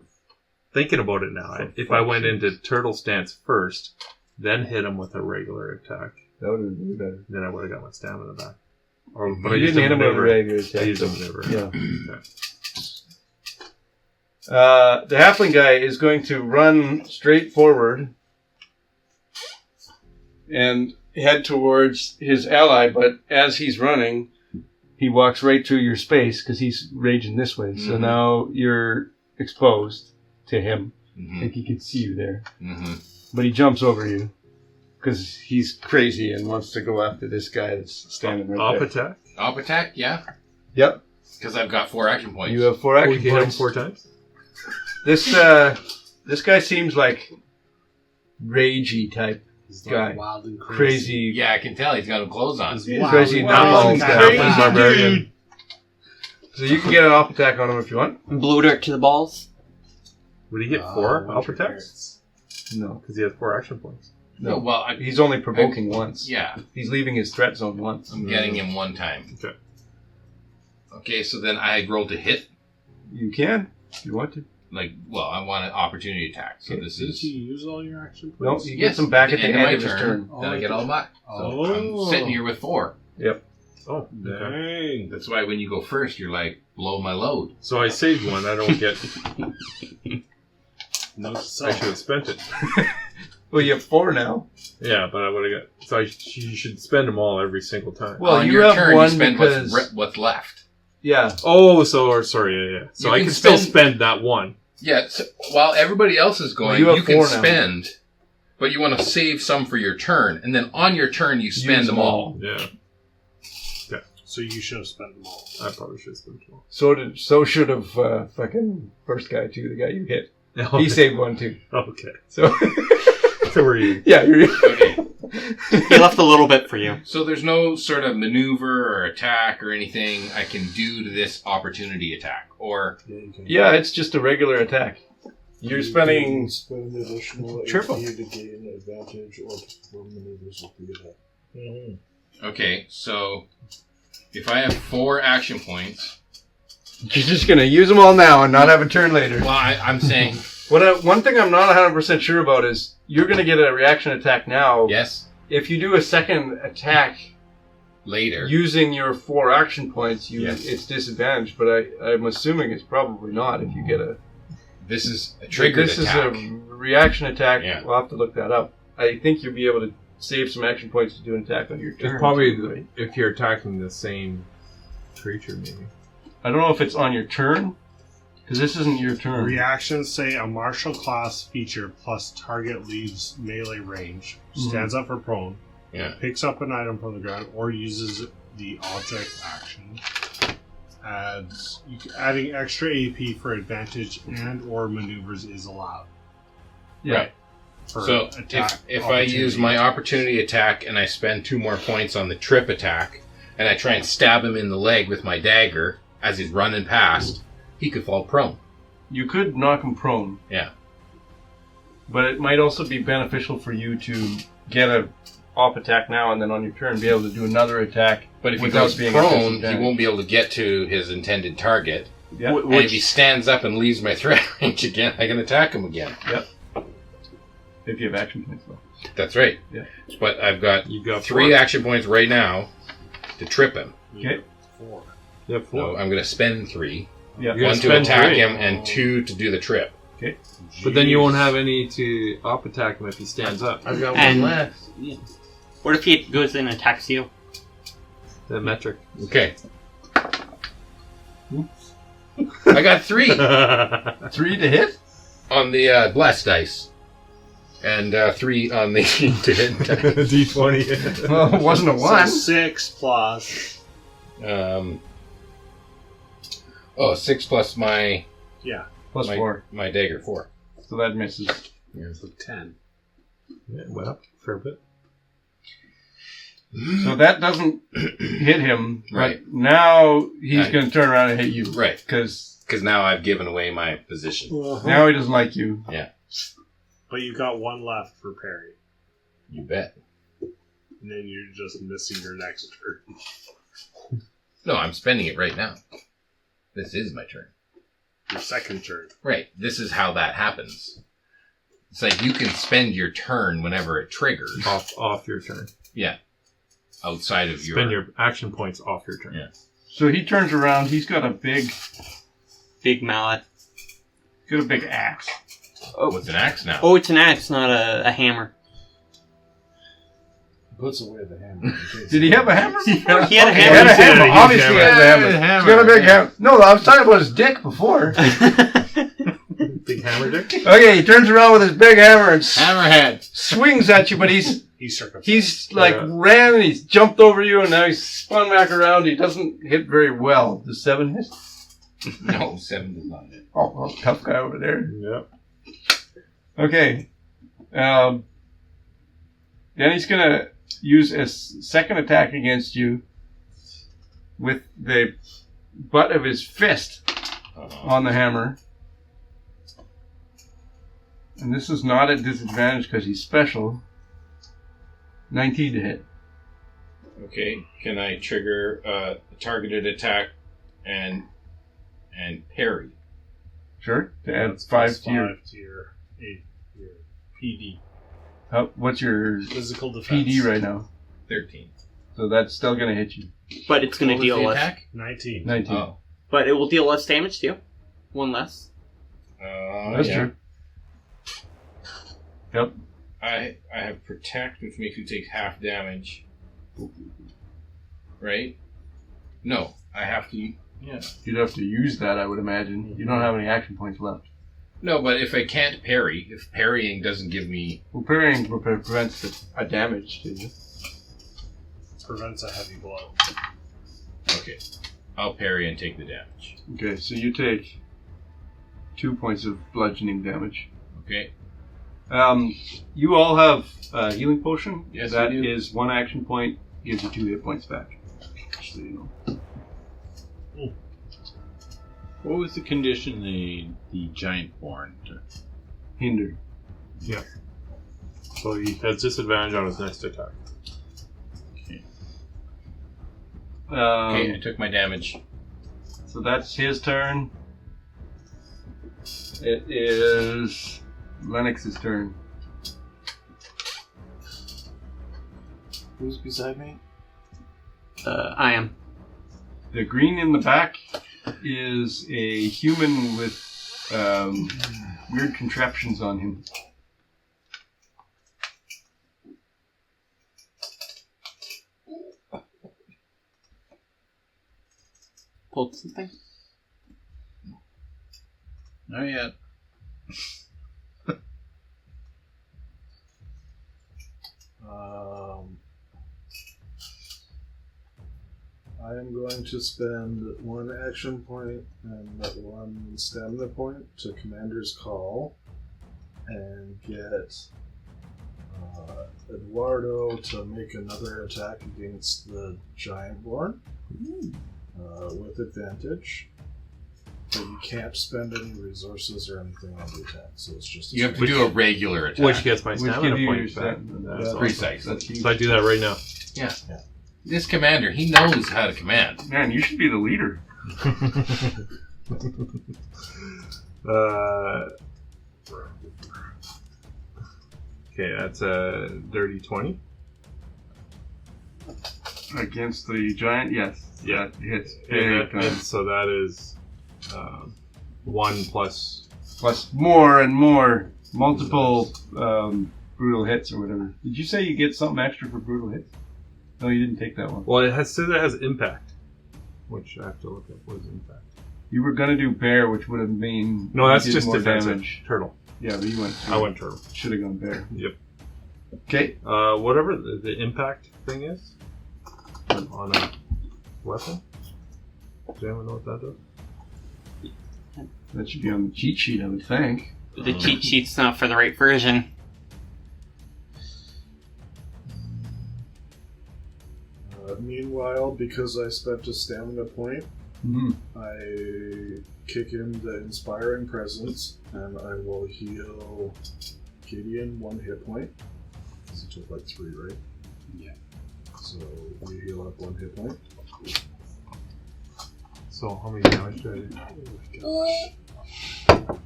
thinking about it now. For If I fuck's went sake. into turtle stance first, then hit him with a regular attack, That would have been better. then I would have got my stamina back. But I didn't hit him with a regular attack. I used a maneuver. Yeah. Okay. The halfling guy is going to run straight forward and head towards his ally, but as he's running, he walks right through your space because he's raging this way. So Mhm. now you're exposed to him. I Mm-hmm. think he can see you there. Mm-hmm. But he jumps over you because he's crazy and wants to go after this guy that's standing right Op there. attack. Op attack, yeah, Yep. because I've got 4 action points. You have 4 Oh, action you hit him points. 4 times. This guy seems like ragey type He's guy. wild and crazy. Yeah, I can tell he's got no clothes on. He's Crazy wild and nutball crazy. guy. Barbarian. So you can get an off attack on him if you want. Blue dirt to the balls. Would he get 4 Winter op attacks? No, Because he has 4 action points. No, well, he's only provoking once. yeah, He's leaving his threat zone once. I'm getting him 1 time. Okay. Okay, so then I roll to hit. You can if you want to. I want an opportunity attack. So Okay. this Didn't is. you use all your action No, points? he Yes, gets him back at the of end my of his turn. Then I get all back. So I'm sitting here with 4. Oh, okay. Dang. That's why when you go first, you're like, blow my load. So I saved 1. I don't get. No, I should have spent it. Well, you have 4 now. Yeah, but I would have got. So you should spend them all every single time. Well, On you your have turn, one you spend because what's left. yeah. Oh, sorry, yeah. So You I can can still spend- spend that 1. Yeah, so while everybody else is going, Well, you have you can 4 now. spend, but you want to save some for your turn, and then on your turn you spend Use them all. Yeah, So you should have spent them all. I probably should have spent them all. So should have fucking first guy too. The guy you hit. Okay. He saved 1 too. Okay. So So were you? yeah, you're. Okay, He left a little bit for you. so there's no sort of maneuver or attack or anything I can do to this opportunity attack, or Yeah, you can. Yeah, it's just a regular attack. You're spending. can spend additional Triple. HP to gain advantage or to perform maneuvers with the attack. okay, so if I have 4 action points, You're just gonna use them all now and not have a turn later. well, I'm saying One thing I'm not 100% sure about is you're gonna get a reaction attack now. yes, If you do a second attack later. using your 4 action points, Yes. it's disadvantaged. But I'm assuming it's probably not if you get a. This is a triggered This attack. is a reaction attack. Yeah. We'll have to look that up. I think you'll be able to save some action points to do an attack on your turn. It's probably too, right? if you're attacking the same creature, maybe. I don't know if it's on your turn because this isn't your turn. Reactions say a martial class feature plus target leaves melee range, Mhm. stands up for prone, Yeah. picks up an item from the ground, or uses the object action. Adding extra AP for advantage and or maneuvers is allowed. Yeah. Right. For So attack if I use my opportunity. opportunity attack and I spend 2 more points on the trip attack, and I try and stab him in the leg with my dagger as he's running past, he could fall prone. You could knock him prone. Yeah. But it might also be beneficial for you to get a off attack now and then on your turn be able to do another attack. But if he without goes being at prone, he disadvantage. won't be able to get to his intended target. Yeah. And if he stands up and leaves my threat range again, I can attack him again. If you have action points left. That's right. Yeah. But I've got You got 3 4. action points right now to trip him. Okay. 4. You have 4. So I'm going to spend 3. Yeah. You're 1 gonna to spend attack 3. him and 2 to do the trip. But then you won't have any to up attack him if he stands up. I've got And- one left. What if he goes in and attacks you? The metric. Okay. I got 3 3 to hit? on the blessed dice. And 3 on the to hit dice. D20. Well, it wasn't a 1. So 6 plus. 6 plus my Yeah. Plus my, 4. my dagger 4. So that misses. So 10. Yeah, went up a fair bit. So that doesn't hit him. Right. But now he's Right. going to turn around and hit you. Right. Because Because now I've given away my position. now he doesn't like you. But you've got 1 left for parry. You bet. And then you're just missing your next turn. No, I'm spending it right now. This is my turn. Your second turn. Right. This is how that happens. It's like you can spend your turn whenever it triggers. Off your turn. Yeah. Outside of Spend your action points off your turn. Yeah. So he turns around. He's got a big Mallet. axe. Oh, it's an axe now. Oh, it's an axe, not a hammer. Puts away the hammer. Did he have a hammer? He had a He had a hammer. hammer. Obviously, he has a hammer. Yeah, He's got a big hammer. No, I was talking about his dick before. Big hammer dick? Okay, he turns around with his big hammer and Hammerhead. swings at you, but He's circumcised. he's like Yeah. ran and he's jumped over you and now he's spun back around. He doesn't hit very well. Does 7 hit? No, 7 does not hit. Oh, well, tough guy over there. Yep. Okay. Then he's gonna use a second attack against you with the butt of his fist on the hammer. And this is not at disadvantage because he's special. 19 to hit. Okay. Can I trigger a targeted attack and parry? Sure. To add That's 5 plus to your... 5 to your PD. what's your Physical defense. PD right now? 13. So that's still going to hit you. But it's going to What was deal the less. attack? 19. 19. Oh. But it will deal less damage to you. 1 less. That's yeah. true. Yep. I have protect, which makes you take half damage. Right? No, I have to. Yeah. You'd have to use that, I would imagine. You don't have any action points left. No, but if I can't parry, if parrying doesn't give me, Well, parrying prevents a damage to you. Prevents a heavy blow. okay, I'll parry and take the damage. Okay, so you take 2 points of bludgeoning damage. Okay. You all have a healing potion. Yes, That we do. is 1 action point, gives you 2 hit points back. So you know. What was the condition the giant born? Hinder. So he has disadvantage on his next attack. Okay, I took my damage. So that's his turn. It is Lennox's turn. Who's beside me? I am. The green in the back is a human with weird contraptions on him. Pulled something. Not yet. I am going to spend 1 action point and 1 stamina point to Commander's Call and get Eduardo to make another attack against the Giantborn with advantage. But you can't spend any resources or anything on the attack, so it's just You have to do a regular attack. Which gets my Which stamina give you point your back. stamina. That's Precise. That's So I do that right now. Yeah. This commander, he knows how to command. Man, you should be the leader. Okay, that's a dirty 20. Against the giant, yes. Yeah, it hits. And so that is 1 plus. Plus more and more. Multiple brutal hits or whatever. Did you say you get something extra for brutal hits? No, you didn't take that one. Well, it says it has impact, which I have to look up what is impact. You were going to do bear, which would have been... No, that's did just more defensive. damage. Turtle. Yeah, but you went... I went turtle. Should have gone bear. Yep. Okay. Whatever the impact thing is on a weapon. Does anyone know what that does? That should be on the cheat sheet, I would think. The cheat sheet's not for the right version. Meanwhile, because I spent a stamina point, Mm-hmm. I kick in the Inspiring Presence, and I will heal Gideon 1 hit point. Because he took like 3, right? Yeah. So we heal up 1 hit point. So how many damage do I do?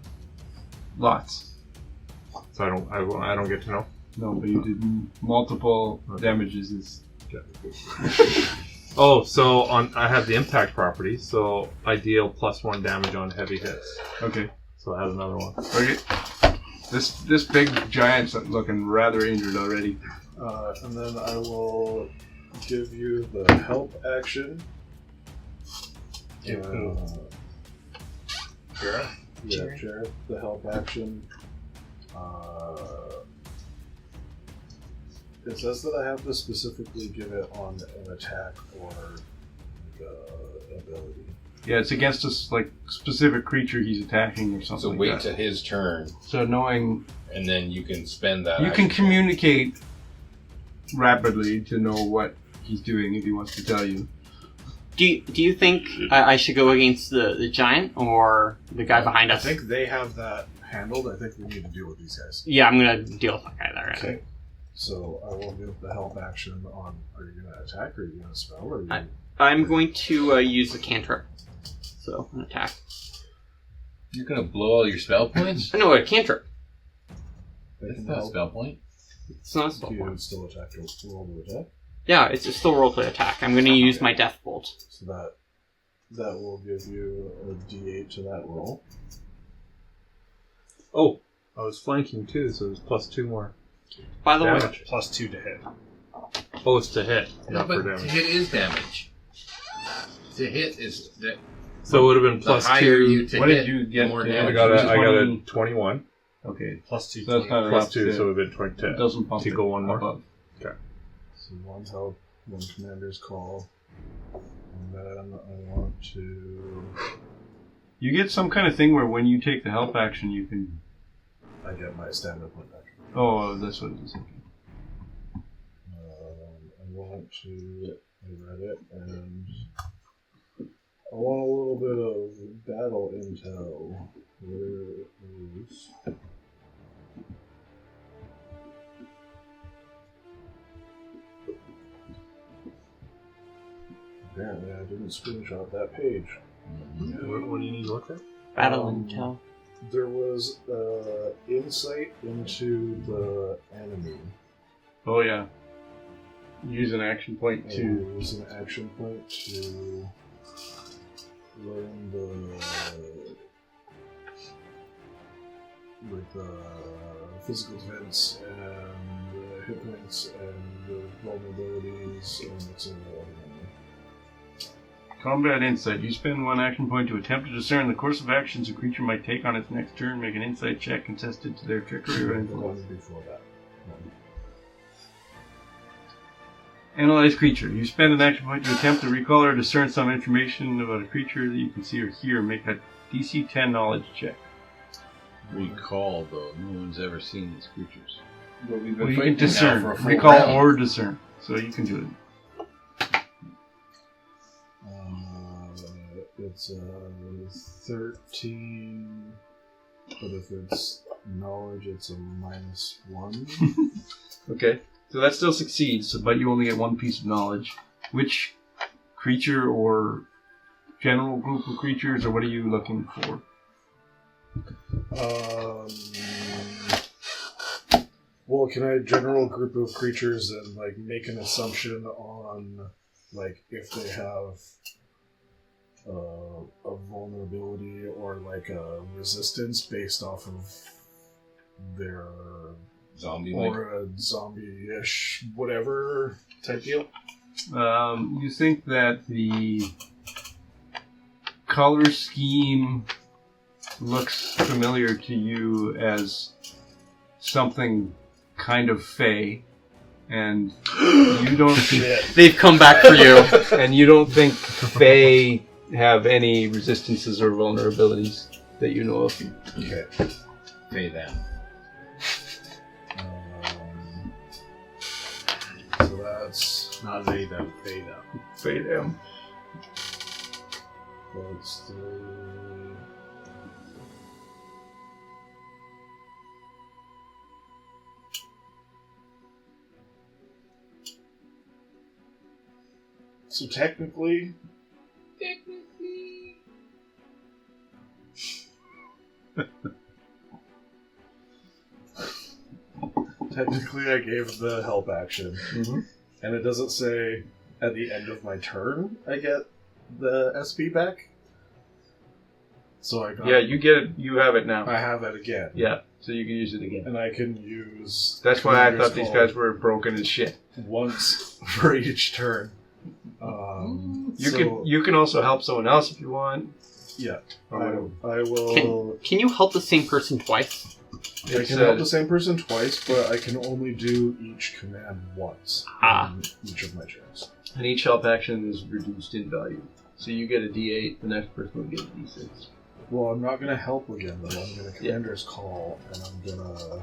Lots. So I don't get to know. No, but you did multiple damages. Is Oh, so I have the impact property, so I deal +1 damage on heavy hits. okay. So I had another one. Okay. This big giant's looking rather injured already. And then I will give you the help action. Sheriff? Yeah, Sheriff. The help action. It says that I have to specifically give it on an attack or ability. Yeah, it's against a like specific creature he's attacking or something. So like wait that. till his turn, So knowing and then you can spend that. you can action. communicate rapidly to know what he's doing if he wants to tell you. Do you think I should go against the giant or the guy behind I us? think they have that handled. I think we need to deal with these guys. Yeah, I'm gonna deal with that guy there. Okay. So I will give the help action on. Are you going to attack? Or are you going to spell? Or are you I'm going to use the cantrip. So an attack. You're gonna blow all your spell points. No, a cantrip. That's not a spell point. It's not a spell Do you point. still attack? Roll to attack. Yeah, it's still roll to attack. I'm going to use my death bolt. So that will give you a D8 to that roll. Oh, I was flanking too, so it was +2 more. By the way, Damage. +2 to hit. Oh, it's to hit, No, not for but to damage. hit is damage. To hit is the So it would have been the higher you +2. to What hit, did you the get more to- damage. I got Which a is 21 Okay. +2. So that's not enough +2, to- so it would have been 22. It doesn't pump To it go one more. above. So 1 help, 1 commander's call. And then I want to. You get some kind of thing where when you take the help action, you can. I get my stamina point back. Oh, that's what it is. I want to. I read it, and I want a little bit of battle intel. Where is? Apparently, I didn't screenshot that page. What do you need to look at? battle intel. There was insight into the enemy. Oh yeah. Use an action point And to. use an action point to learn the physical defense and the hit points and the vulnerabilities and what's in the enemy. Combat insight. You spend 1 action point to attempt to discern the course of actions a creature might take on its next turn. Make an insight check contested to their trickery or The influence. one before that. Analyze creature. You spend an action point to attempt to recall or discern some information about a creature that you can see or hear. Make a DC 10 knowledge check. Recall, though. No one's ever seen these creatures. Well, we've been Well, you fighting can now discern. for a full Recall round. or discern. So you can do it. It's 13, but if it's knowledge, it's a -1. Okay. So that still succeeds, but you only get one piece of knowledge. Which creature or general group of creatures, or what are you looking for? Well, can I general group of creatures and like make an assumption on like if they have a vulnerability or like a resistance based off of their Zombie or a zombie-ish whatever type deal? You think that the color scheme looks familiar to you as something kind of fey, and you don't They've come back for you. and you don't think fey have any resistances or vulnerabilities that you know of. Okay. Pay them. So that's Not they, them. They, them. Fey them. that's 3. So technically, I gave the help action, and it doesn't say at the end of my turn I get the SP back. So I got. Yeah, you get it. You have it now. I have it again. Yeah, so you can use it again. And I can use. That's why I Commander's thought these Call guys were broken as shit. once for each turn. You can also help someone else if you want. Yeah, Or whatever. I will. Can you help the same person twice? I can help the same person twice, but I can only do each command once in each of my turns. And each help action is reduced in value. So you get a D8, the next person will get a D6. Well, I'm not going to help again, though. I'm going to Commander's Call, and I'm going to...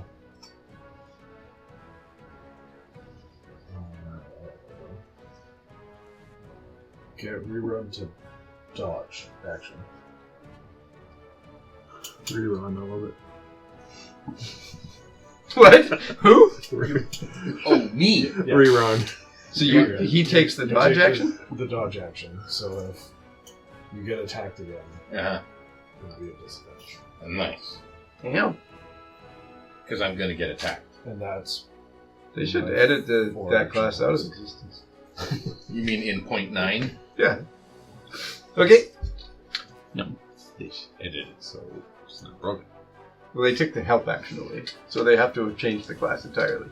get rerun to dodge action. Rerun, I love it. What? Who? Oh, me! Yeah. Rerun. So he takes the You dodge take action? The dodge action. So if you get attacked again, Uh-huh. it'll be a disadvantage. Nice. Damn. Because I'm going to get attacked. And that's... They should edit that class out of existence. You mean in 0.9? Yeah. Okay. They edit it so it's not broken. Well, they took the help action away, so they have to have changed the class entirely.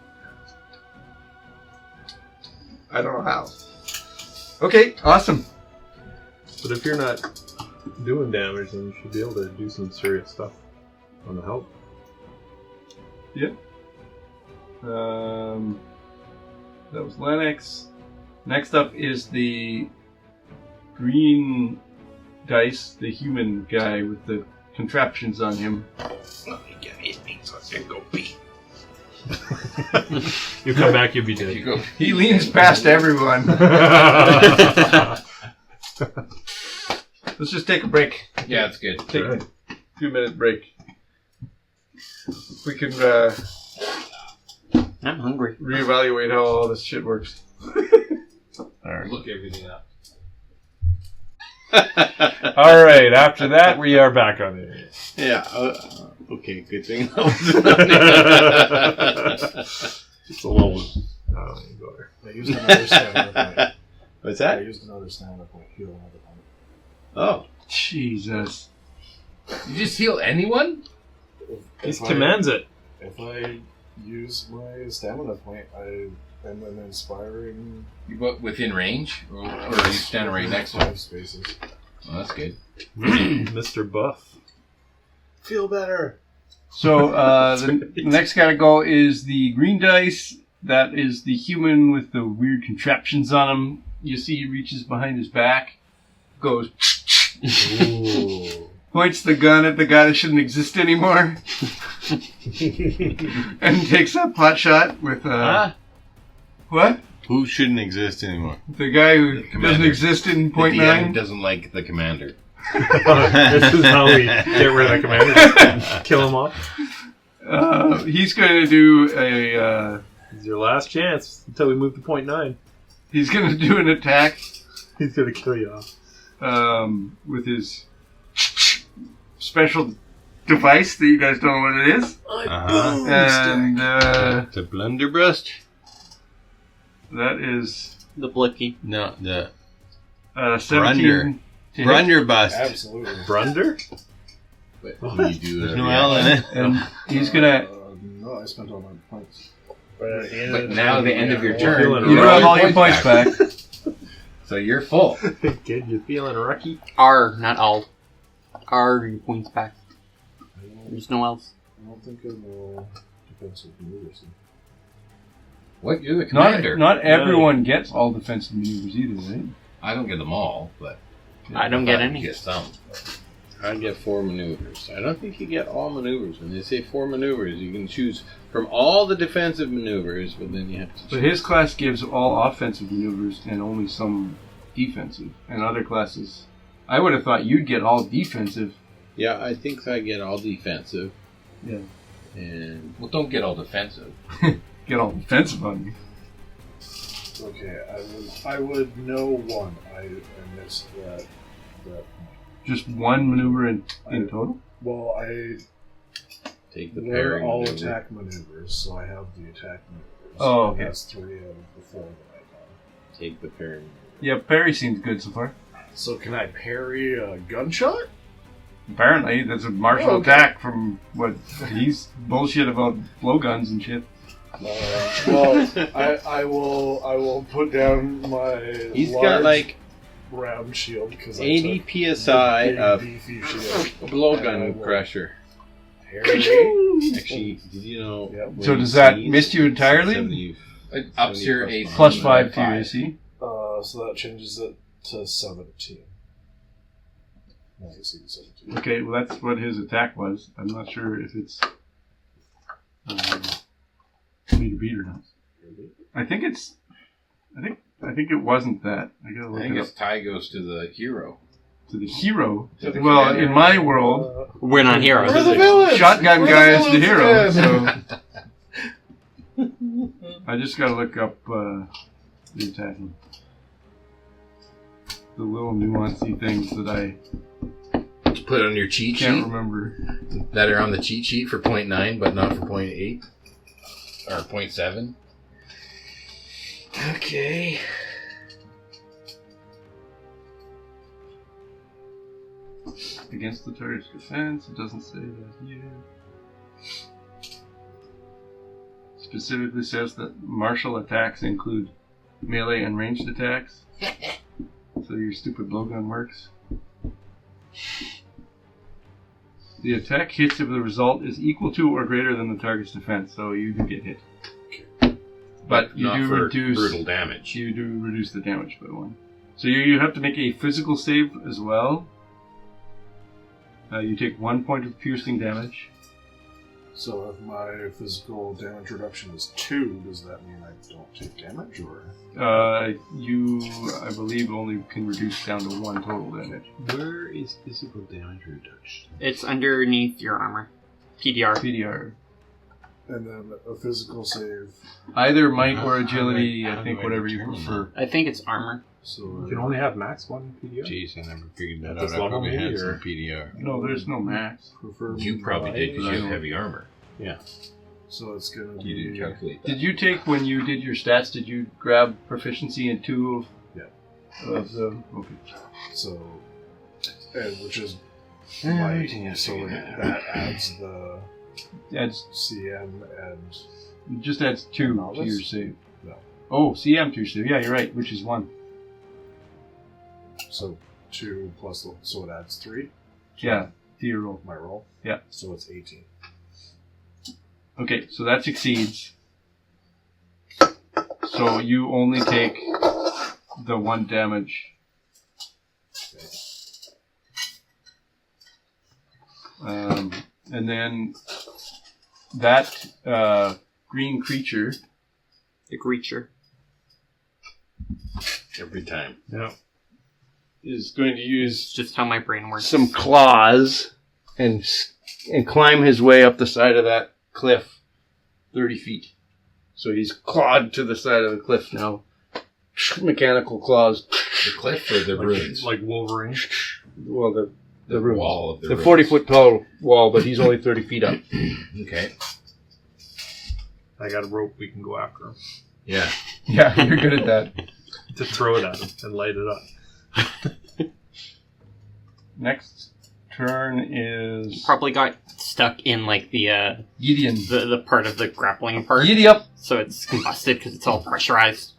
I don't know how. Okay, awesome. But if you're not doing damage, then you should be able to do some serious stuff on the help. Yeah. That was Lennox. Next up is the green dice, the human guy with the contraptions on him. You come back, you'll be If you dead. go, He leans past everyone. Let's just take a break. yeah, it's good. Take a 2-minute break. We can I'm hungry. reevaluate how all this shit works. Alright. Look everything up. All right. After that, we are back on it. Yeah. Okay. Good thing. Just a little. Oh, go there. I used another stamina point. What's I that? used another stamina point. Heal another point. Oh. Jesus. You just heal anyone? He If commands it. If I use my stamina point, I am an inspiring You go within range? Or are you standing right next to him? 5 spaces. Oh, that's good. Mr. Buff. Feel better. So the next guy to go is the green dice, That is the human with the weird contraptions on him. You see he reaches behind his back, goes, Ooh. points the gun at the guy that shouldn't exist anymore, and takes a pot shot with what? Who shouldn't exist anymore? The guy who commander. doesn't exist in The point DM nine. doesn't like the commander. This is how we get rid of the commander. Just kill him off. He's going to do a. It's your last chance until we move to point 9. He's going to do an attack He's gonna kill you off. with his special device that you guys don't know what it is. And The blunderbuss? that is The blicky. No, the 17. to hit. blunderbuss. Absolutely. Brunder? But when you do There's no L in it. And he's going to. No, I spent all my points. But now the end of your turn, feeling You you're have all your points back. So you're full. Kid, you feeling rocky? R, not all. R points back. There's no else. I don't think I know defensive maneuvers. What? You're the commander. Not everyone gets all defensive maneuvers either, right? I don't get them all, but I don't get you any. get some. I get 4 maneuvers. I don't think you get all maneuvers. When they say 4 maneuvers, you can choose from all the defensive maneuvers, but then you have to choose. But his class gives all offensive maneuvers and only some defensive. And other classes, I would have thought you'd get all defensive. Yeah, I think I get all defensive. Yeah. And Well, don't get all defensive. Get all defensive on you. Okay, I would know one. I missed that. Just one maneuver in total? Well, I take the learned parry all maneuver. attack maneuvers, so I have the attack maneuvers. Oh, And okay. that's 3 out of the 4 that I got. Take the parry maneuver. Yeah, parry seems good so far. So can I parry a gunshot? Apparently, that's a martial Oh, okay. attack from what he's bullshit about blowguns and shit. Well, I will put down my. He's large got like round shield because 80 psi big, of beefy shield. blowgun crusher. Parry. Actually, did you know? Yep. So when does that he's miss you entirely? 70 It ups your AC. Plus 5 to your AC. So that changes it to 17. No, AC 17. Okay, well that's what his attack was. I'm not sure if it's meter beat or not. I think it's. I think it wasn't that. I gotta I look think it his up. tie goes to the hero. To the hero. To the Well, commander. in my world, We're not heroes. We're the villains! shotgun We're guy is the villains hero. again! So I just gotta look up the attacking. The little nuancy things that I Put it on your cheat can't sheet remember. that are on the cheat sheet for 0.9, but not for 0.8 or 0.7. Okay. Against the target's defense, it doesn't say that here. Specifically says that martial attacks include melee and ranged attacks. So your stupid blowgun works. The attack hits if the result is equal to or greater than the target's defense, so you do get hit. But you not do for reduce brutal damage. You do reduce the damage by 1. So you have to make a physical save as well. You take 1 point of piercing damage. So if my physical damage reduction is 2, does that mean I don't take damage, or? You, I believe, only can reduce down to 1 total damage. Where is physical damage reduction? It's underneath your armor. PDR. PDR. And then a physical save. Either might or How do agility, I I think, whatever you determine prefer. I think it's armor. So You can only have max 1 PDR. Jeez, I never figured that At out. this I level, probably maybe, had some or- PDR. No, there's no max. prefer You probably did because you have heavy armor. So it's gonna You didn't be calculate that. Did you take, when you did your stats, did you grab proficiency in 2 of the... Okay. so, and which is my so that adds the Adds, CM and it just adds 2 to Novice? your save. No. Oh, CM to your save. Yeah, you're right, which is 1. so 2 plus so it adds 3. Yeah, to your roll. My roll. Yeah. So it's 18. Okay, so that succeeds. So you only take the 1 damage. And then that green creature The creature. Every time. Yeah. is going to use It's just how my brain works. some claws and climb his way up the side of that cliff 30 feet. So he's clawed to the side of the cliff now. Mechanical claws. The cliff or the ruins? Like Wolverine. Well, the room. Wall of the The ruins. 40-foot tall wall, but he's only 30 feet up. Okay. I got a rope. We can go after him. Yeah. Yeah, you're good at that. To throw it at him and light it up. Next turn is Probably got stuck in like the Gideon. the part of the grappling part, Giddy up. so it's combusted because it's all pressurized.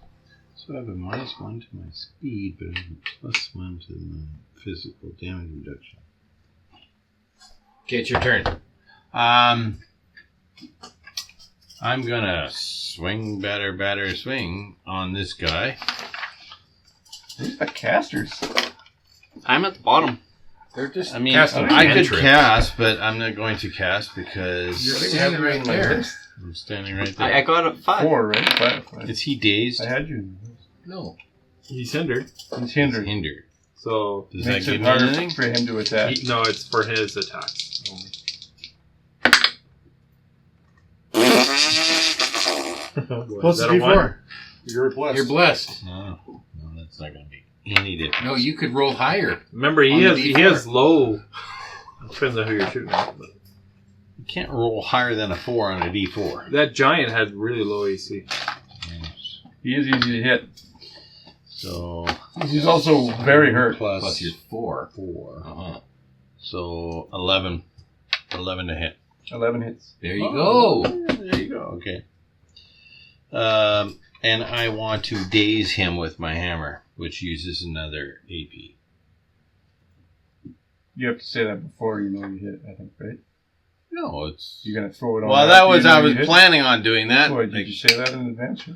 So I have a -1 to my speed, but I have a +1 to my physical damage reduction. Okay, it's your turn. I'm gonna swing, batter, swing on this guy. Who's the casters? I'm at the bottom. They're just I mean, casting I could cantrips. cast, but I'm not going to cast because You're standing right there. I'm standing right there. I got a 5. 4, right? 5. Is he dazed? I had you. No. He's hindered. He's hindered. Hindered. So, Does that Makes give it me harder anything? for him to attack. no, it's for his attacks only. Plus Is that a one? D4. You're blessed. You're blessed. No, that's not going to be any difference. No, you could roll higher. Remember, On he the has D4. low. Depends on who you're shooting at. But You can't roll higher than a 4 on a D4. that giant had really low AC. He is easy to hit. So He's also very hurt. Plus your 4. 4. Uh-huh. So 11. 11 to hit. 11 hits. There you go. There you go. Okay. And I want to daze him with my hammer, which uses another AP. You have to say that before you know you hit, I think, right? No, it's. You're going to throw it on. Well, that was I was planning on doing that. Boy, did you say that in advance?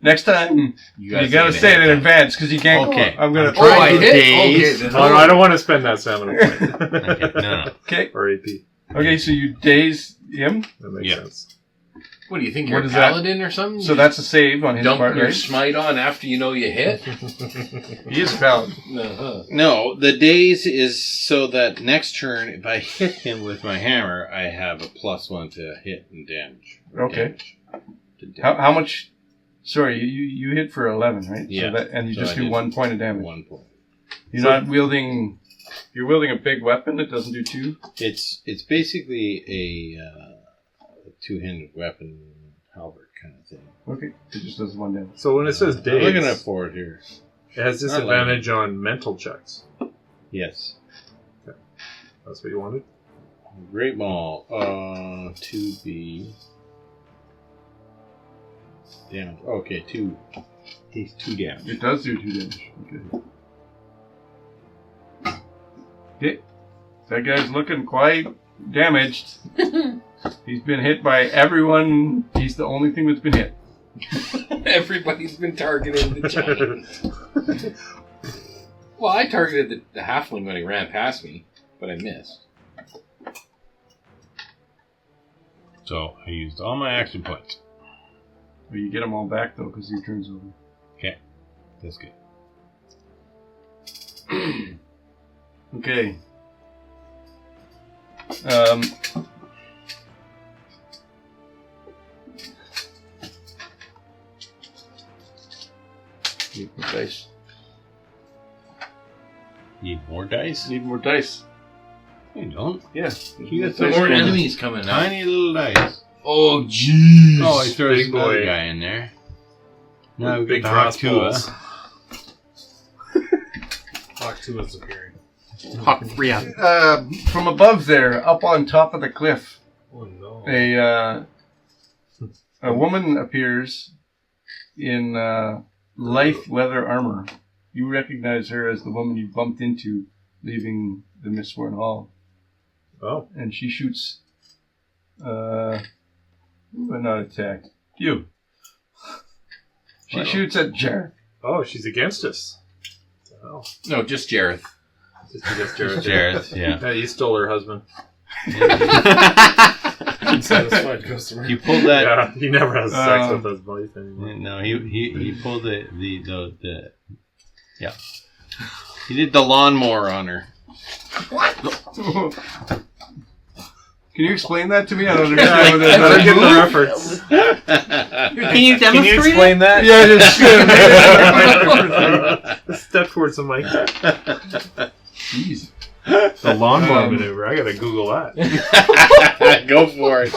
Next time, you got to say it in advance because you can't. Okay. I'm going to Oh, throw I it. hit? daze. Okay. Oh, no, I don't want to spend that stamina point. Okay, no. Okay. Or AP. Okay, so you daze him. That makes Yeah. sense. What do you think? What You're a is that? paladin or something? So that's a save on his dump part, your right? smite on after you know you hit? He is a paladin. Uh-huh. No, the daze is so that next turn, if I hit him with my hammer, I have a +1 to hit and damage. Okay. Damage. How much? Sorry, you hit for 11, right? Yeah. So and you So just I do did 1 point of damage. 1 point. You're not wielding. You're wielding a big weapon that doesn't do 2. It's basically a two-handed weapon, halberd kind of thing. Okay, it just does 1 damage. So when it says I'm daze, looking at for it here. it has disadvantage on mental checks. Yes. That's what you wanted? Great ball. 2B. Damage. Okay, 2. Takes 2 damage. It does do 2 damage. Okay. Okay. That guy's looking quite damaged. He's been hit by everyone. He's the only thing that's been hit. Everybody's been targeting the giant. Well, I targeted the halfling when he ran past me, but I missed. So I used all my action points. Well, you get them all back though, because your turn's over. Okay, that's good. Okay. Need more dice. Need more dice? Need more dice. You don't. Yeah. You got Some some more more enemies coming up. tiny little dice. Oh, jeez. Oh, he throws big another boy. guy in there. Now we've Big got the Hawk crossbows. Hawk 2 is appearing. Hawk, yeah. From above there, up on top of the cliff, Oh no. a woman appears in light leather armor. You recognize her as the woman you bumped into leaving the Mistborn Hall. Oh. And she shoots, but not attack. You. She Wow. shoots at Jareth. Oh, she's against us. Oh, No, just Jareth. just against Jared. Jareth, yeah. Yeah, you stole her husband. Unsatisfied customer. You pulled that. Yeah, he never has sex with his wife anymore. No, he pulled the yeah. He did the lawnmower on her. Can you explain that to me? I don't understand what I don't that get the is. reference. Can you demonstrate it? that? Yeah, just Step towards the mic. Jeez. The lawnmower maneuver. I gotta Google that. Go for it.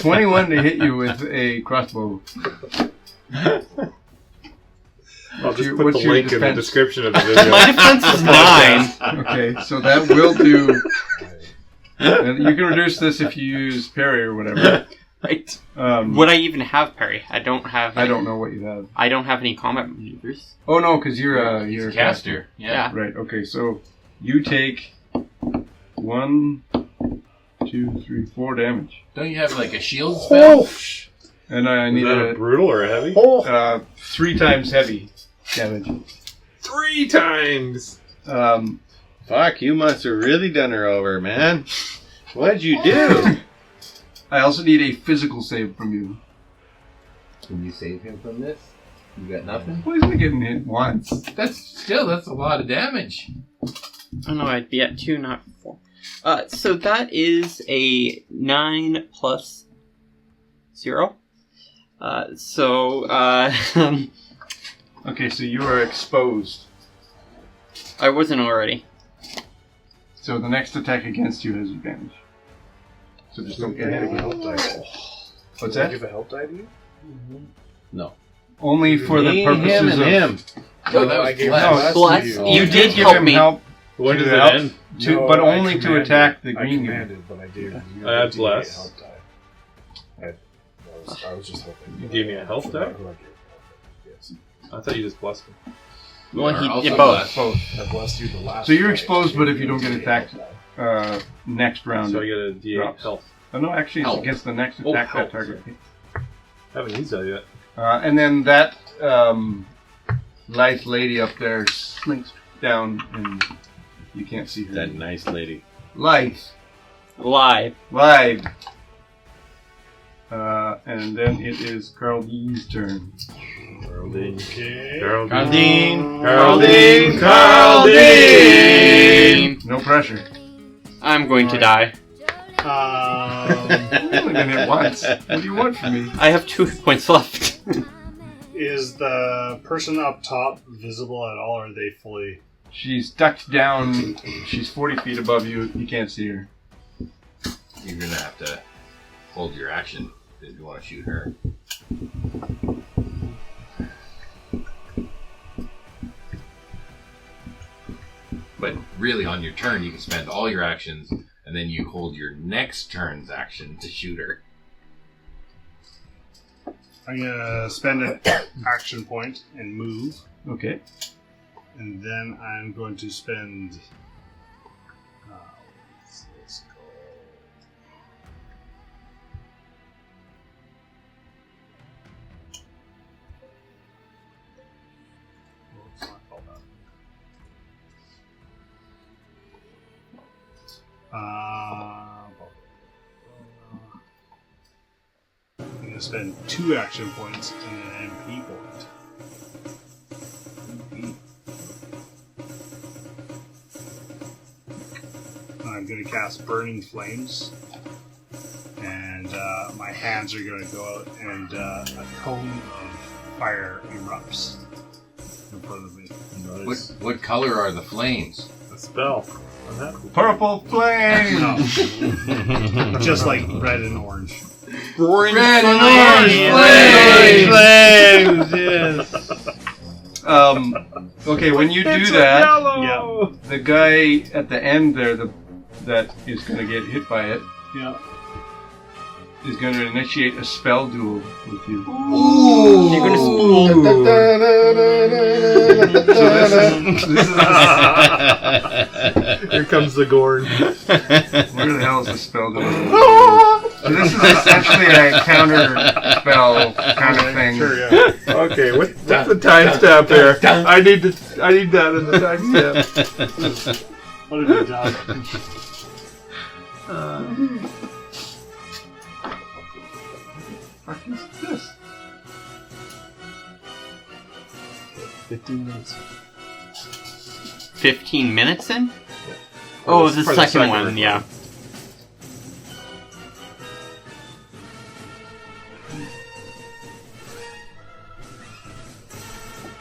21 to hit you with a crossbow. I'll just your- put what's the your link in the defense? description of the video. My defense is 9. Okay, so that will do. And you can reduce this if you use parry or whatever. Right. Would Would I even have parry? I don't have. I don't know what you have. I don't have any combat maneuvers. Oh no, because you're He's a a caster. Yeah. Right. Okay. So you take 1, 2, 3, 4 damage, Don't you have like a shield spell? and I Is need that a a brutal or a heavy? 3 times heavy damage. 3 times! Fuck, you must have really done her over, man. What'd you do? I also need a physical save from you. Can you save him from this? You got nothing? Why isn't he getting hit once? That's a lot of damage. Oh no, I'd be at 2, not 4. So that is a 9 plus 0. Okay, so you are exposed. I wasn't already. So the next attack against you has advantage. So just don't get hit again. What's that? Give a help die to you? No. Only for the Me, purposes him, and of him. No, that I was gave blessed. Bless. to You did did give help him me. help, When does To it help. end? but I only to commanded- attack the I green guy. commanded, but I gave you I had a D8 bless. help die. I was just hoping. You gave me a health die? Yes. I thought you just blessed him. You Well, are he also did both. blessed. Both. I blessed you the last. So you're fight. exposed, but if you Gave don't get a attacked, help die. next round. So I get a D8 Drops. health. Oh, no, actually, it's Help. against the next Oh, attack help. that target. I haven't used that yet. And then that lithe lady up there slinks down, and you can't see her. That nice lady. Lithe. Live. Lithe. And then it is Carl Dean's turn. Okay. No pressure. I'm going to die. You're only been hit once. What do you want from me? I have 2 hit points left. Is the person up top visible at all, or are they fully? She's ducked down. She's 40 feet above you. You can't see her. You're gonna have to hold your action if you want to shoot her. But really, on your turn, you can spend all your actions, and then you hold your next turn's action to shoot her. I'm gonna spend an action point and move, Okay. and then I'm going to spend. What's this called? Well, it's not called that. I'm going to spend 2 action points and an MP point. I'm going to cast Burning Flames, and my hands are going to go out, and a cone of fire erupts in front of me. What color are the flames? A spell. I'm happy. Purple flame! No. Just like red and orange. Red and orange flames! Okay, when you do that, the guy at the end there, that is going to get hit by it, Yeah. is going to initiate a spell duel with you. Ooh! You're gonna spool. This is Here comes the Gorn. where the hell is the spell duel? So this is essentially a counter spell kind of thing. Sure, yeah. Okay, what's the timestamp there? I need that in the timestamp. What a good job. What is this? 15 minutes. 15 minutes in? Oh, For the the second second one, one. yeah.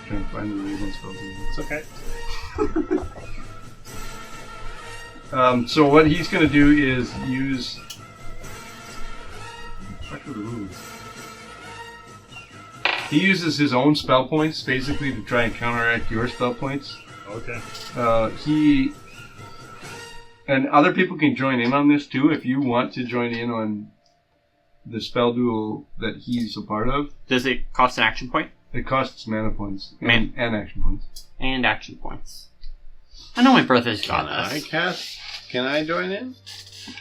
Trying to find the reason spell. It's okay. So what he's going to do is use. What are the rules? He uses his own spell points basically to try and counteract your spell points. Okay. He and other people can join in on this too if you want to join in on the spell duel that he's a part of. Does it cost an action point? It costs mana points and action points. And action points. I know my brother's got this. Can I join in?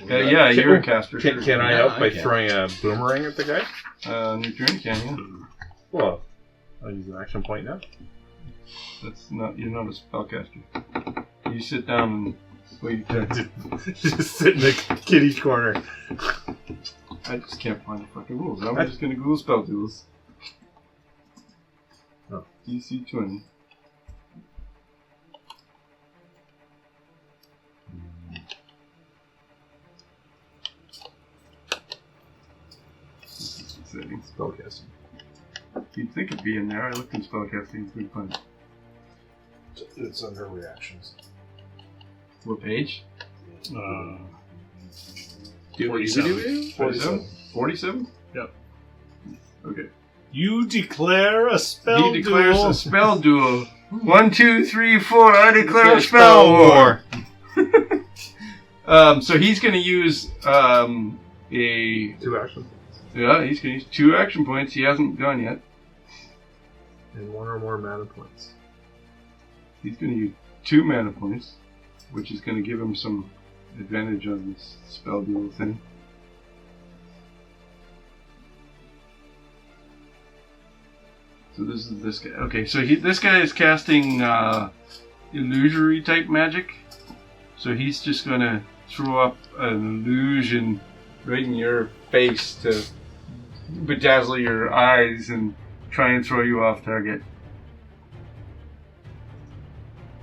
Yeah, you're a caster. Can sure. I Yeah, help I by can. throwing a boomerang at the guy? On your turn, can you? Well, I'll use an action point now. That's not. You're not a spellcaster. You sit down and wait. Your turn. Just sit in the kitty's corner. I just can't find the fucking rules. I'm just gonna Google spell duels. Oh. DC 20. Setting spellcasting. You'd think it'd be in there. I looked in spellcasting. It's pretty fun. It's under reactions. What page? 47. 47? 47? Yep. Okay. You declare a spell He declares duel. a spell duel. 1, 2, 3, 4. I declare a spell war. So he's going to use a. 2 actions. Yeah, he's going to use 2 action points. He hasn't done yet. And 1 or more mana points. He's going to use 2 mana points, which is going to give him some advantage on this spell duel thing. So this is this guy. Okay, so this guy is casting illusory type magic. So he's just going to throw up an illusion right in your face to bedazzle your eyes and try and throw you off target.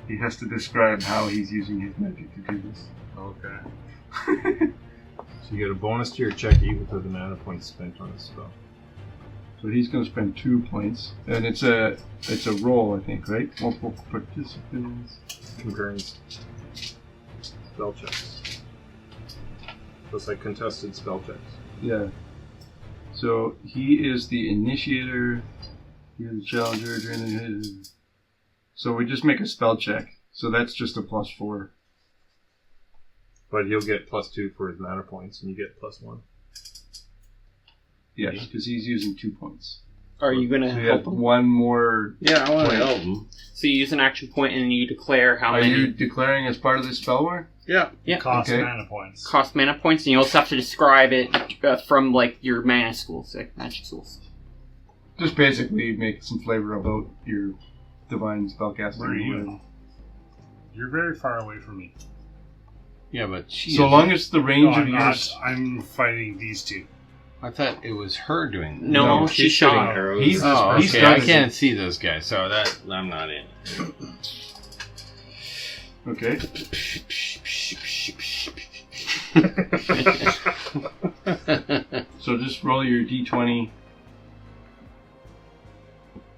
He has to describe how he's using his magic to do this. Okay. So you get a bonus to your check equal to the mana points spent on the spell. So he's going to spend 2 points, and it's a roll, I think, right? Multiple participants. Comparing spell checks. So it's like contested spell checks. Yeah. So he is the initiator. You're the challenger. So we just make a spell check. So that's just a +4. But he'll get +2 for his mana points, and you get +1. Yeah, because he's using 2 points. Are you going to So you help have him? one more. Yeah, I want to help him. So you use an action point and you declare how Are many you declaring as part of this spell war? Yeah. yeah, Cost Okay. mana points. cost mana points, and you also have to describe it from like your mana schools, like magic schools. Just basically make some flavor about your divine spellcasting. Where are you? You're very far away from me. Yeah, but she. So long as the No, range of I'm your not. I'm fighting these two. I thought it was her doing that. No, No, she shot. He's Oh, he's okay. done I his- can't see those guys, so that I'm not in. Okay. So just roll your d20.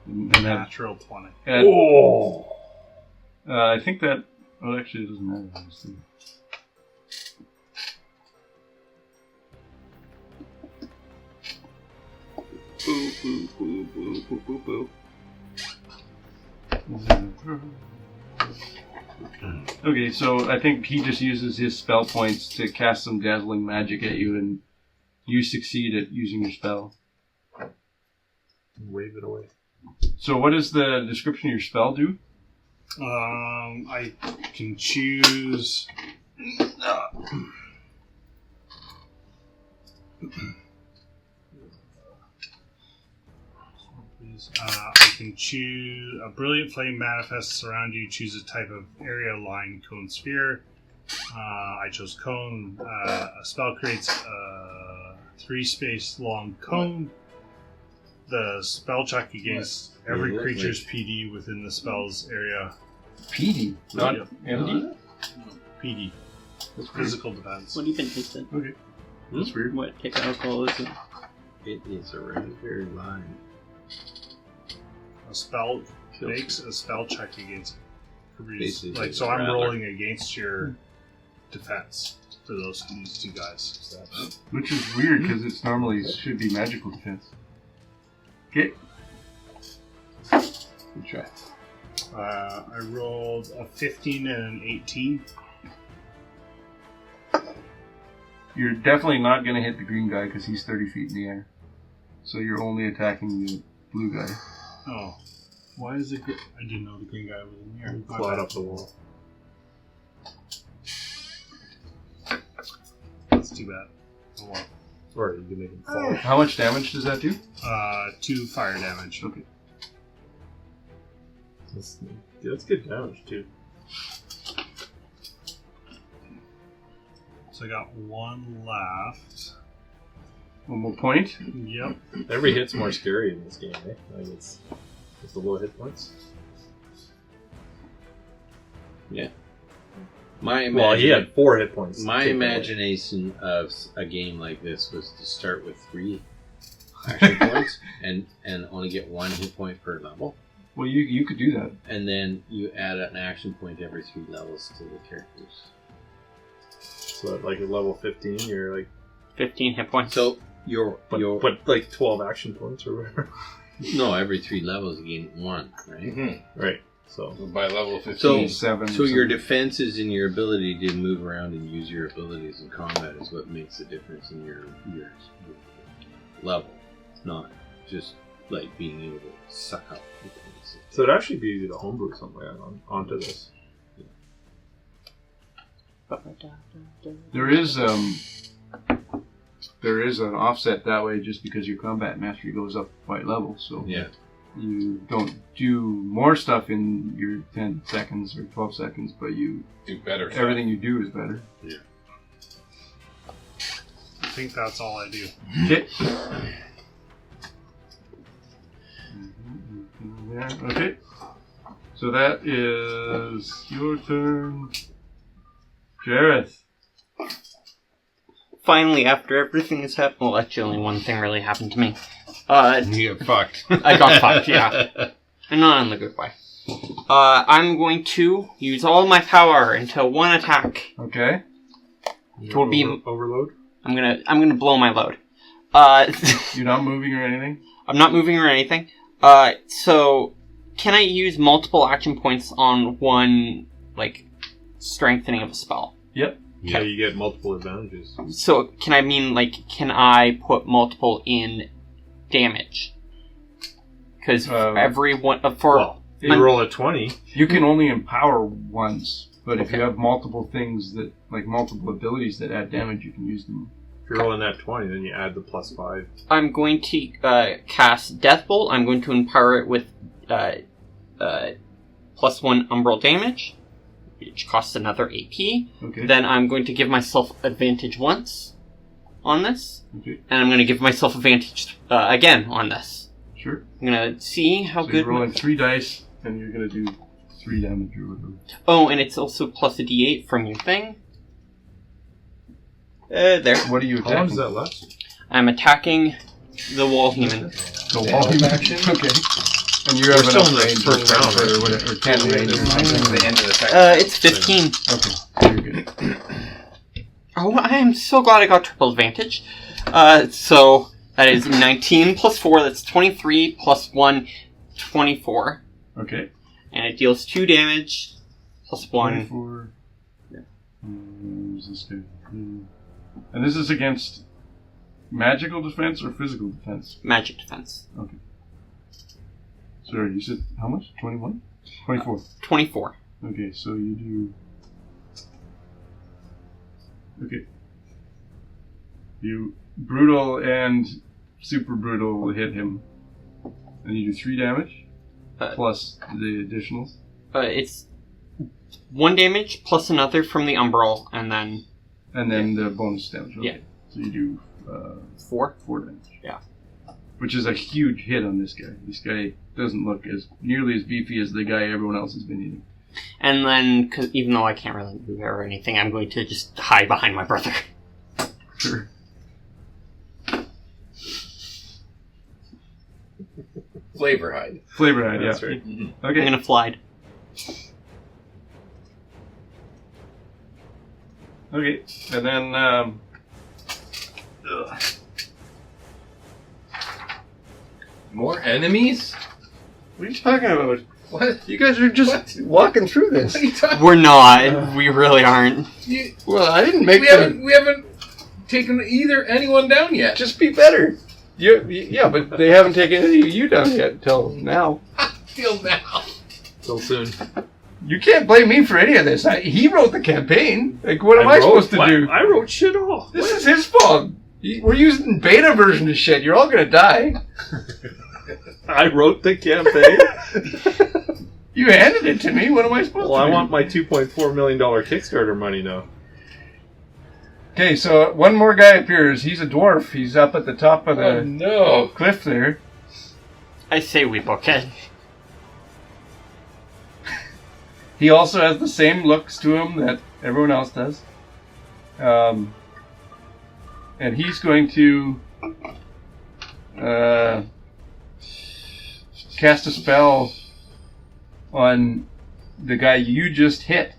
And add, Natural 20. add, Oh! I think that. Well, actually, it doesn't matter. Let's see. Boo, boo, boo, boo, boo, boo, boo. Okay, so I think he just uses his spell points to cast some dazzling magic at you, and you succeed at using your spell. Wave it away. So what does the description of your spell do? I can choose. I can choose a brilliant flame manifests around you. Choose a type of area, line, cone, sphere. I chose cone. A spell creates a 3-space long cone. The spell check against every creature's PD within the spell's area. PD, not Yep. MD? PD. Physical defense. What even is it? Okay. That's weird. What type of alcohol is it? It is a raspberry lime. A spell makes a spell check against Basically, like so. I'm rolling against your defense for those two guys. Which is weird because it's normally should be magical defense. Okay. Good try. I rolled a 15 and an 18. You're definitely not going to hit the green guy because he's 30 feet in the air. So you're only attacking the blue guy. Oh, why is it? I didn't know the green guy was in here. Flat up the wall. That's too bad. Oh, well. Or you can make him fall. How much damage does that do? 2 fire damage. Okay. That's good damage, too. So I got 1 left. One more point. Yep. Every hit's more scary in this game, eh? Like it's the low hit points. Well, he had 4 hit points. My Take away. imagination of a game like this was to start with 3 action points and only get 1 hit point per level. Well, you could do that. And then you add an action point every 3 levels to the characters. So at like at level 15, you're like 15 hit points. So but like 12 action points or whatever. no, every 3 levels you gain 1, right? Mm-hmm. Right. So By level 15. So 7. So your defenses and your ability to move around and use your abilities in combat is what makes the difference in your level, not just like being able to suck up. So it'd actually be easy to homebrew something onto this. There is an offset that way just because your combat mastery goes up by level. So Yeah. you don't do more stuff in your 10 seconds or 12 seconds, but you do better. everything you do is better. I think that's all I do. Okay. Yeah, okay. So that is your turn, Jareth. Finally, after everything has happened, well, actually, only one thing really happened to me. You get fucked. I got fucked, yeah. And not in the good way. I'm going to use all my power into 1 attack. Okay. Will be overload. I'm gonna blow my load. You're not moving or anything? I'm not moving or anything. So can I use multiple action points on one, like, strengthening of a spell? Yep. Yeah, you get multiple advantages. So can I put multiple in damage? Because every one Well, if you roll a 20. You can only empower once, but if you have multiple things that, like multiple abilities that add damage, you can use them. If you're rolling that 20, then you add the +5. I'm going to cast Deathbolt. I'm going to empower it with +1 umbral damage, which costs another AP. Okay. Then I'm going to give myself advantage once on this, Okay. and I'm going to give myself advantage again on this. Sure. I'm going to see how So good... you're rolling 3 dice, and you're going to do 3 damage or whatever. Oh, and it's also plus a d8 from your thing. There. What are you How long attacking? does that last? I'm attacking the wall human. The wall action? Okay. And you have We're still enough in the range first round, or right? whatever, or 10 range or This is something. the end of the second. It's 15. Okay, so you're good. Oh, I am so glad I got triple advantage. So that is 19 plus 4, that's 23 plus 1, 24. Okay. And it deals 2 damage plus 1. 24. Yeah. Who's this guy? And this is against magical defense or physical defense? Magic defense. Okay. Sorry, you said how much? 21? 24. 24. Okay, so you do... Okay. You brutal and super brutal will hit him, and you do 3 damage plus the additionals. It's 1 damage plus another from the umbral, and then the bonus damage. Okay. Yeah. So you do 4. 4 damage. Yeah. Which is a huge hit on this guy. This guy doesn't look as nearly as beefy as the guy everyone else has been eating. And then, cause even though I can't really move or anything, I'm going to just hide behind my brother. Sure. Flavor hide. Flavor hide, That's yeah. right. I'm Okay. going to fly. Okay. And then, More enemies? what are you talking about? What? You guys are just walking through this. What are you talking? We're not. We really aren't. Well, I didn't make We haven't taken anyone down yet. Just be better. Yeah, but they haven't taken any of you down yet until now. Till now. Till soon. You can't blame me for any of this. He wrote the campaign. Like, what am I supposed to do? I wrote shit off. This is his fault. We're using beta version of shit. You're all gonna die. I wrote the campaign. You handed it to me. What am I supposed Well, to I do? want my $2.4 million Kickstarter money now. Okay, so one more guy appears. He's a dwarf. He's up at the top of Oh the no. cliff there. I say we book it. He also has the same looks to him that everyone else does. And he's going to cast a spell on the guy you just hit.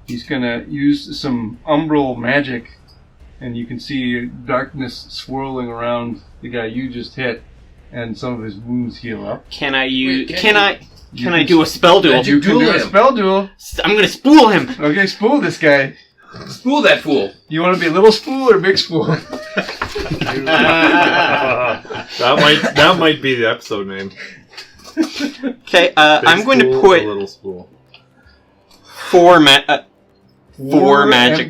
He's going to use some umbral magic, and you can see darkness swirling around the guy you just hit, and some of his wounds heal up. Can I use... Wait, Can I do a spell duel? Magic You can do duel a him. spell duel. I'm going to spool him. Okay, spool this guy. Spool that fool. You want to be little spool or big spool? That might be the episode name. Okay, I'm going to Big spool, put a little spool. 4 magic.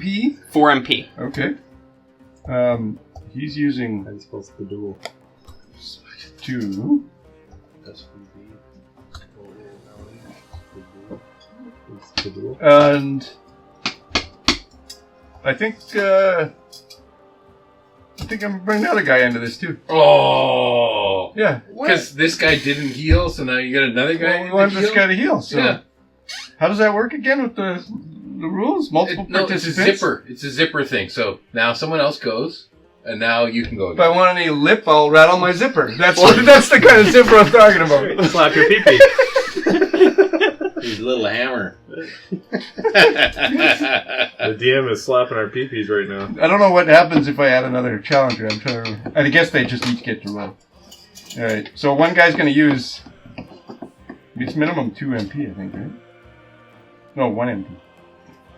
MP? 4 MP. Okay. He's using I'm supposed to duel. 2. And I think I'm gonna bring the other guy into this too. Oh. Yeah. Because this guy didn't heal, so now you got another guy. Well, we want this guy to heal. So Yeah. how does that work again with the rules? Multiple No, it's a participants. zipper. It's a zipper thing. So now someone else goes, and now you can go If I again. want any lip, I'll rattle my zipper. That's the kind of zipper I'm talking about. Slap your pee-pee. His little hammer. The DM is slapping our pee-pees right now. I don't know what happens if I add another challenger. I'm trying to remember. I guess they just each get to roll. Alright, so one guy's going to use... It's minimum 2 MP, I think, right? No, 1 MP.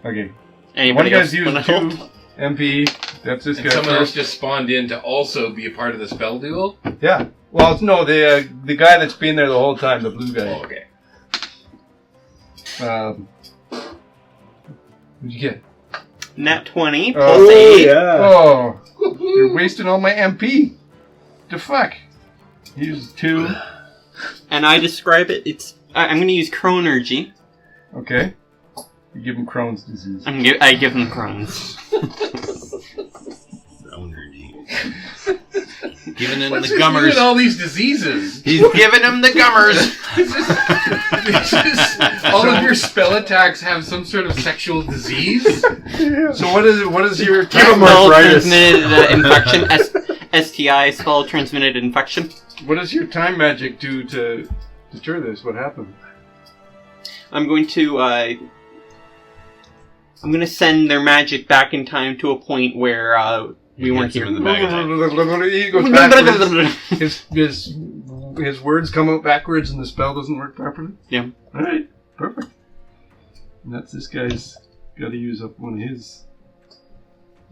Okay. Anybody One else guy's used wanna 2 help? MP. That's this And guy someone else first. just spawned in to also be a part of the spell duel. Yeah. Well, it's, no, the guy that's been there the whole time, the blue guy. Oh, okay. What'd you get? Nat 20 Oh, plus 8. yeah. Oh, you're wasting all my MP. The fuck? Use 2. And I describe it, I'm going to use Chronergy. Okay. You give him Crohn's disease. I give him Crohn's. Giving him What's the with you gummers. and all these diseases? He's giving him the gummers. All of your spell attacks have some sort of sexual disease? So what is your him Spell arthritis. transmitted infection. STI, spell transmitted infection. what does your time magic do to deter this? What happened? I'm going to send their magic back in time to a point where we weren't hits him here. in the back of the head. He goes backwards. His words come out backwards and the spell doesn't work properly? Yeah. Alright, perfect. And that's this guy's got to use up one of his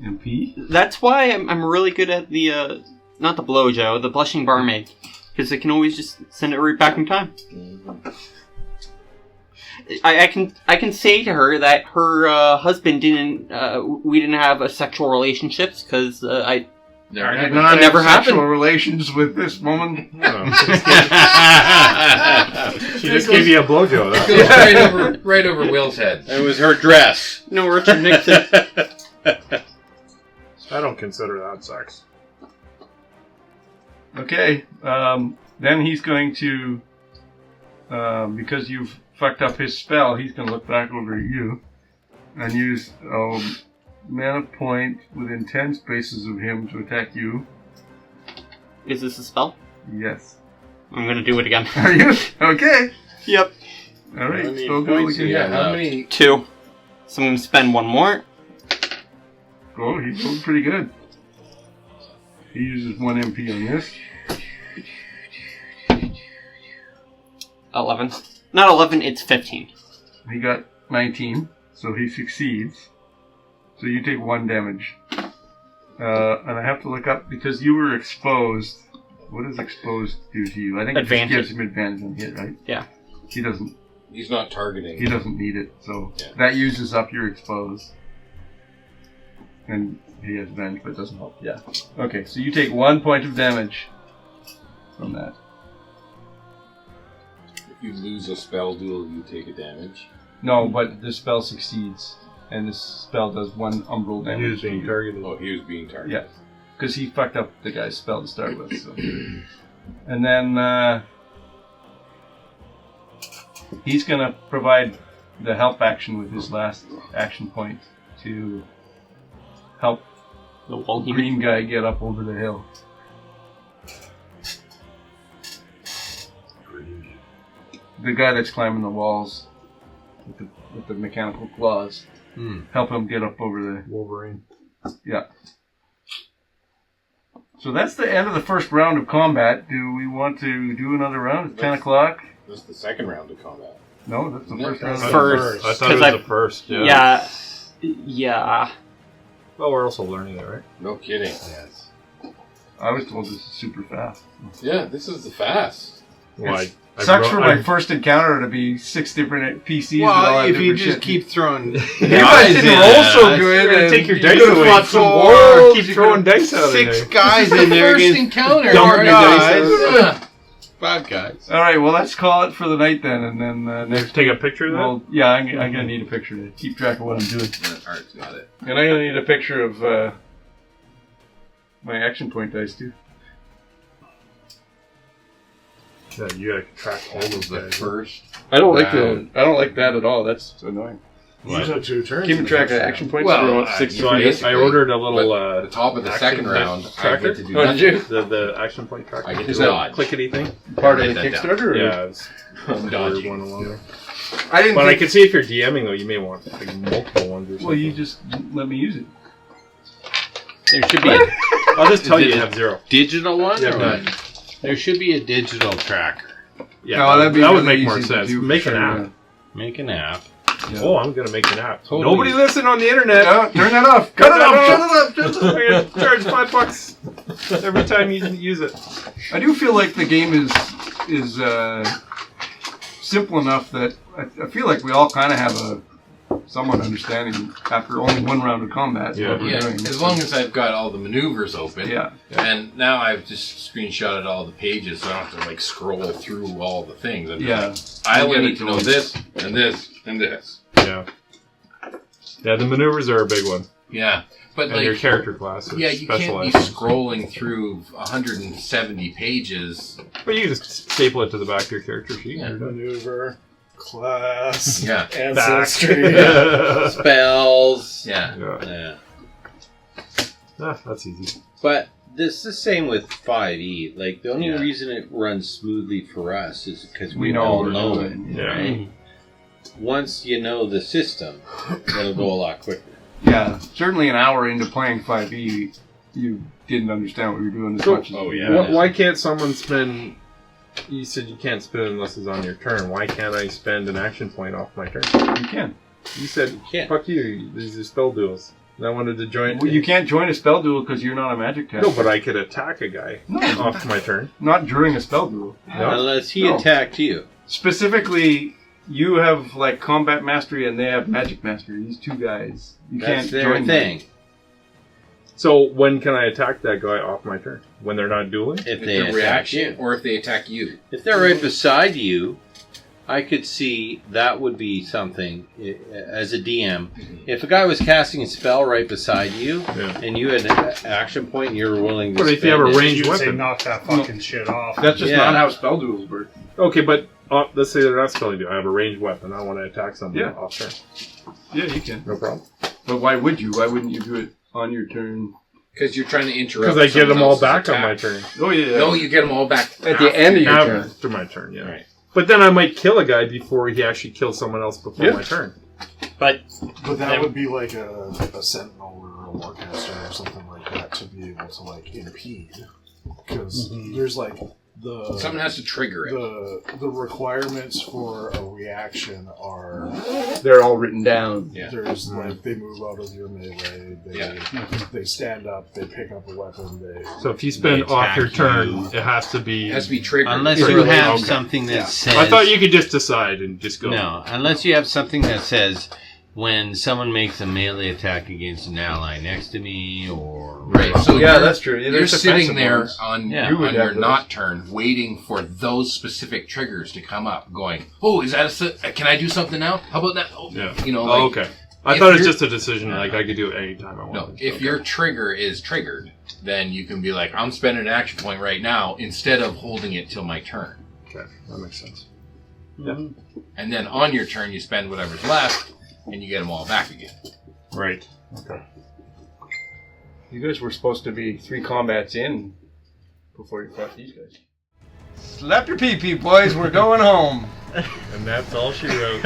MP. That's why I'm really good at the not the blowjo, the blushing barmaid, because I can always just send it right back in time. I can say to her that her husband didn't. We didn't have a sexual relationships because I There did it not never have sexual happened. relations with this woman. She just gave you a blowjob. That's goes right over Will's head. It was her dress. no Richard Nixon. I don't consider that sex. Okay, then he's going to, because you've fucked up his spell, he's going to look back over at you and use mana point within 10 spaces of him to attack you. Is this a spell? Yes. I'm gonna do it again. Are you? Okay. Yep. All right, How many so go points again. do you have? How many? 2. So I'm gonna spend 1 more. Oh, he's doing pretty good. He uses 1 MP on this. 11. Not 11. It's 15. He got 19, so he succeeds. So you take 1 damage. And I have to look up, because you were exposed. What does exposed do to you? I think Advantage. it just gives him advantage on hit, right? Yeah. He doesn't He's not targeting. need it, so Yeah. that uses up your exposed. And he has advantage, but it doesn't help. Yeah. Okay, so you take 1 point of damage from that. If you lose a spell duel, you take a damage. No, but the spell succeeds. And this spell does 1 umbral He damage was to being you. targeted. Oh, he was being targeted. Yeah, because he fucked up the guy's spell to start with. So. And then he's going to provide the help action with his last action point to help The wall the he green guy get up over the hill. The guy that's climbing the walls with the mechanical claws. Help him get up over the... Wolverine. Yeah. So that's the end of the first round of combat. Do we want to do another round? It's 10 o'clock. That's the second round of combat. No, that's the No, first that's round. First. I thought it 'Cause was the first. Yeah. Yeah. Well, we're also learning it, right? No kidding. Yes. I was told this is super fast. Yeah, this is the fast. Well, Sucks for my first encounter to be 6 different PCs with all Well, that if you different just shit. keep throwing If I didn't roll so good, You're gonna and take your you dice could've away. fought some Or wolves, keep you throwing could've- dice out 6 of there. guys in there First against encounter. Dump Marty. your dice. Yeah. 5 guys. All right, well, let's call it for the night then, and then next. Take a picture of that? Well, yeah, I'm gonna need a picture to keep track of what I'm doing, Art's got it. and I'm gonna need a picture of my action point dice too. Yeah, you gotta track all This those is the guys. first. I don't like round. I don't like that at all. That's annoying. You took 2 turns. Keeping in the track of first action round. points. Well, so I want 6 So I Basically, ordered a little At the top of the action second round, dice I tracker? get to do Oh, that. did you? the action point tracker. I get Is to that dodge. Clickety thing. Part of Write the that Kickstarter? Or? Yeah, it's I'm dodging. one along there. I didn't. But I think- can see if you're DMing though, you may want like multiple ones or something. Well, you just let me use it. There should be a I'll just tell Is you it- you have 0. digital one? Yeah, or none. what? There should be a digital tracker. Yeah, No, that'd be that would really make more easy to sense. do for Make an sure, app. Make an app. Yeah. Oh, I'm gonna make an app. Totally. Nobody listen on the internet. Yeah, turn that off. Cut it off. Shut it up. I'm gonna charge $5 every time you use it. I do feel like the game is simple enough that I feel like we all kind of have a somewhat understanding after only 1 round of combat. Yeah. What we're Yeah, doing. as long as I've got all the maneuvers open. Yeah. And now I've just screenshotted all the pages, so I don't have to like scroll through all the things. I'm just Yeah. like, I I'll only get need it to know going. this and this and this. Yeah. Yeah, the maneuvers are a big one. Yeah, but And your like, character class is yeah, you can't be specialized. scrolling through 170 pages. But you can just staple it to the back of your character sheet. Yeah. and you're done. Maneuver, class, Yeah, ancestry. yeah. Spells. yeah. Yeah. Ah, that's easy. But this is the same with 5e. Like, the only Yeah. reason it runs smoothly for us is because We we know all what we're know it. doing. Yeah. Right? Once you know the system, it'll go a lot quicker. Yeah, certainly an hour into playing 5e, you didn't understand what we were doing as So- much as oh, we yeah. did. Why can't someone spend... You said you can't spend unless it's on your turn. Why can't I spend an action point off my turn? You can. You said, can't. fuck you, these are spell duels. And I wanted to join... Well, you can't join a spell duel because you're not a magic caster. No, but I could attack a guy off my turn. Not during a spell duel. No? Unless he No. attacked you. Specifically, you have like combat mastery and they have magic mastery. These two guys, you That's can't their join thing. them. So when can I attack that guy off my turn? When they're not dueling? If If they they're attack reaction, you. or if they attack you. If they're right beside you, I could see that would be something as a DM. If a guy was casting a spell right beside you, Yeah. and you had an action point, and you were willing to. But if you have a spend it- ranged You would say weapon. knock that fucking shit off. That's just Yeah. not how spell duels work. Okay, but let's say they're not spelling you. I have a ranged weapon. I want to attack somebody Yeah. off turn. Yeah, you can. No problem. But why would you? Why wouldn't you do it on your turn? Because you're trying to interrupt. Because I get someone them all else's back on attack. my turn. Oh yeah. No, you get them all back At the end of your turn. After my turn, yeah. Right. But then I might kill a guy before he actually kills someone else before Yeah. my turn. But But that would be like a sentinel or a warcaster or something like that to be able to like impede, because there's like the Someone has to trigger it. the requirements for a reaction are They're all written down. Yeah. there's like they move out of your melee, they stand up, they pick up a weapon, they So if you spend They off your attack turn, you. it has to be. It has to be triggered. Unless Yeah. you have Okay. something that Yeah. says. I thought you could just decide and just go. No, unless you have something that says when someone makes a melee attack against an ally next to me, or Right. So Yeah, you're, that's true. Yeah, You're there's sitting defensive there ones. on, Yeah. You would on have your those. not turn, waiting for those specific triggers to come up. Going, oh, is that can I do something now? How about that? Oh, Yeah. You know, Oh, like, okay. I if thought it was you're- just a decision. Like I could do it anytime I no. wanted. If your trigger is triggered, then you can be like, I'm spending an action point right now instead of holding it till my turn. Okay, that makes sense. And then on your turn, you spend whatever's left, and you get them all back again. Right. Okay. You guys were supposed to be 3 combats in before you fought these guys. Slap your pee-pee, boys. We're going home. And that's all she wrote.